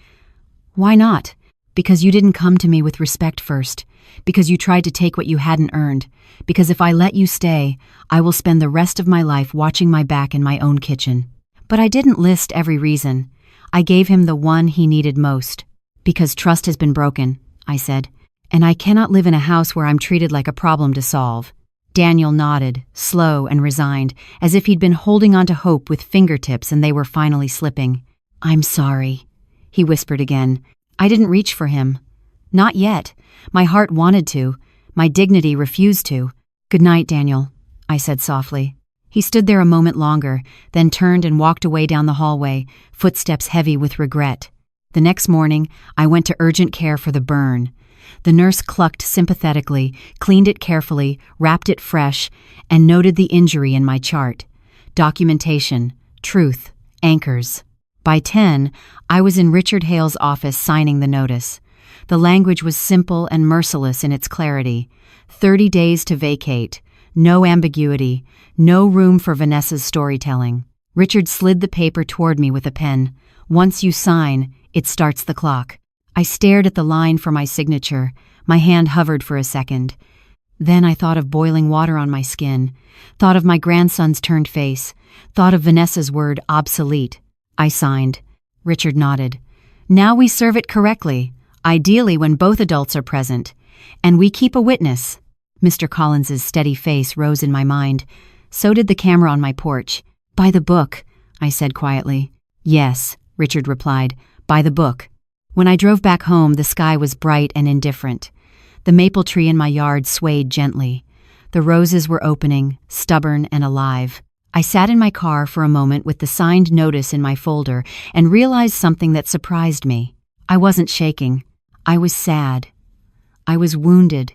"Why not?" "Because you didn't come to me with respect first. Because you tried to take what you hadn't earned. Because if I let you stay, I will spend the rest of my life watching my back in my own kitchen." But I didn't list every reason. I gave him the one he needed most. "Because trust has been broken," I said, "and I cannot live in a house where I'm treated like a problem to solve." Daniel nodded, slow and resigned, as if he'd been holding on to hope with fingertips and they were finally slipping. "I'm sorry," he whispered again. I didn't reach for him. Not yet. My heart wanted to. My dignity refused to. "Good night, Daniel," I said softly. He stood there a moment longer, then turned and walked away down the hallway, footsteps heavy with regret. The next morning, I went to urgent care for the burn. The nurse clucked sympathetically, cleaned it carefully, wrapped it fresh, and noted the injury in my chart. Documentation, truth, anchors. By 10, I was in Richard Hale's office signing the notice. The language was simple and merciless in its clarity. 30 days to vacate. No ambiguity. No room for Vanessa's storytelling. Richard slid the paper toward me with a pen. "Once you sign, it starts the clock." I stared at the line for my signature. My hand hovered for a second. Then I thought of boiling water on my skin, thought of my grandson's turned face, thought of Vanessa's word obsolete. I signed. Richard nodded. "Now we serve it correctly, ideally when both adults are present. And we keep a witness." Mr. Collins's steady face rose in my mind. So did the camera on my porch. "By the book," I said quietly. "Yes," Richard replied, "by the book." When I drove back home, the sky was bright and indifferent. The maple tree in my yard swayed gently. The roses were opening, stubborn and alive. I sat in my car for a moment with the signed notice in my folder and realized something that surprised me. I wasn't shaking. I was sad. I was wounded,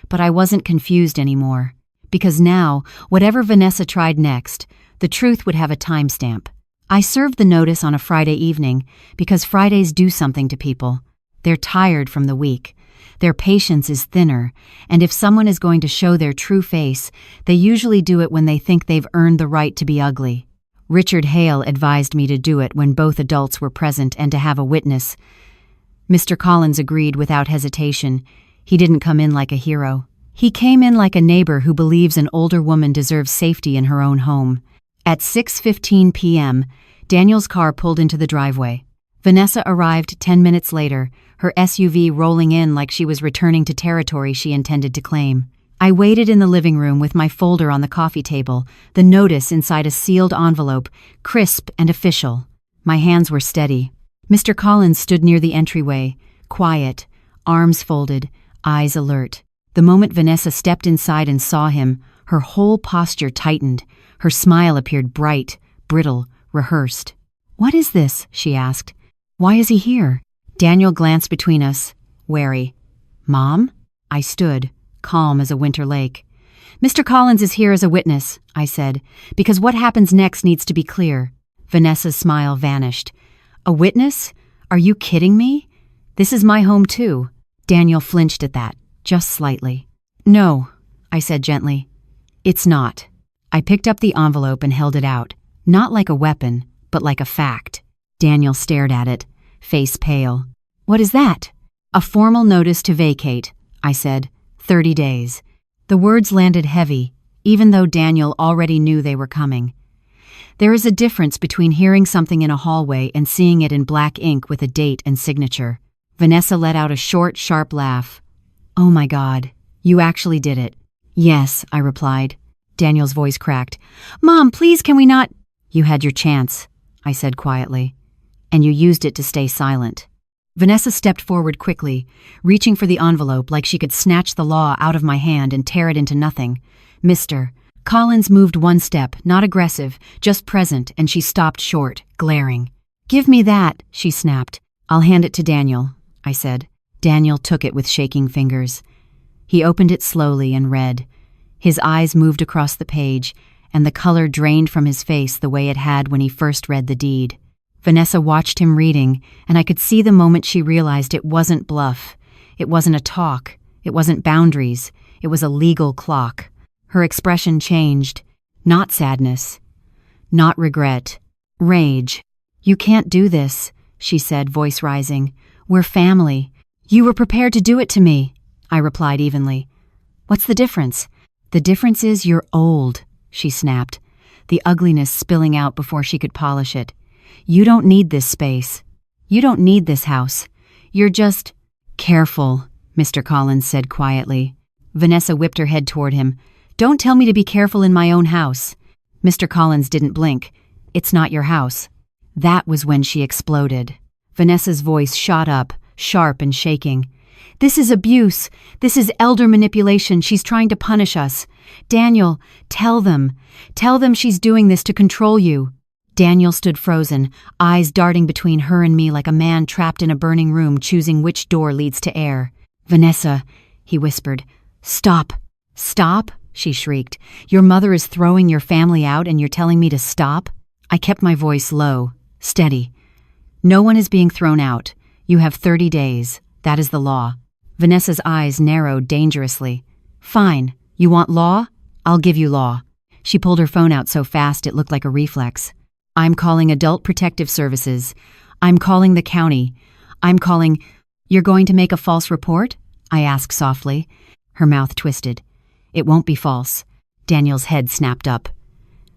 but I wasn't confused anymore. Because now, whatever Vanessa tried next, the truth would have a timestamp. I served the notice on a Friday evening because Fridays do something to people. They're tired from the week. Their patience is thinner, and if someone is going to show their true face, they usually do it when they think they've earned the right to be ugly. Richard Hale advised me to do it when both adults were present and to have a witness. Mr. Collins agreed without hesitation. He didn't come in like a hero. He came in like a neighbor who believes an older woman deserves safety in her own home. At 6:15 p.m., Daniel's car pulled into the driveway. Vanessa arrived 10 minutes later, her SUV rolling in like she was returning to territory she intended to claim. I waited in the living room with my folder on the coffee table, the notice inside a sealed envelope, crisp and official. My hands were steady. Mr. Collins stood near the entryway, quiet, arms folded, eyes alert. The moment Vanessa stepped inside and saw him, her whole posture tightened. Her smile appeared bright, brittle, rehearsed. "What is this?" she asked. "Why is he here?" Daniel glanced between us, wary. "Mom?" I stood, calm as a winter lake. "Mr. Collins is here as a witness," I said, "because what happens next needs to be clear." Vanessa's smile vanished. "A witness? Are you kidding me? This is my home too." Daniel flinched at that, just slightly. "No," I said gently. "It's not." I picked up the envelope and held it out, not like a weapon, but like a fact. Daniel stared at it, face pale. "What is that?" "A formal notice to vacate," I said. 30 days. The words landed heavy, even though Daniel already knew they were coming. There is a difference between hearing something in a hallway and seeing it in black ink with a date and signature. Vanessa let out a short, sharp laugh. "Oh my God, you actually did it." "Yes," I replied. Daniel's voice cracked. "Mom, please, can we not—" "You had your chance," I said quietly, "and you used it to stay silent." Vanessa stepped forward quickly, reaching for the envelope like she could snatch the law out of my hand and tear it into nothing. "Mr. Collins moved one step, not aggressive, just present, and she stopped short, glaring. "Give me that," she snapped. "I'll hand it to Daniel," I said. Daniel took it with shaking fingers. He opened it slowly and read. His eyes moved across the page, and the color drained from his face the way it had when he first read the deed. Vanessa watched him reading, and I could see the moment she realized it wasn't bluff. It wasn't a talk. It wasn't boundaries. It was a legal clock. Her expression changed. Not sadness. Not regret. Rage. "You can't do this," she said, voice rising. "We're family." "You were prepared to do it to me," I replied evenly. "What's the difference?" "The difference is you're old," she snapped, the ugliness spilling out before she could polish it. "You don't need this space. You don't need this house. You're just—" "Careful," Mr. Collins said quietly. Vanessa whipped her head toward him. "Don't tell me to be careful in my own house." Mr. Collins didn't blink. "It's not your house." That was when she exploded. Vanessa's voice shot up, sharp and shaking. "This is abuse. This is elder manipulation. She's trying to punish us. Daniel, tell them. Tell them she's doing this to control you." Daniel stood frozen, eyes darting between her and me like a man trapped in a burning room choosing which door leads to air. "Vanessa," he whispered. "Stop." "Stop?" she shrieked. "Your mother is throwing your family out and you're telling me to stop?" I kept my voice low, steady. "No one is being thrown out. You have 30 days. That is the law." Vanessa's eyes narrowed dangerously. "Fine. You want law? I'll give you law." She pulled her phone out so fast it looked like a reflex. "I'm calling Adult Protective Services. I'm calling the county. I'm calling—" "You're going to make a false report?" I asked softly. Her mouth twisted. "It won't be false." Daniel's head snapped up.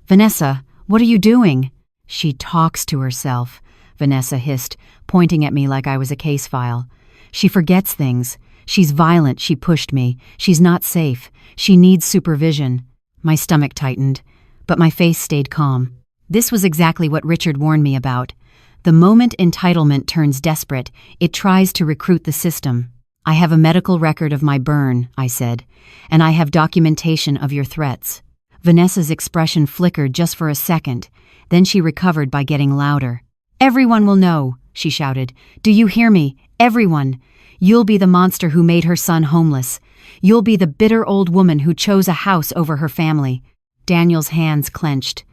"Vanessa, what are you doing?" "She talks to herself," Vanessa hissed, pointing at me like I was a case file. "She forgets things. She's violent. She pushed me. She's not safe. She needs supervision." My stomach tightened, but my face stayed calm. This was exactly what Richard warned me about. The moment entitlement turns desperate, it tries to recruit the system. "I have a medical record of my burn," I said, "and I have documentation of your threats." Vanessa's expression flickered just for a second, then she recovered by getting louder. "Everyone will know," she shouted. "Do you hear me? Everyone! You'll be the monster who made her son homeless. You'll be the bitter old woman who chose a house over her family." Daniel's hands clenched.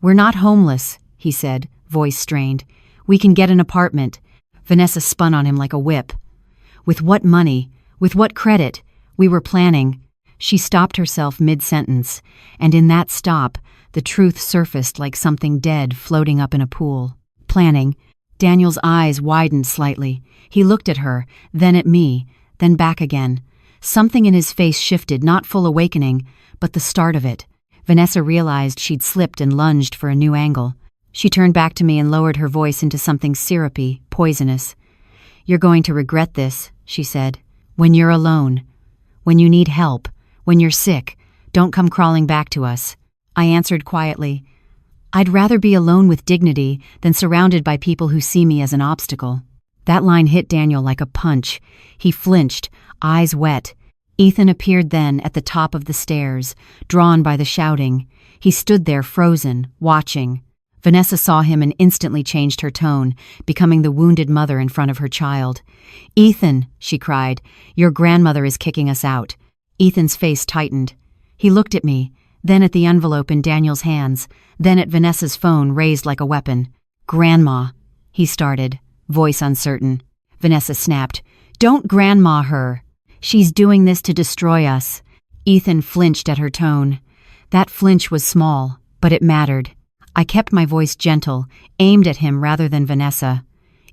"We're not homeless," he said, voice strained. "We can get an apartment." Vanessa spun on him like a whip. "With what money? With what credit? We were planning." She stopped herself mid-sentence, and in that stop, the truth surfaced like something dead floating up in a pool. "Planning." Daniel's eyes widened slightly. He looked at her, then at me, then back again. Something in his face shifted, not full awakening, but the start of it. Vanessa realized she'd slipped and lunged for a new angle. She turned back to me and lowered her voice into something syrupy, poisonous. "You're going to regret this," she said. "When you're alone. When you need help. When you're sick. Don't come crawling back to us." I answered quietly, I'd rather be alone with dignity than surrounded by people who see me as an obstacle. That line hit Daniel like a punch. He flinched, eyes wet. Ethan appeared then at the top of the stairs, drawn by the shouting. He stood there frozen, watching. Vanessa saw him and instantly changed her tone, becoming the wounded mother in front of her child. "Ethan," she cried, "your grandmother is kicking us out." Ethan's face tightened. He looked at me, then at the envelope in Daniel's hands, then at Vanessa's phone raised like a weapon. "Grandma," he started, voice uncertain. Vanessa snapped, "Don't grandma her. She's doing this to destroy us." Ethan flinched at her tone. That flinch was small, but it mattered. I kept my voice gentle, aimed at him rather than Vanessa.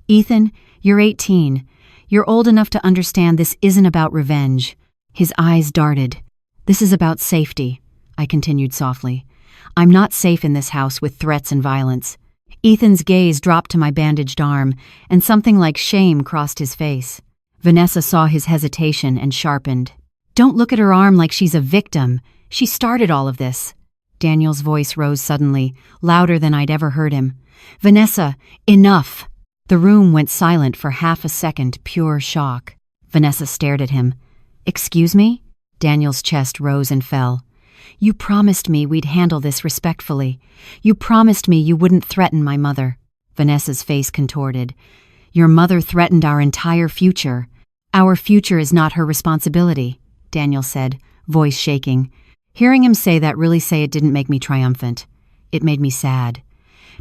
"Ethan, you're 18. You're old enough to understand this isn't about revenge." His eyes darted. "This is about safety," I continued softly. "I'm not safe in this house with threats and violence." Ethan's gaze dropped to my bandaged arm, and something like shame crossed his face. Vanessa saw his hesitation and sharpened. "Don't look at her arm like she's a victim. She started all of this." Daniel's voice rose suddenly, louder than I'd ever heard him. "Vanessa, enough!" The room went silent for half a second, pure shock. Vanessa stared at him. "Excuse me?" Daniel's chest rose and fell. "You promised me we'd handle this respectfully. You promised me you wouldn't threaten my mother." Vanessa's face contorted. "Your mother threatened our entire future. Our future is not her responsibility," Daniel said, voice shaking. Hearing him say that really it didn't make me triumphant. It made me sad.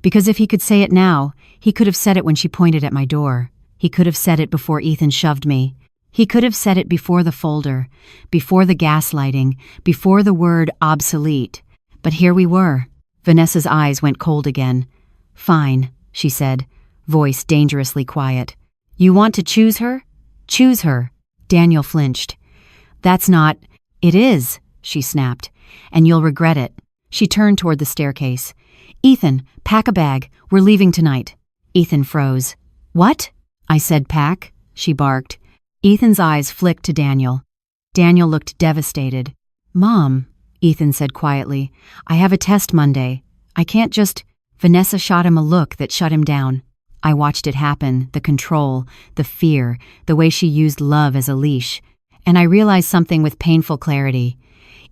Because if he could say it now, he could have said it when she pointed at my door. He could have said it before Ethan shoved me. He could have said it before the folder, before the gaslighting, before the word obsolete. But here we were. Vanessa's eyes went cold again. "Fine," she said, voice dangerously quiet. "You want to choose her? Choose her." Daniel flinched. "That's not—" "It is," she snapped, "and you'll regret it." She turned toward the staircase. "Ethan, pack a bag. We're leaving tonight." Ethan froze. "What?" I said pack, she barked. Ethan's eyes flicked to Daniel. Daniel looked devastated. "Mom," Ethan said quietly, "I have a test Monday. I can't just—" Vanessa shot him a look that shut him down. I watched it happen, the control, the fear, the way she used love as a leash. And I realized something with painful clarity.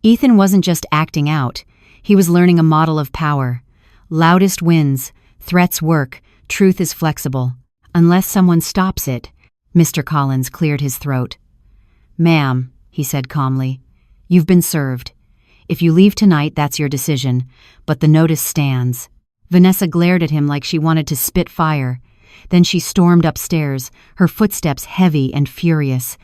Ethan wasn't just acting out. He was learning a model of power. Loudest wins, threats work, truth is flexible. Unless someone stops it. Mr. Collins cleared his throat. "Ma'am," he said calmly, "you've been served. If you leave tonight, that's your decision, but the notice stands." Vanessa glared at him like she wanted to spit fire. Then she stormed upstairs, her footsteps heavy and furious.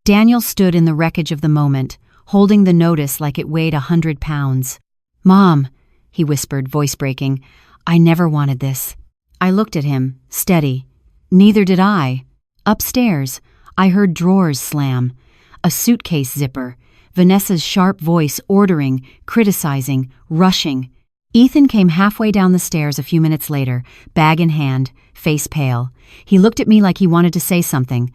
Daniel stood in the wreckage of the moment, holding the notice like it weighed 100 pounds. "Mom," he whispered, voice breaking, "I never wanted this." I looked at him, steady. Neither did I. Upstairs, I heard drawers slam, a suitcase zipper, Vanessa's sharp voice ordering, criticizing, rushing. Ethan came halfway down the stairs a few minutes later, bag in hand, face pale. He looked at me like he wanted to say something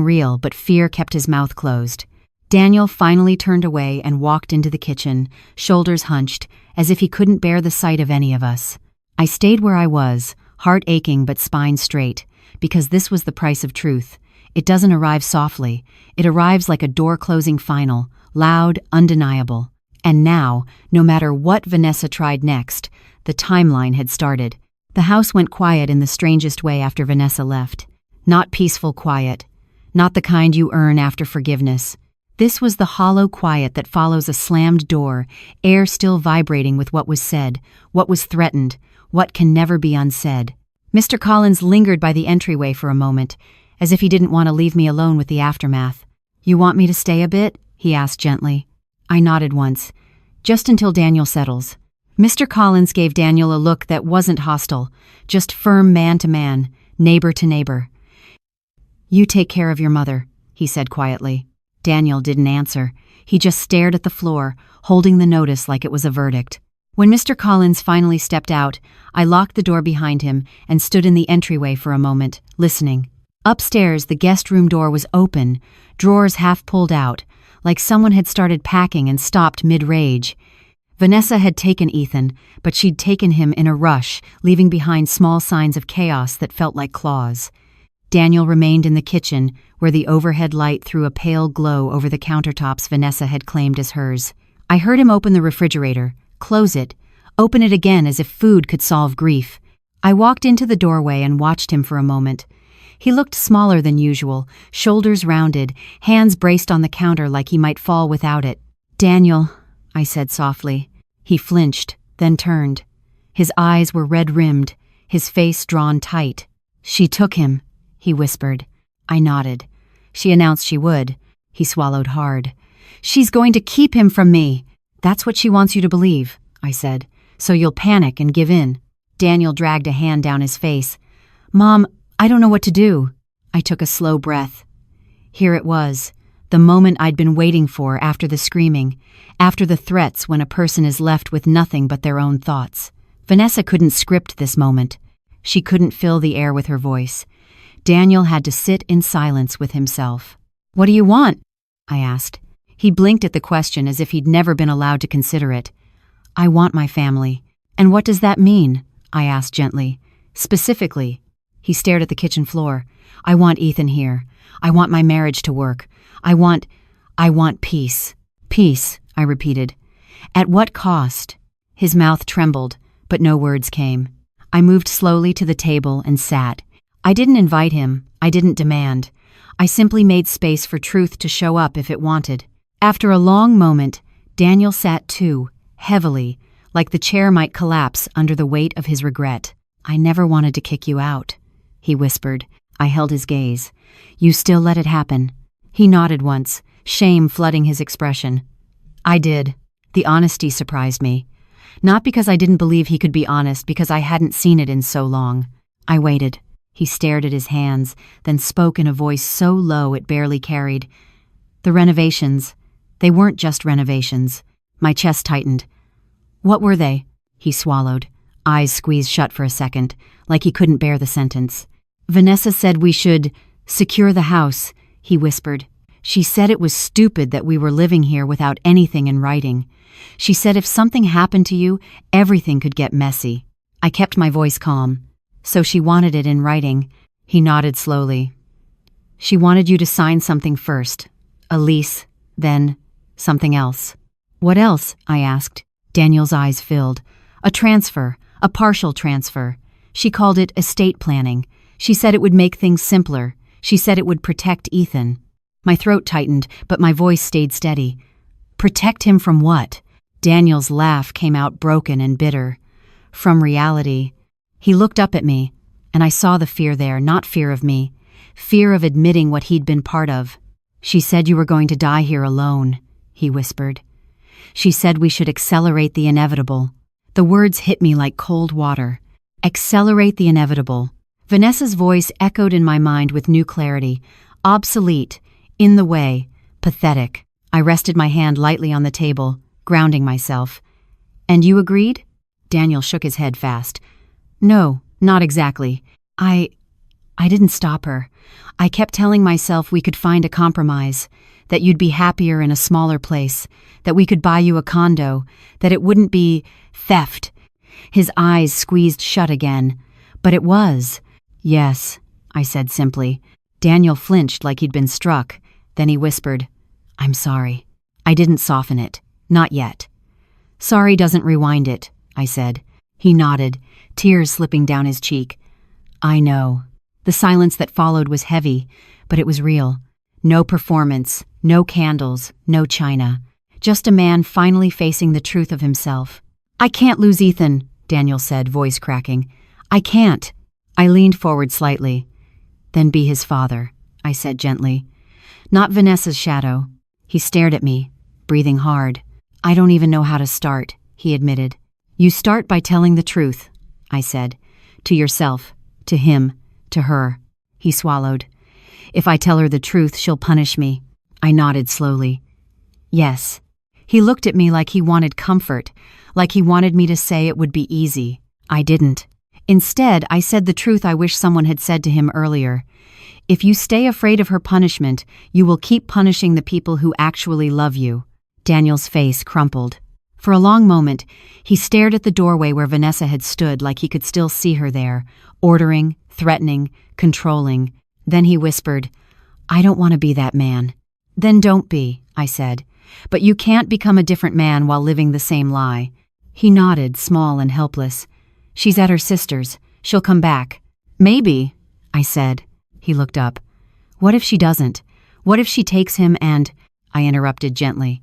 real, but fear kept his mouth closed. Daniel finally turned away and walked into the kitchen, shoulders hunched, as if he couldn't bear the sight of any of us. I stayed where I was, heart aching but spine straight, because this was the price of truth. It doesn't arrive softly. It arrives like a door-closing final, loud, undeniable. And now, no matter what Vanessa tried next, the timeline had started. The house went quiet in the strangest way after Vanessa left. Not peaceful quiet. Not the kind you earn after forgiveness. This was the hollow quiet that follows a slammed door, air still vibrating with what was said, what was threatened, what can never be unsaid. Mr. Collins lingered by the entryway for a moment, as if he didn't want to leave me alone with the aftermath. "You want me to stay a bit?" he asked gently. I nodded once. "Just until Daniel settles." Mr. Collins gave Daniel a look that wasn't hostile, just firm man to man, neighbor to neighbor. "You take care of your mother," he said quietly. Daniel didn't answer. He just stared at the floor, holding the notice like it was a verdict. When Mr. Collins finally stepped out, I locked the door behind him and stood in the entryway for a moment, listening. Upstairs, the guest room door was open, drawers half pulled out, like someone had started packing and stopped mid-rage. Vanessa had taken Ethan, but she'd taken him in a rush, leaving behind small signs of chaos that felt like claws. Daniel remained in the kitchen, where the overhead light threw a pale glow over the countertops Vanessa had claimed as hers. I heard him open the refrigerator, close it, open it again as if food could solve grief. I walked into the doorway and watched him for a moment. He looked smaller than usual, shoulders rounded, hands braced on the counter like he might fall without it. "Daniel," I said softly. He flinched, then turned. His eyes were red-rimmed, his face drawn tight. "She took him," he whispered. I nodded. "She announced she would." He swallowed hard. "She's going to keep him from me." "That's what she wants you to believe," I said. "So you'll panic and give in." Daniel dragged a hand down his face. "Mom, I don't know what to do." I took a slow breath. Here it was, the moment I'd been waiting for after the screaming, after the threats when a person is left with nothing but their own thoughts. Vanessa couldn't script this moment. She couldn't fill the air with her voice. Daniel had to sit in silence with himself. "What do you want?" I asked. He blinked at the question as if he'd never been allowed to consider it. "I want my family." "And what does that mean?" I asked gently. "Specifically." He stared at the kitchen floor. "I want Ethan here. I want my marriage to work. I want peace." "Peace," I repeated. "At what cost?" His mouth trembled, but no words came. I moved slowly to the table and sat. I didn't invite him. I didn't demand. I simply made space for truth to show up if it wanted. After a long moment, Daniel sat too, heavily, like the chair might collapse under the weight of his regret. "I never wanted to kick you out," he whispered. I held his gaze. "You still let it happen?" He nodded once, shame flooding his expression. "I did." The honesty surprised me. Not because I didn't believe he could be honest, because I hadn't seen it in so long. I waited. He stared at his hands, then spoke in a voice so low it barely carried. "The renovations. They weren't just renovations." My chest tightened. "What were they?" He swallowed, eyes squeezed shut for a second, like he couldn't bear the sentence. "Vanessa said we should secure the house," he whispered. "She said it was stupid that we were living here without anything in writing. She said if something happened to you, everything could get messy." I kept my voice calm. "So she wanted it in writing." He nodded slowly. "She wanted you to sign something first. A lease, then something else." "What else?" I asked. Daniel's eyes filled. "A transfer, a partial transfer. She called it estate planning. She said it would make things simpler. She said it would protect Ethan." My throat tightened, but my voice stayed steady. "Protect him from what?" Daniel's laugh came out broken and bitter. "From reality." He looked up at me, and I saw the fear there, not fear of me. Fear of admitting what he'd been part of. "She said you were going to die here alone," he whispered. "She said we should accelerate the inevitable." The words hit me like cold water. Accelerate the inevitable. Vanessa's voice echoed in my mind with new clarity. Obsolete, in the way, pathetic. I rested my hand lightly on the table, grounding myself. "And you agreed?" Daniel shook his head fast. "No, not exactly. I didn't stop her. I kept telling myself we could find a compromise, that you'd be happier in a smaller place, that we could buy you a condo, that it wouldn't be theft." His eyes squeezed shut again. "But it was." "Yes," I said simply. Daniel flinched like he'd been struck. Then he whispered, "I'm sorry." I didn't soften it. Not yet. "Sorry doesn't rewind it," I said. He nodded, tears slipping down his cheek. "I know." The silence that followed was heavy, but it was real. No performance, no candles, no china. Just a man finally facing the truth of himself. "I can't lose Ethan," Daniel said, voice cracking. "I can't." I leaned forward slightly. "Then be his father," I said gently. "Not Vanessa's shadow." He stared at me, breathing hard. "I don't even know how to start," he admitted. "You start by telling the truth," I said. "To yourself, to him, to her." He swallowed. "If I tell her the truth, she'll punish me." I nodded slowly. "Yes." He looked at me like he wanted comfort, like he wanted me to say it would be easy. I didn't. Instead, I said the truth I wish someone had said to him earlier. If you stay afraid of her punishment, you will keep punishing the people who actually love you. Daniel's face crumpled. For a long moment, he stared at the doorway where Vanessa had stood like he could still see her there, ordering, threatening, controlling. Then he whispered, "I don't want to be that man." "Then don't be," I said. "But you can't become a different man while living the same lie." He nodded, small and helpless. "She's at her sister's. She'll come back." "Maybe," I said. He looked up. "What if she doesn't? What if she takes him and—" I interrupted gently.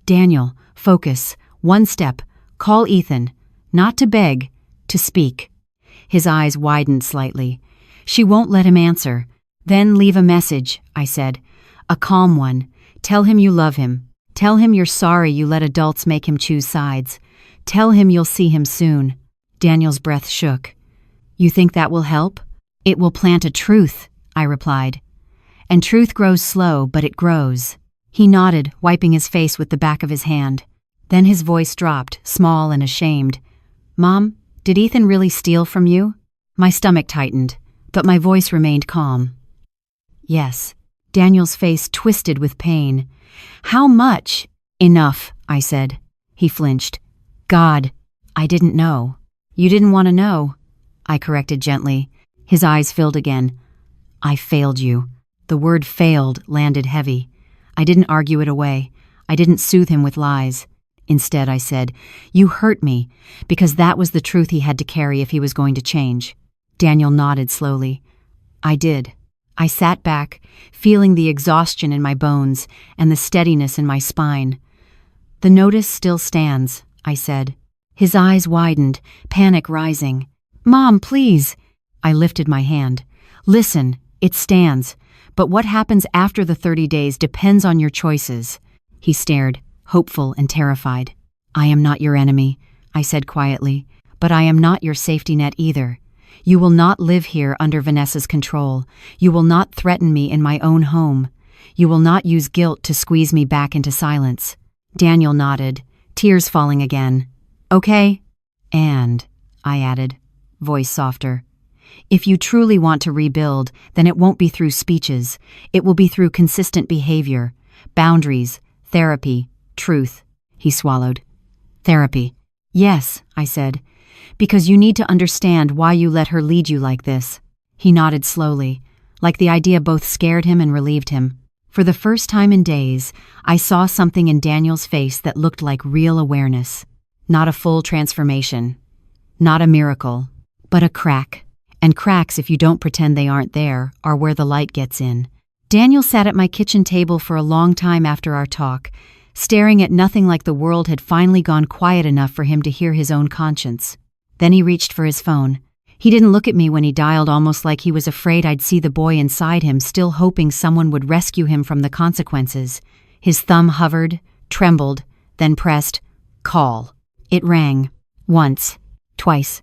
"Daniel, focus. One step. Call Ethan. Not to beg, to speak." His eyes widened slightly. "She won't let him answer." "Then leave a message," I said. "A calm one. Tell him you love him. Tell him you're sorry you let adults make him choose sides. Tell him you'll see him soon." Daniel's breath shook. "You think that will help?" "It will plant a truth," I replied. "And truth grows slow, but it grows." He nodded, wiping his face with the back of his hand. Then his voice dropped, small and ashamed. "Mom, did Ethan really steal from you?" My stomach tightened, but my voice remained calm. "Yes." Daniel's face twisted with pain. "How much?" "Enough," I said. He flinched. "God, I didn't know." "You didn't want to know," I corrected gently. His eyes filled again. "I failed you." The word failed landed heavy. I didn't argue it away. I didn't soothe him with lies. Instead, I said, "You hurt me," because that was the truth he had to carry if he was going to change. Daniel nodded slowly. "I did." I sat back, feeling the exhaustion in my bones and the steadiness in my spine. "The notice still stands," I said. His eyes widened, panic rising. "Mom, please." I lifted my hand. "Listen, it stands, but what happens after the 30 days depends on your choices." He stared, hopeful and terrified. "I am not your enemy," I said quietly, "but I am not your safety net either. You will not live here under Vanessa's control. You will not threaten me in my own home. You will not use guilt to squeeze me back into silence." Daniel nodded, tears falling again. "Okay." "And," I added, voice softer, "if you truly want to rebuild, then it won't be through speeches. It will be through consistent behavior, boundaries, therapy, truth." He swallowed. "Therapy." "Yes," I said, "because you need to understand why you let her lead you like this." He nodded slowly, like the idea both scared him and relieved him. For the first time in days, I saw something in Daniel's face that looked like real awareness. Not a full transformation. Not a miracle. But a crack. And cracks, if you don't pretend they aren't there, are where the light gets in. Daniel sat at my kitchen table for a long time after our talk, staring at nothing like the world had finally gone quiet enough for him to hear his own conscience. Then he reached for his phone. He didn't look at me when he dialed, almost like he was afraid I'd see the boy inside him, still hoping someone would rescue him from the consequences. His thumb hovered, trembled, then pressed, "Call." It rang. Once. Twice.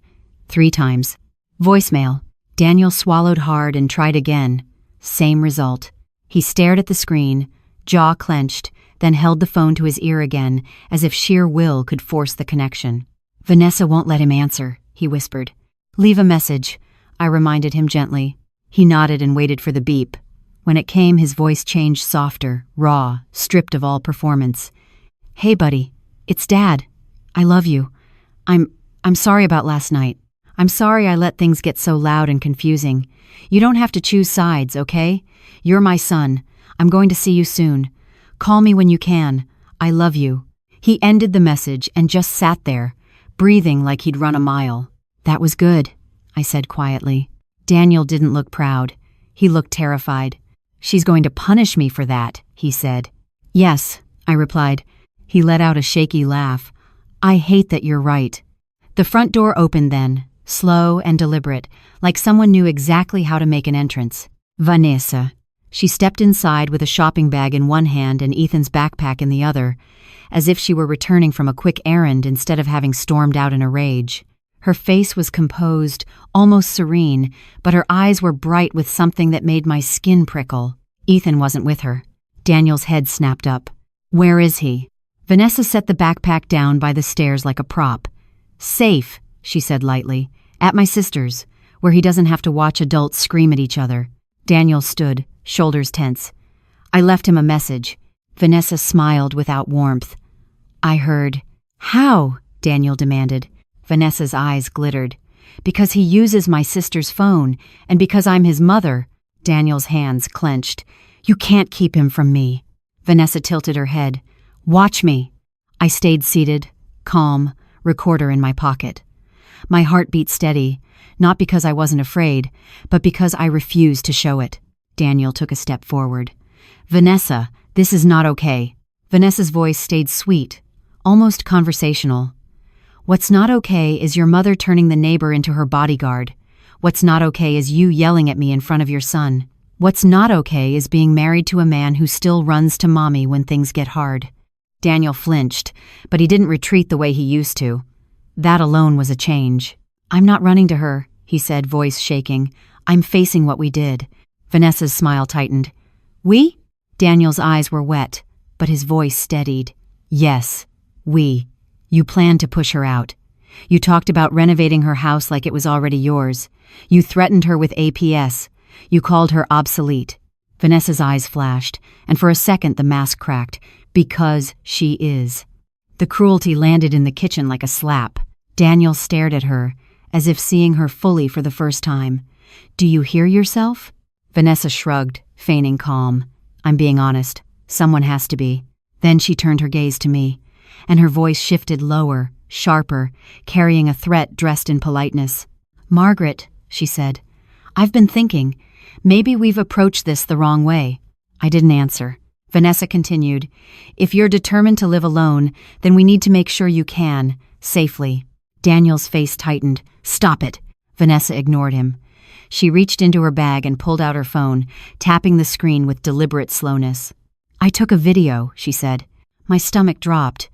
3 times. Voicemail. Daniel swallowed hard and tried again. Same result. He stared at the screen, jaw clenched, then held the phone to his ear again, as if sheer will could force the connection. "Vanessa won't let him answer," he whispered. "Leave a message," I reminded him gently. He nodded and waited for the beep. When it came, his voice changed softer, raw, stripped of all performance. "Hey, buddy. It's Dad. I love you. I'm sorry about last night. I'm sorry I let things get so loud and confusing. You don't have to choose sides, okay? You're my son. I'm going to see you soon. Call me when you can. I love you." He ended the message and just sat there, breathing like he'd run a mile. "That was good," I said quietly. Daniel didn't look proud. He looked terrified. "She's going to punish me for that," he said. "Yes," I replied. He let out a shaky laugh. "I hate that you're right." The front door opened then, slow and deliberate, like someone knew exactly how to make an entrance. Vanessa. She stepped inside with a shopping bag in one hand and Ethan's backpack in the other, as if she were returning from a quick errand instead of having stormed out in a rage. Her face was composed, almost serene, but her eyes were bright with something that made my skin prickle. Ethan wasn't with her. Daniel's head snapped up. "Where is he?" Vanessa set the backpack down by the stairs like a prop. "Safe," she said lightly. "At my sister's, where he doesn't have to watch adults scream at each other." Daniel stood, shoulders tense. "I left him a message." Vanessa smiled without warmth. "I heard." How? Daniel demanded. Vanessa's eyes glittered. Because he uses my sister's phone, and because I'm his mother. Daniel's hands clenched. You can't keep him from me. Vanessa tilted her head. Watch me. I stayed seated, calm, recorder in my pocket. My heart beat steady, not because I wasn't afraid, but because I refused to show it. Daniel took a step forward. Vanessa, this is not okay. Vanessa's voice stayed sweet, almost conversational. What's not okay is your mother turning the neighbor into her bodyguard. What's not okay is you yelling at me in front of your son. What's not okay is being married to a man who still runs to mommy when things get hard. Daniel flinched, but he didn't retreat the way he used to. That alone was a change. I'm not running to her, he said, voice shaking. I'm facing what we did. Vanessa's smile tightened. We? Daniel's eyes were wet, but his voice steadied. Yes, we. You planned to push her out. You talked about renovating her house like it was already yours. You threatened her with APS. You called her obsolete. Vanessa's eyes flashed, and for a second the mask cracked. Because she is. The cruelty landed in the kitchen like a slap. Daniel stared at her, as if seeing her fully for the first time. Do you hear yourself? Vanessa shrugged, feigning calm. I'm being honest. Someone has to be. Then she turned her gaze to me, and her voice shifted lower, sharper, carrying a threat dressed in politeness. Margaret, she said, I've been thinking, maybe we've approached this the wrong way. I didn't answer. Vanessa continued, if you're determined to live alone, then we need to make sure you can, safely. Daniel's face tightened. Stop it. Vanessa ignored him. She reached into her bag and pulled out her phone, tapping the screen with deliberate slowness. I took a video, she said. My stomach dropped.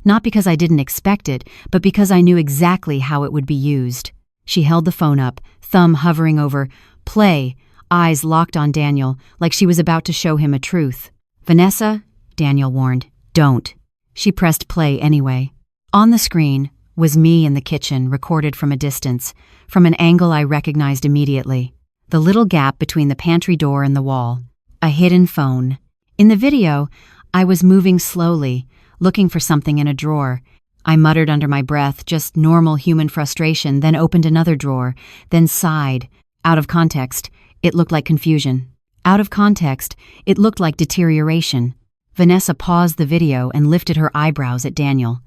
Not because I didn't expect it, but because I knew exactly how it would be used. She held the phone up, thumb hovering over play, eyes locked on Daniel, like she was about to show him a truth. Vanessa, Daniel warned, don't. She pressed play anyway. On the screen was me in the kitchen, recorded from a distance, from an angle I recognized immediately. The little gap between the pantry door and the wall. A hidden phone. In the video, I was moving slowly, looking for something in a drawer. I muttered under my breath, just normal human frustration, then opened another drawer, then sighed. Out of context, it looked like confusion. Out of context, it looked like deterioration. Vanessa paused the video and lifted her eyebrows at Daniel.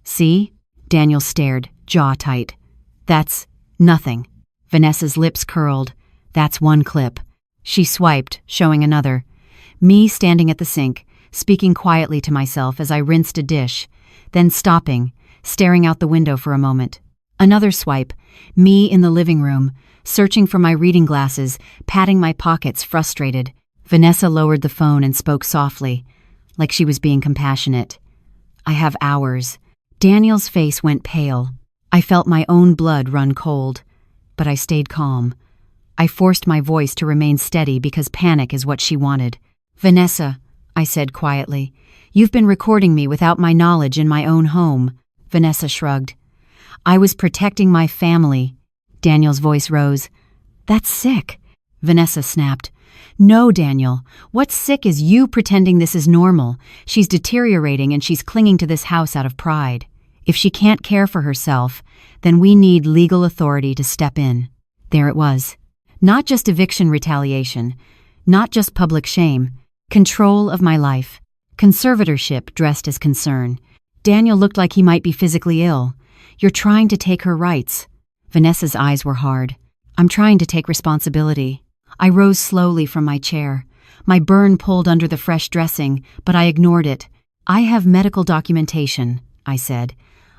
See? Daniel stared, jaw tight. That's nothing. Vanessa's lips curled. That's one clip. She swiped, showing another. Me standing at the sink, speaking quietly to myself as I rinsed a dish, then stopping, staring out the window for a moment. Another swipe. Me in the living room, searching for my reading glasses, patting my pockets, frustrated. Vanessa lowered the phone and spoke softly, like she was being compassionate. I have hours. Daniel's face went pale. I felt my own blood run cold, but I stayed calm. I forced my voice to remain steady because panic is what she wanted. Vanessa, I said quietly, you've been recording me without my knowledge in my own home. Vanessa shrugged. I was protecting my family. Daniel's voice rose. That's sick. Vanessa snapped. No, Daniel. What's sick is you pretending this is normal. She's deteriorating and she's clinging to this house out of pride. If she can't care for herself, then we need legal authority to step in. There it was. Not just eviction retaliation, not just public shame, control of my life, conservatorship dressed as concern. Daniel looked like he might be physically ill. You're trying to take her rights. Vanessa's eyes were hard. I'm trying to take responsibility. I rose slowly from my chair. My burn pulled under the fresh dressing, but I ignored it. I have medical documentation, I said.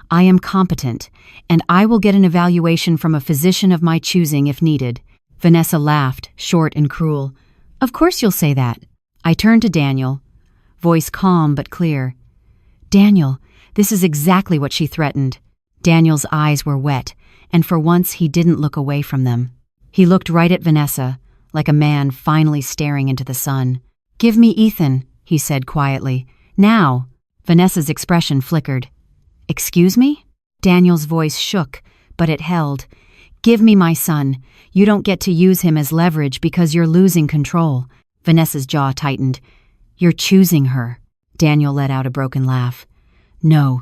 I am competent, and I will get an evaluation from a physician of my choosing if needed. Vanessa laughed, short and cruel. Of course you'll say that. I turned to Daniel, voice calm but clear. Daniel, this is exactly what she threatened. Daniel's eyes were wet, and for once he didn't look away from them. He looked right at Vanessa, like a man finally staring into the sun. Give me Ethan, he said quietly. Now. Vanessa's expression flickered. Excuse me? Daniel's voice shook, but it held. Give me my son. You don't get to use him as leverage because you're losing control. Vanessa's jaw tightened. You're choosing her. Daniel let out a broken laugh. No,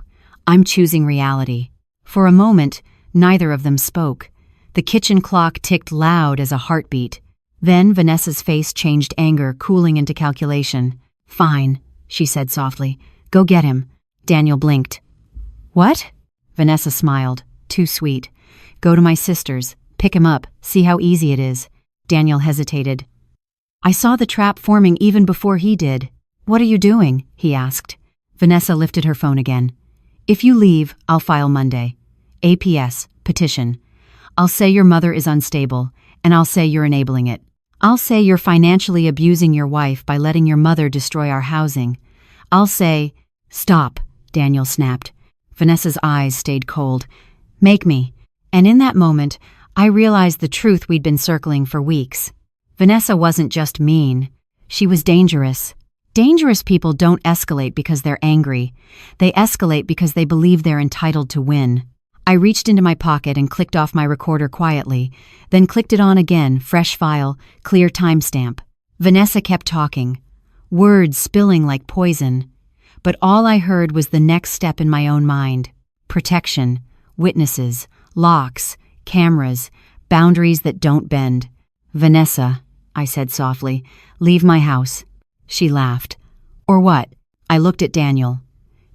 I'm choosing reality. For a moment, neither of them spoke. The kitchen clock ticked loud as a heartbeat. Then Vanessa's face changed anger, cooling into calculation. Fine, she said softly. Go get him. Daniel blinked. What? Vanessa smiled. Too sweet. Go to my sister's. Pick him up. See how easy it is. Daniel hesitated. I saw the trap forming even before he did. What are you doing? He asked. Vanessa lifted her phone again. If you leave, I'll file Monday. APS, petition. I'll say your mother is unstable, and I'll say you're enabling it. I'll say you're financially abusing your wife by letting your mother destroy our housing. I'll say, stop, Daniel snapped. Vanessa's eyes stayed cold. Make me. And in that moment, I realized the truth we'd been circling for weeks. Vanessa wasn't just mean. She was dangerous. Dangerous people don't escalate because they're angry. They escalate because they believe they're entitled to win. I reached into my pocket and clicked off my recorder quietly, then clicked it on again, fresh file, clear timestamp. Vanessa kept talking, words spilling like poison. But all I heard was the next step in my own mind. Protection, witnesses, locks, cameras, boundaries that don't bend. Vanessa, I said softly, leave my house. She laughed. Or what? I looked at Daniel.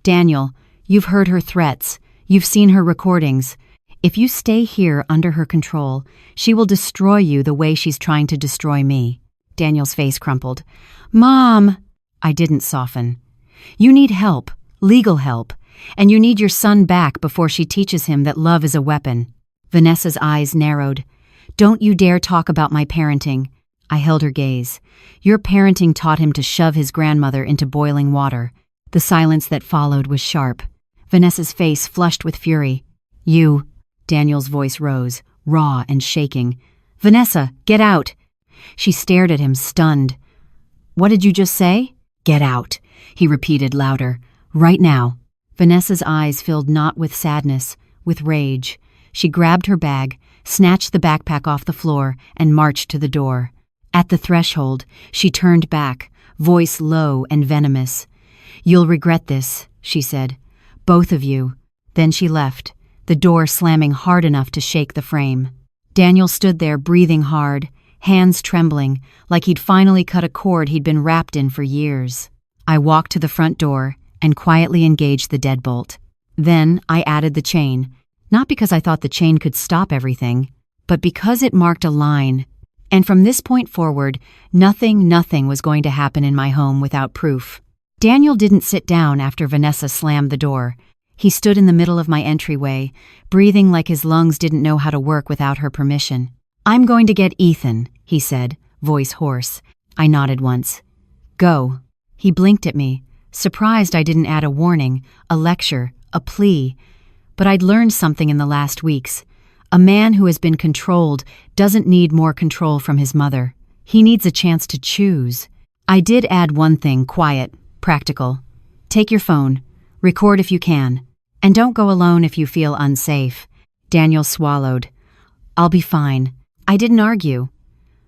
Daniel, you've heard her threats. You've seen her recordings. If you stay here under her control, she will destroy you the way she's trying to destroy me. Daniel's face crumpled. Mom! I didn't soften. You need help, legal help, and you need your son back before she teaches him that love is a weapon. Vanessa's eyes narrowed. Don't you dare talk about my parenting. I held her gaze. Your parenting taught him to shove his grandmother into boiling water. The silence that followed was sharp. Vanessa's face flushed with fury. You. Daniel's voice rose, raw and shaking. Vanessa, get out. She stared at him, stunned. What did you just say? Get out, he repeated louder. Right now. Vanessa's eyes filled not with sadness, with rage. She grabbed her bag, snatched the backpack off the floor, and marched to the door. At the threshold, she turned back, voice low and venomous. You'll regret this, she said. Both of you. Then she left, the door slamming hard enough to shake the frame. Daniel stood there breathing hard, hands trembling, like he'd finally cut a cord he'd been wrapped in for years. I walked to the front door and quietly engaged the deadbolt. Then I added the chain, not because I thought the chain could stop everything, but because it marked a line. And from this point forward, nothing was going to happen in my home without proof. Daniel didn't sit down after Vanessa slammed the door. He stood in the middle of my entryway, breathing like his lungs didn't know how to work without her permission. I'm going to get Ethan, he said, voice hoarse. I nodded once. Go. He blinked at me, surprised I didn't add a warning, a lecture, a plea. But I'd learned something in the last weeks. A man who has been controlled doesn't need more control from his mother. He needs a chance to choose. I did add one thing, quiet, practical. Take your phone. Record if you can. And don't go alone if you feel unsafe. Daniel swallowed. I'll be fine. I didn't argue.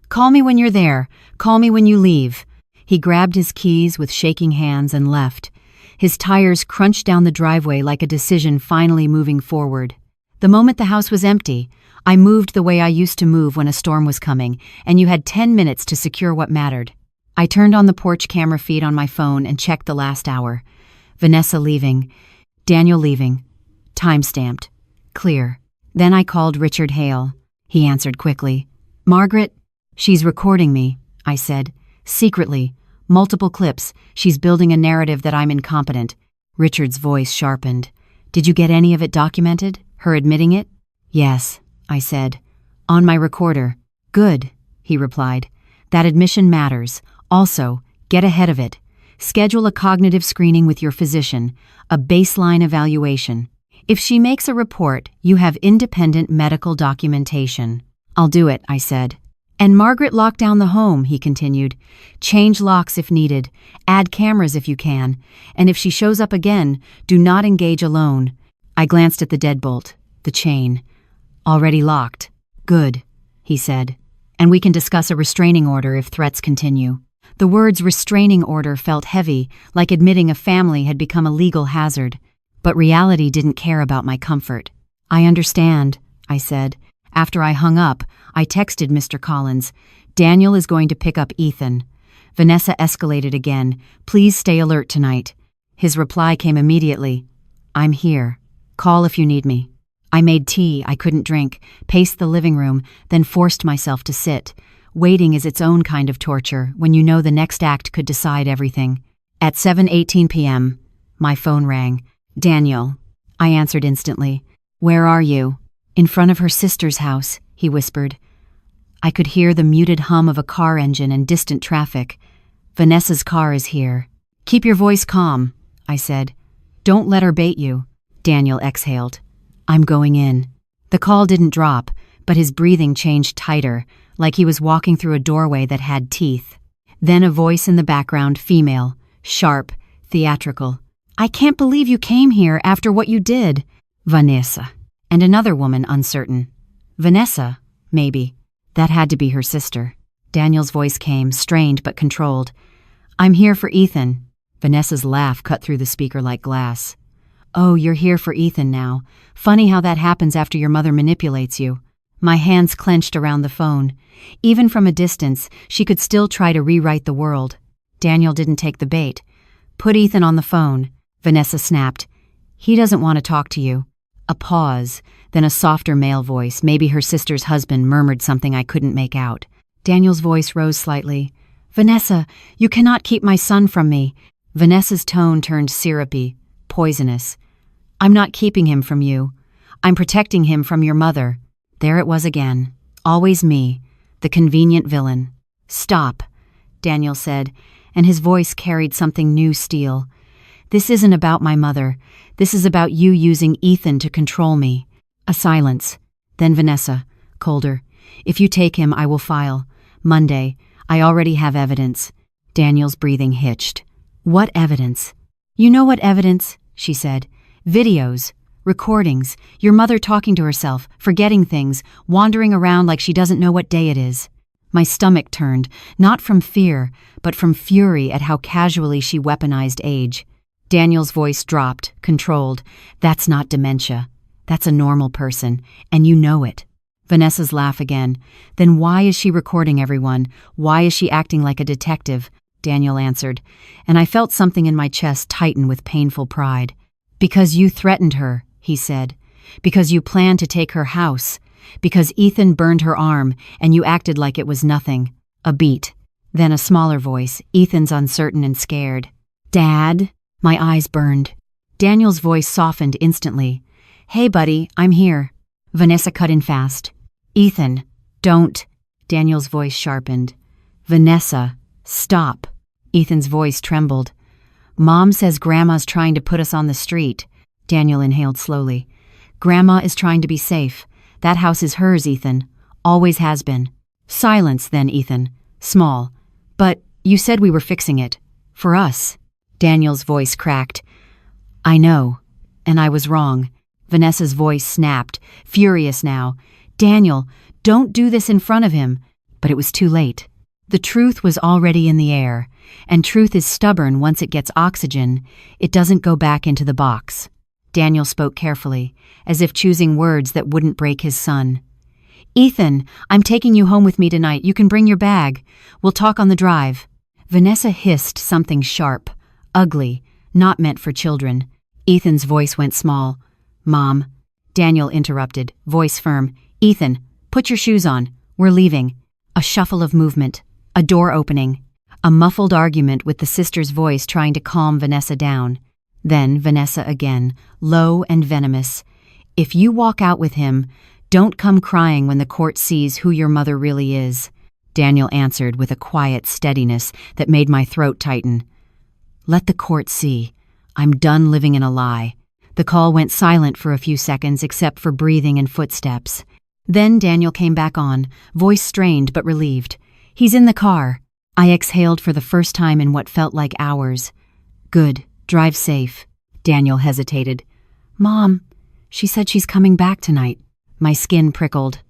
Call me when you're there. Call me when you leave. He grabbed his keys with shaking hands and left. His tires crunched down the driveway like a decision finally moving forward. The moment the house was empty, I moved the way I used to move when a storm was coming, and you had 10 minutes to secure what mattered. I turned on the porch camera feed on my phone and checked the last hour. Vanessa leaving. Daniel leaving. Time-stamped. Clear. Then I called Richard Hale. He answered quickly. Margaret? She's recording me, I said. Secretly. Multiple clips. She's building a narrative that I'm incompetent. Richard's voice sharpened. Did you get any of it documented? Her admitting it? Yes, I said. On my recorder. Good, he replied. That admission matters. Also, get ahead of it. Schedule a cognitive screening with your physician, a baseline evaluation. If she makes a report, you have independent medical documentation. I'll do it, I said. And Margaret locked down the home, he continued. Change locks if needed. Add cameras if you can. And if she shows up again, do not engage alone. I glanced at the deadbolt, the chain. Already locked. Good, he said. And we can discuss a restraining order if threats continue. The words restraining order felt heavy, like admitting a family had become a legal hazard. But reality didn't care about my comfort. "I understand," I said. After I hung up, I texted Mr. Collins. "Daniel is going to pick up Ethan." Vanessa escalated again. "Please stay alert tonight." His reply came immediately. "I'm here. Call if you need me." I made tea I couldn't drink, paced the living room, then forced myself to sit. Waiting is its own kind of torture when you know the next act could decide everything. At 7:18 p.m., my phone rang. "Daniel." I answered instantly. "Where are you?" "In front of her sister's house," he whispered. I could hear the muted hum of a car engine and distant traffic. "Vanessa's car is here." "Keep your voice calm," I said. "Don't let her bait you." Daniel exhaled. "I'm going in." The call didn't drop, but his breathing changed tighter, like he was walking through a doorway that had teeth. Then a voice in the background, female, sharp, theatrical. "I can't believe you came here after what you did." "Vanessa." And another woman, uncertain. "Vanessa, maybe." That had to be her sister. Daniel's voice came, strained but controlled. "I'm here for Ethan." Vanessa's laugh cut through the speaker like glass. "Oh, you're here for Ethan now. Funny how that happens after your mother manipulates you." My hands clenched around the phone. Even from a distance, she could still try to rewrite the world. Daniel didn't take the bait. "Put Ethan on the phone," Vanessa snapped. "He doesn't want to talk to you." A pause, then a softer male voice, maybe her sister's husband, murmured something I couldn't make out. Daniel's voice rose slightly. "Vanessa, you cannot keep my son from me." Vanessa's tone turned syrupy, poisonous. "I'm not keeping him from you. I'm protecting him from your mother." There it was again. Always me, the convenient villain. "Stop," Daniel said, and his voice carried something new steel. "This isn't about my mother. This is about you using Ethan to control me." A silence. Then Vanessa, colder. "If you take him, I will file. Monday. I already have evidence." Daniel's breathing hitched. "What evidence?" "You know what evidence," she said. "Videos. Recordings. Your mother talking to herself, forgetting things, wandering around like she doesn't know what day it is." My stomach turned, not from fear, but from fury at how casually she weaponized age. Daniel's voice dropped, controlled. "That's not dementia. That's a normal person, and you know it." Vanessa's laugh again. "Then why is she recording everyone? Why is she acting like a detective?" Daniel answered, and I felt something in my chest tighten with painful pride. "Because you threatened her," he said. "Because you planned to take her house. Because Ethan burned her arm, and you acted like it was nothing." A beat. Then a smaller voice, Ethan's uncertain and scared. "Dad?" My eyes burned. Daniel's voice softened instantly. "Hey, buddy, I'm here." Vanessa cut in fast. "Ethan, don't." Daniel's voice sharpened. "Vanessa, stop." Ethan's voice trembled. "Mom says Grandma's trying to put us on the street." Daniel inhaled slowly. "Grandma is trying to be safe. That house is hers, Ethan. Always has been." Silence then, Ethan. Small. "But you said we were fixing it. For us." Daniel's voice cracked. "I know. And I was wrong." Vanessa's voice snapped, furious now. "Daniel, don't do this in front of him." But it was too late. The truth was already in the air, and truth is stubborn once it gets oxygen. It doesn't go back into the box. Daniel spoke carefully, as if choosing words that wouldn't break his son. "Ethan, I'm taking you home with me tonight. You can bring your bag. We'll talk on the drive." Vanessa hissed something sharp, ugly, not meant for children. Ethan's voice went small. "Mom." Daniel interrupted, voice firm. "Ethan, put your shoes on. We're leaving." A shuffle of movement, a door opening, a muffled argument with the sister's voice trying to calm Vanessa down. Then Vanessa again, low and venomous. "If you walk out with him, don't come crying when the court sees who your mother really is." Daniel answered with a quiet steadiness that made my throat tighten. "Let the court see. I'm done living in a lie." The call went silent for a few seconds except for breathing and footsteps. Then Daniel came back on, voice strained but relieved. "He's in the car." I exhaled for the first time in what felt like hours. "Good. Drive safe." Daniel hesitated. "Mom, she said she's coming back tonight." My skin prickled.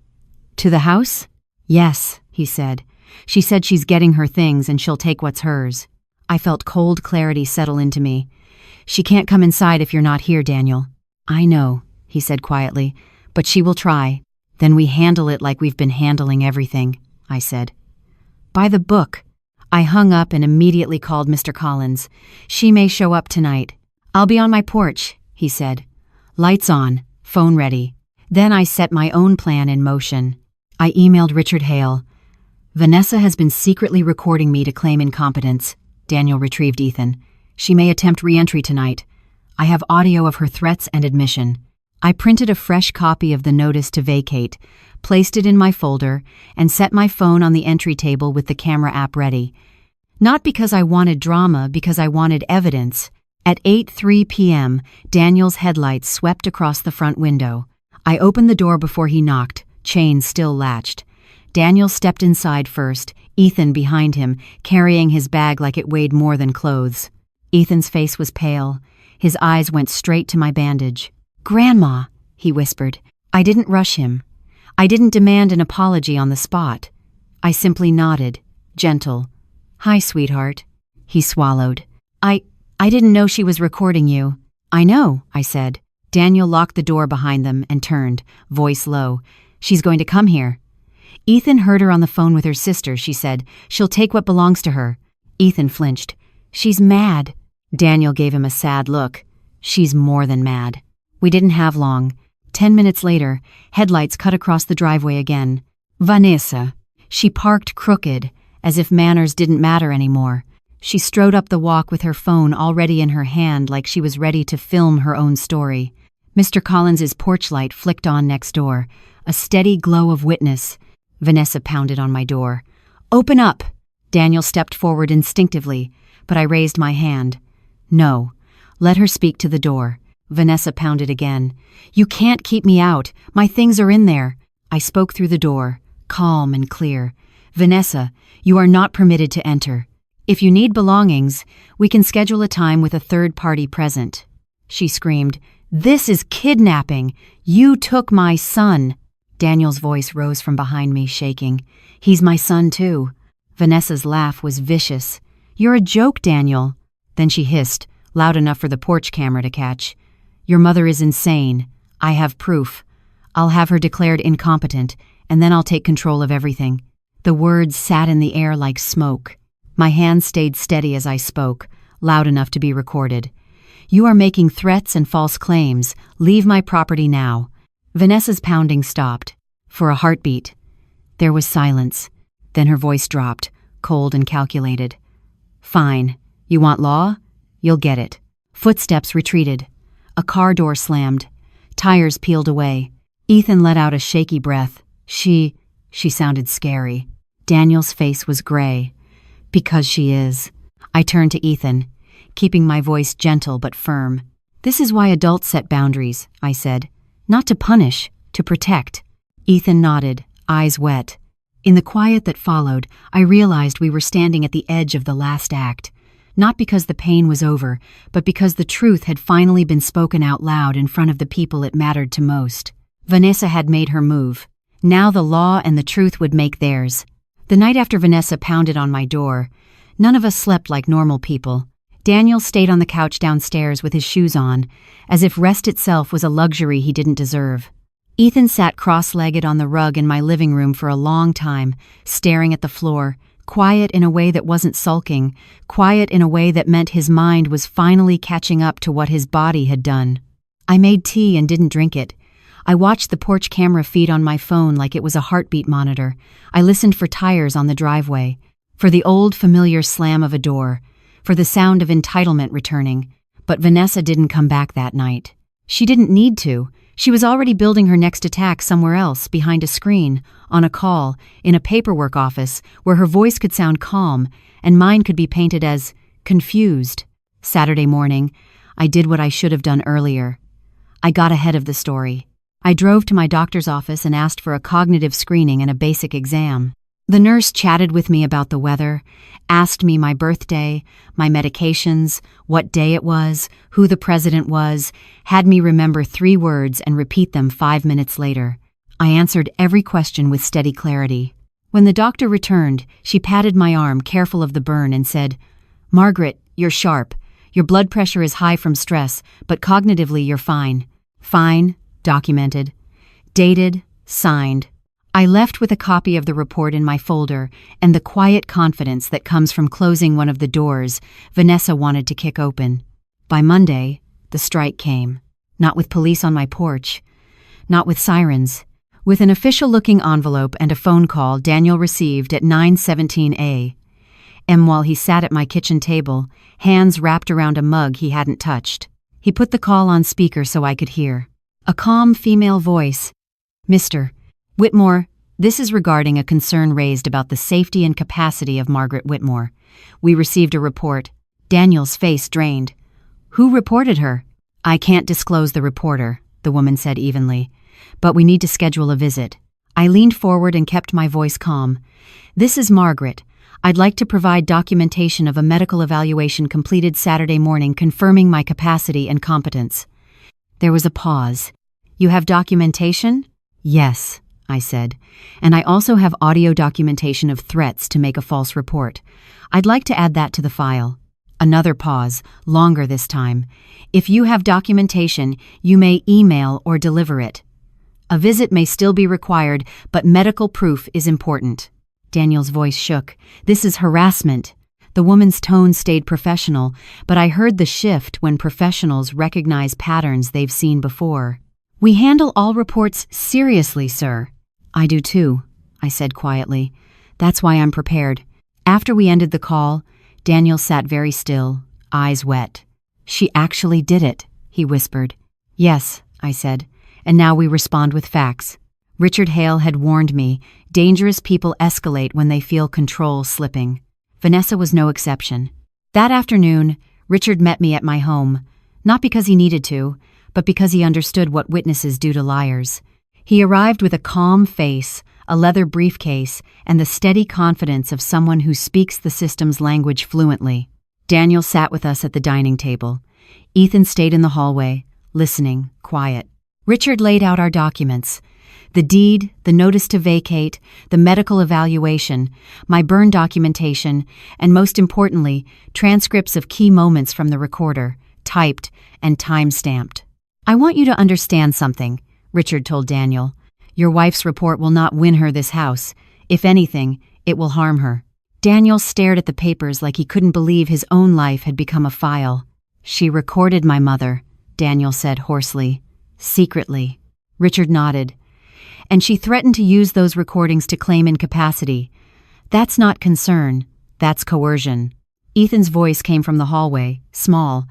"To the house?" "Yes," he said. "She said she's getting her things and she'll take what's hers." I felt cold clarity settle into me. She can't come inside if you're not here, Daniel. I know, he said quietly, but she will try. Then we handle it like we've been handling everything, I said. By the book. I hung up and immediately called Mr. Collins. She may show up tonight. I'll be on my porch, he said. Lights on, phone ready. Then I set my own plan in motion. I emailed Richard Hale. Vanessa has been secretly recording me to claim incompetence. Daniel retrieved Ethan. She may attempt re-entry tonight. I have audio of her threats and admission. I printed a fresh copy of the notice to vacate, placed it in my folder, and set my phone on the entry table with the camera app ready. Not because I wanted drama, because I wanted evidence. At 8:03 p.m., Daniel's headlights swept across the front window. I opened the door before he knocked, chain still latched. Daniel stepped inside first, Ethan behind him, carrying his bag like it weighed more than clothes. Ethan's face was pale. His eyes went straight to my bandage. "Grandma," he whispered. I didn't rush him. I didn't demand an apology on the spot. I simply nodded, gentle. "Hi, sweetheart." He swallowed. I didn't know she was recording you." "I know," I said. Daniel locked the door behind them and turned, voice low. "She's going to come here." "Ethan heard her on the phone with her sister," she said. "She'll take what belongs to her." Ethan flinched. "She's mad." Daniel gave him a sad look. "She's more than mad." We didn't have long. 10 minutes later, headlights cut across the driveway again. Vanessa. She parked crooked, as if manners didn't matter anymore. She strode up the walk with her phone already in her hand like she was ready to film her own story. Mr. Collins's porch light flicked on next door, a steady glow of witness. Vanessa pounded on my door. "Open up!" Daniel stepped forward instinctively, but I raised my hand. "No. Let her speak to the door." Vanessa pounded again. "You can't keep me out. My things are in there." I spoke through the door, calm and clear. "Vanessa, you are not permitted to enter. If you need belongings, we can schedule a time with a third party present." She screamed, "This is kidnapping! You took my son!" Daniel's voice rose from behind me, shaking. "He's my son, too." Vanessa's laugh was vicious. "You're a joke, Daniel." Then she hissed, loud enough for the porch camera to catch. "Your mother is insane. I have proof. I'll have her declared incompetent, and then I'll take control of everything." The words sat in the air like smoke. My hand stayed steady as I spoke, loud enough to be recorded. "You are making threats and false claims. Leave my property now." Vanessa's pounding stopped. For a heartbeat. There was silence. Then her voice dropped, cold and calculated. "Fine. You want law? You'll get it." Footsteps retreated. A car door slammed. Tires peeled away. Ethan let out a shaky breath. She sounded scary. Daniel's face was gray. "Because she is." I turned to Ethan, keeping my voice gentle but firm. "This is why adults set boundaries," I said. "Not to punish, to protect." Ethan nodded, eyes wet. In the quiet that followed, I realized we were standing at the edge of the last act. Not because the pain was over, but because the truth had finally been spoken out loud in front of the people it mattered to most. Vanessa had made her move. Now the law and the truth would make theirs. The night after Vanessa pounded on my door, none of us slept like normal people. Daniel stayed on the couch downstairs with his shoes on, as if rest itself was a luxury he didn't deserve. Ethan sat cross-legged on the rug in my living room for a long time, staring at the floor, quiet in a way that wasn't sulking, quiet in a way that meant his mind was finally catching up to what his body had done. I made tea and didn't drink it. I watched the porch camera feed on my phone like it was a heartbeat monitor. I listened for tires on the driveway, for the old familiar slam of a door, for the sound of entitlement returning. But Vanessa didn't come back that night. She didn't need to. She was already building her next attack somewhere else, behind a screen, on a call, in a paperwork office, where her voice could sound calm, and mine could be painted as confused. Saturday morning, I did what I should have done earlier. I got ahead of the story. I drove to my doctor's office and asked for a cognitive screening and a basic exam. The nurse chatted with me about the weather, asked me my birthday, my medications, what day it was, who the president was, had me remember 3 words and repeat them 5 minutes later. I answered every question with steady clarity. When the doctor returned, she patted my arm, careful of the burn, and said, "Margaret, you're sharp. Your blood pressure is high from stress, but cognitively you're fine. Fine, documented. Dated, signed. I left with a copy of the report in my folder and the quiet confidence that comes from closing one of the doors Vanessa wanted to kick open. By Monday, the strike came. Not with police on my porch. Not with sirens. With an official-looking envelope and a phone call Daniel received at 9:17 a.m. while he sat at my kitchen table, hands wrapped around a mug he hadn't touched. He put the call on speaker so I could hear. A calm female voice. Mr. Whitmore, this is regarding a concern raised about the safety and capacity of Margaret Whitmore. We received a report. Daniel's face drained. Who reported her? I can't disclose the reporter, the woman said evenly. But we need to schedule a visit. I leaned forward and kept my voice calm. This is Margaret. I'd like to provide documentation of a medical evaluation completed Saturday morning confirming my capacity and competence. There was a pause. You have documentation? Yes, I said. And I also have audio documentation of threats to make a false report. I'd like to add that to the file. Another pause, longer this time. If you have documentation, you may email or deliver it. A visit may still be required, but medical proof is important. Daniel's voice shook. This is harassment. The woman's tone stayed professional, but I heard the shift when professionals recognize patterns they've seen before. We handle all reports seriously, sir. I do too, I said quietly. That's why I'm prepared. After we ended the call, Daniel sat very still, eyes wet. She actually did it, he whispered. Yes, I said, and now we respond with facts. Richard Hale had warned me, dangerous people escalate when they feel control slipping. Vanessa was no exception. That afternoon, Richard met me at my home, not because he needed to, but because he understood what witnesses do to liars. He arrived with a calm face, a leather briefcase, and the steady confidence of someone who speaks the system's language fluently. Daniel sat with us at the dining table. Ethan stayed in the hallway, listening, quiet. Richard laid out our documents. The deed, the notice to vacate, the medical evaluation, my burn documentation, and most importantly, transcripts of key moments from the recorder, typed and time-stamped. I want you to understand something, Richard told Daniel. Your wife's report will not win her this house. If anything, it will harm her. Daniel stared at the papers like he couldn't believe his own life had become a file. She recorded my mother, Daniel said hoarsely. Secretly. Richard nodded. And she threatened to use those recordings to claim incapacity. That's not concern. That's coercion. Ethan's voice came from the hallway, small.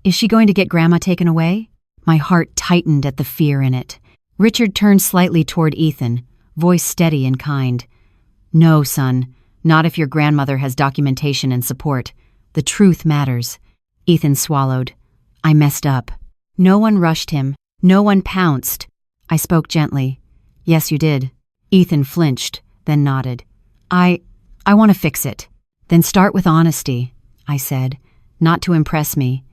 Is she going to get Grandma taken away? My heart tightened at the fear in it. Richard turned slightly toward Ethan, voice steady and kind. No, son, not if your grandmother has documentation and support. The truth matters. Ethan swallowed. I messed up. No one rushed him. No one pounced. I spoke gently. Yes, you did. Ethan flinched, then nodded. I want to fix it. Then start with honesty, I said, not to impress me,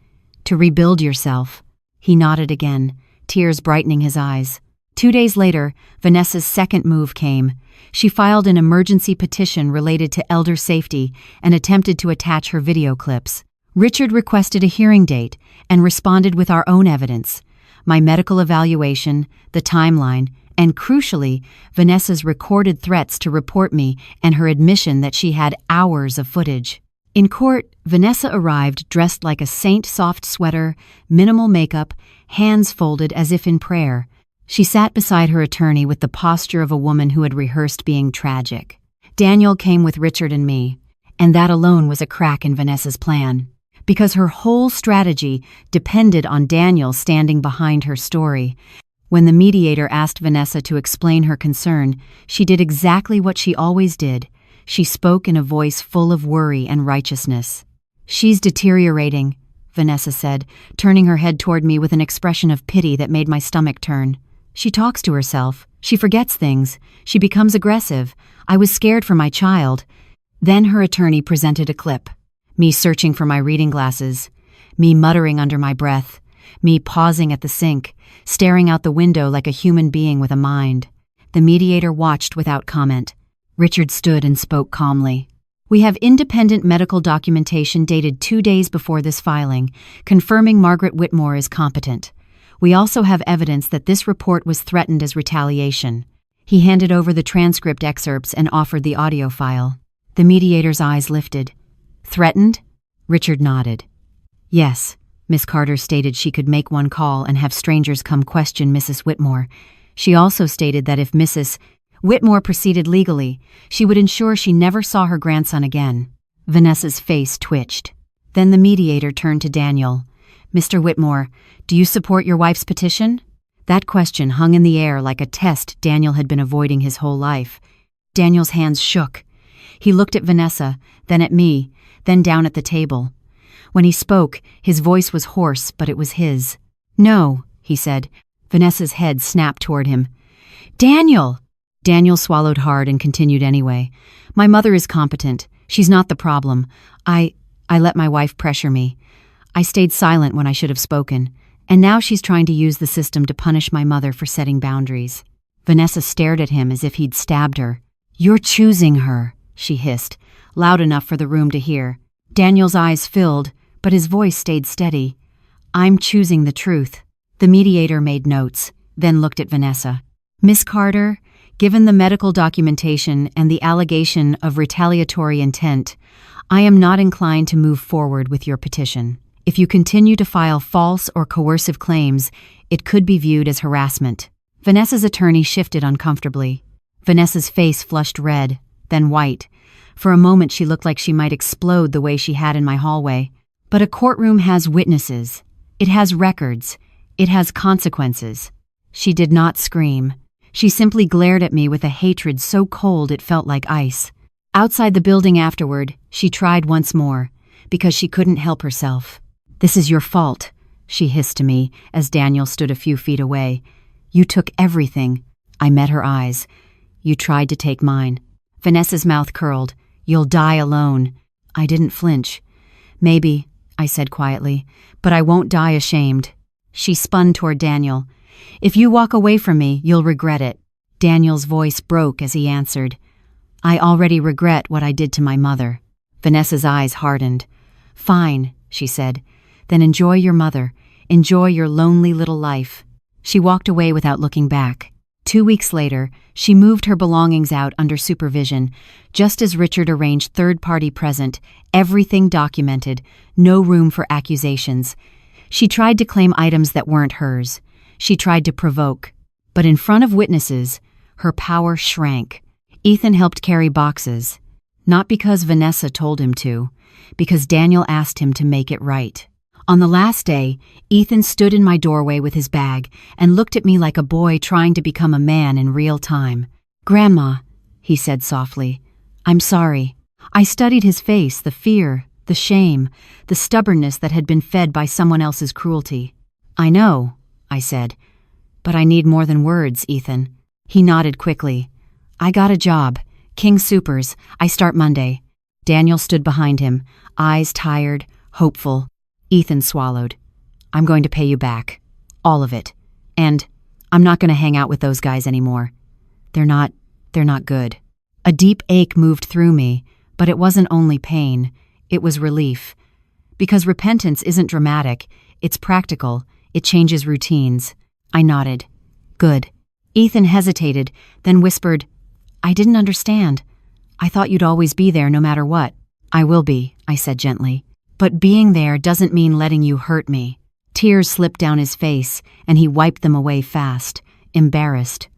to rebuild yourself. He nodded again, tears brightening his eyes. 2 days later, Vanessa's second move came. She filed an emergency petition related to elder safety and attempted to attach her video clips. Richard requested a hearing date and responded with our own evidence. My medical evaluation, the timeline, and crucially, Vanessa's recorded threats to report me and her admission that she had hours of footage. In court, Vanessa arrived dressed like a saint, soft sweater, minimal makeup, hands folded as if in prayer. She sat beside her attorney with the posture of a woman who had rehearsed being tragic. Daniel came with Richard and me, and that alone was a crack in Vanessa's plan, because her whole strategy depended on Daniel standing behind her story. When the mediator asked Vanessa to explain her concern, she did exactly what she always did. She spoke in a voice full of worry and righteousness. She's deteriorating, Vanessa said, turning her head toward me with an expression of pity that made my stomach turn. She talks to herself. She forgets things. She becomes aggressive. I was scared for my child. Then her attorney presented a clip. Me searching for my reading glasses. Me muttering under my breath. Me pausing at the sink, staring out the window like a human being with a mind. The mediator watched without comment. Richard stood and spoke calmly. We have independent medical documentation dated 2 days before this filing, confirming Margaret Whitmore is competent. We also have evidence that this report was threatened as retaliation. He handed over the transcript excerpts and offered the audio file. The mediator's eyes lifted. Threatened? Richard nodded. Yes, Miss Carter stated she could make one call and have strangers come question Mrs. Whitmore. She also stated that if Mrs. Whitmore proceeded legally, she would ensure she never saw her grandson again. Vanessa's face twitched. Then the mediator turned to Daniel. Mr. Whitmore, do you support your wife's petition? That question hung in the air like a test Daniel had been avoiding his whole life. Daniel's hands shook. He looked at Vanessa, then at me, then down at the table. When he spoke, his voice was hoarse, but it was his. No, he said. Vanessa's head snapped toward him. Daniel! Daniel swallowed hard and continued anyway. My mother is competent. She's not the problem. I let my wife pressure me. I stayed silent when I should have spoken, and now she's trying to use the system to punish my mother for setting boundaries. Vanessa stared at him as if he'd stabbed her. You're choosing her, she hissed, loud enough for the room to hear. Daniel's eyes filled, but his voice stayed steady. I'm choosing the truth. The mediator made notes, then looked at Vanessa. Miss Carter, given the medical documentation and the allegation of retaliatory intent, I am not inclined to move forward with your petition. If you continue to file false or coercive claims, it could be viewed as harassment. Vanessa's attorney shifted uncomfortably. Vanessa's face flushed red, then white. For a moment she looked like she might explode the way she had in my hallway. But a courtroom has witnesses. It has records. It has consequences. She did not scream. She simply glared at me with a hatred so cold it felt like ice. Outside the building afterward, she tried once more, because she couldn't help herself. This is your fault, she hissed to me as Daniel stood a few feet away. You took everything. I met her eyes. You tried to take mine. Vanessa's mouth curled. You'll die alone. I didn't flinch. Maybe, I said quietly, but I won't die ashamed. She spun toward Daniel. If you walk away from me, you'll regret it. Daniel's voice broke as he answered. I already regret what I did to my mother. Vanessa's eyes hardened. Fine, she said. Then enjoy your mother. Enjoy your lonely little life. She walked away without looking back. 2 weeks later, she moved her belongings out under supervision, just as Richard arranged third-party present, everything documented, no room for accusations. She tried to claim items that weren't hers. She tried to provoke. But in front of witnesses, her power shrank. Ethan helped carry boxes. Not because Vanessa told him to, because Daniel asked him to make it right. On the last day, Ethan stood in my doorway with his bag and looked at me like a boy trying to become a man in real time. Grandma, he said softly, I'm sorry. I studied his face, the fear, the shame, the stubbornness that had been fed by someone else's cruelty. I know, I said, but I need more than words, Ethan. He nodded quickly. I got a job. King Soopers. I start Monday. Daniel stood behind him, eyes tired, hopeful. Ethan swallowed. I'm going to pay you back. All of it. And I'm not going to hang out with those guys anymore. They're not good. A deep ache moved through me, but it wasn't only pain. It was relief. Because repentance isn't dramatic. It's practical. It changes routines. I nodded. Good. Ethan hesitated, then whispered, I didn't understand. I thought you'd always be there no matter what. I will be, I said gently. But being there doesn't mean letting you hurt me. Tears slipped down his face, and he wiped them away fast, embarrassed.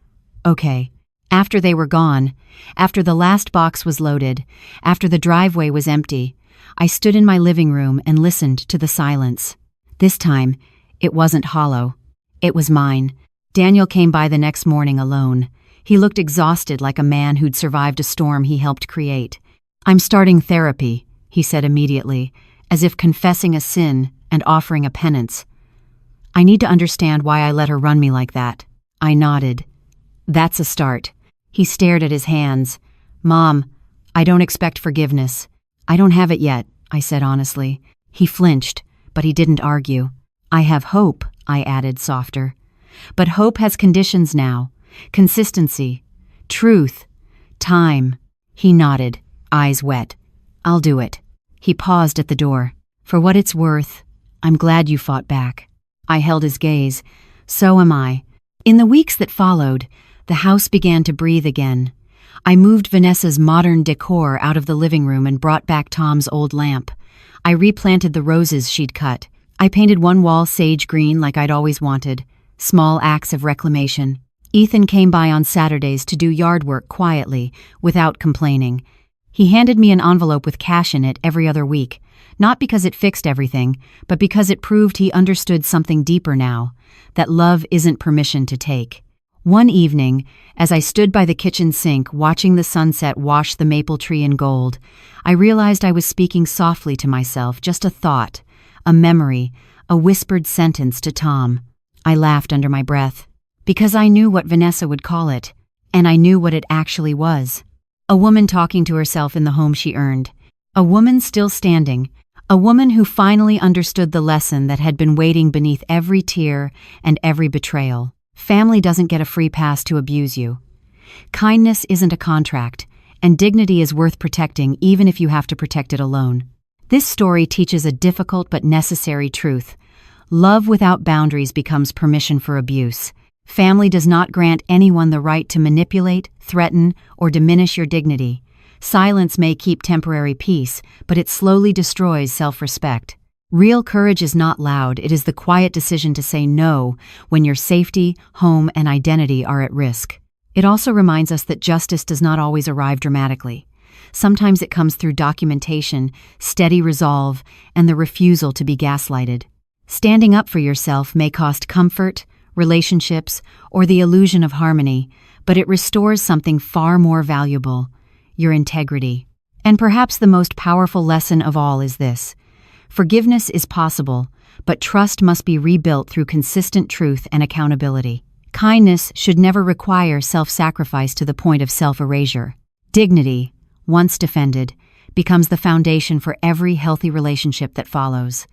Okay. After they were gone, after the last box was loaded, after the driveway was empty, I stood in my living room and listened to the silence. This time, it wasn't hollow. It was mine. Daniel came by the next morning alone. He looked exhausted like a man who'd survived a storm he helped create. I'm starting therapy, he said immediately, as if confessing a sin and offering a penance. I need to understand why I let her run me like that. I nodded. That's a start. He stared at his hands. Mom, I don't expect forgiveness. I don't have it yet, I said honestly. He flinched, but he didn't argue. I have hope, I added softer. But hope has conditions now. Consistency. Truth. Time. He nodded, eyes wet. I'll do it." He paused at the door. "For what it's worth, I'm glad you fought back." I held his gaze. "So am I." In the weeks that followed, the house began to breathe again. I moved Vanessa's modern decor out of the living room and brought back Tom's old lamp. I replanted the roses she'd cut. I painted one wall sage green like I'd always wanted. Small acts of reclamation. Ethan came by on Saturdays to do yard work quietly, without complaining. He handed me an envelope with cash in it every other week, not because it fixed everything, but because it proved he understood something deeper now, that love isn't permission to take. One evening, as I stood by the kitchen sink watching the sunset wash the maple tree in gold, I realized I was speaking softly to myself, just a thought, a memory, a whispered sentence to Tom. I laughed under my breath, because I knew what Vanessa would call it, and I knew what it actually was. A woman talking to herself in the home she earned. A woman still standing. A woman who finally understood the lesson that had been waiting beneath every tear and every betrayal. Family doesn't get a free pass to abuse you. Kindness isn't a contract, and dignity is worth protecting even if you have to protect it alone. This story teaches a difficult but necessary truth. Love without boundaries becomes permission for abuse. Family does not grant anyone the right to manipulate, threaten, or diminish your dignity. Silence may keep temporary peace, but it slowly destroys self-respect. Real courage is not loud, it is the quiet decision to say no when your safety, home, and identity are at risk. It also reminds us that justice does not always arrive dramatically. Sometimes it comes through documentation, steady resolve, and the refusal to be gaslighted. Standing up for yourself may cost comfort, relationships, or the illusion of harmony, but it restores something far more valuable: your integrity. And perhaps the most powerful lesson of all is this: forgiveness is possible, but trust must be rebuilt through consistent truth and accountability. Kindness should never require self-sacrifice to the point of self-erasure. Dignity, once defended, becomes the foundation for every healthy relationship that follows.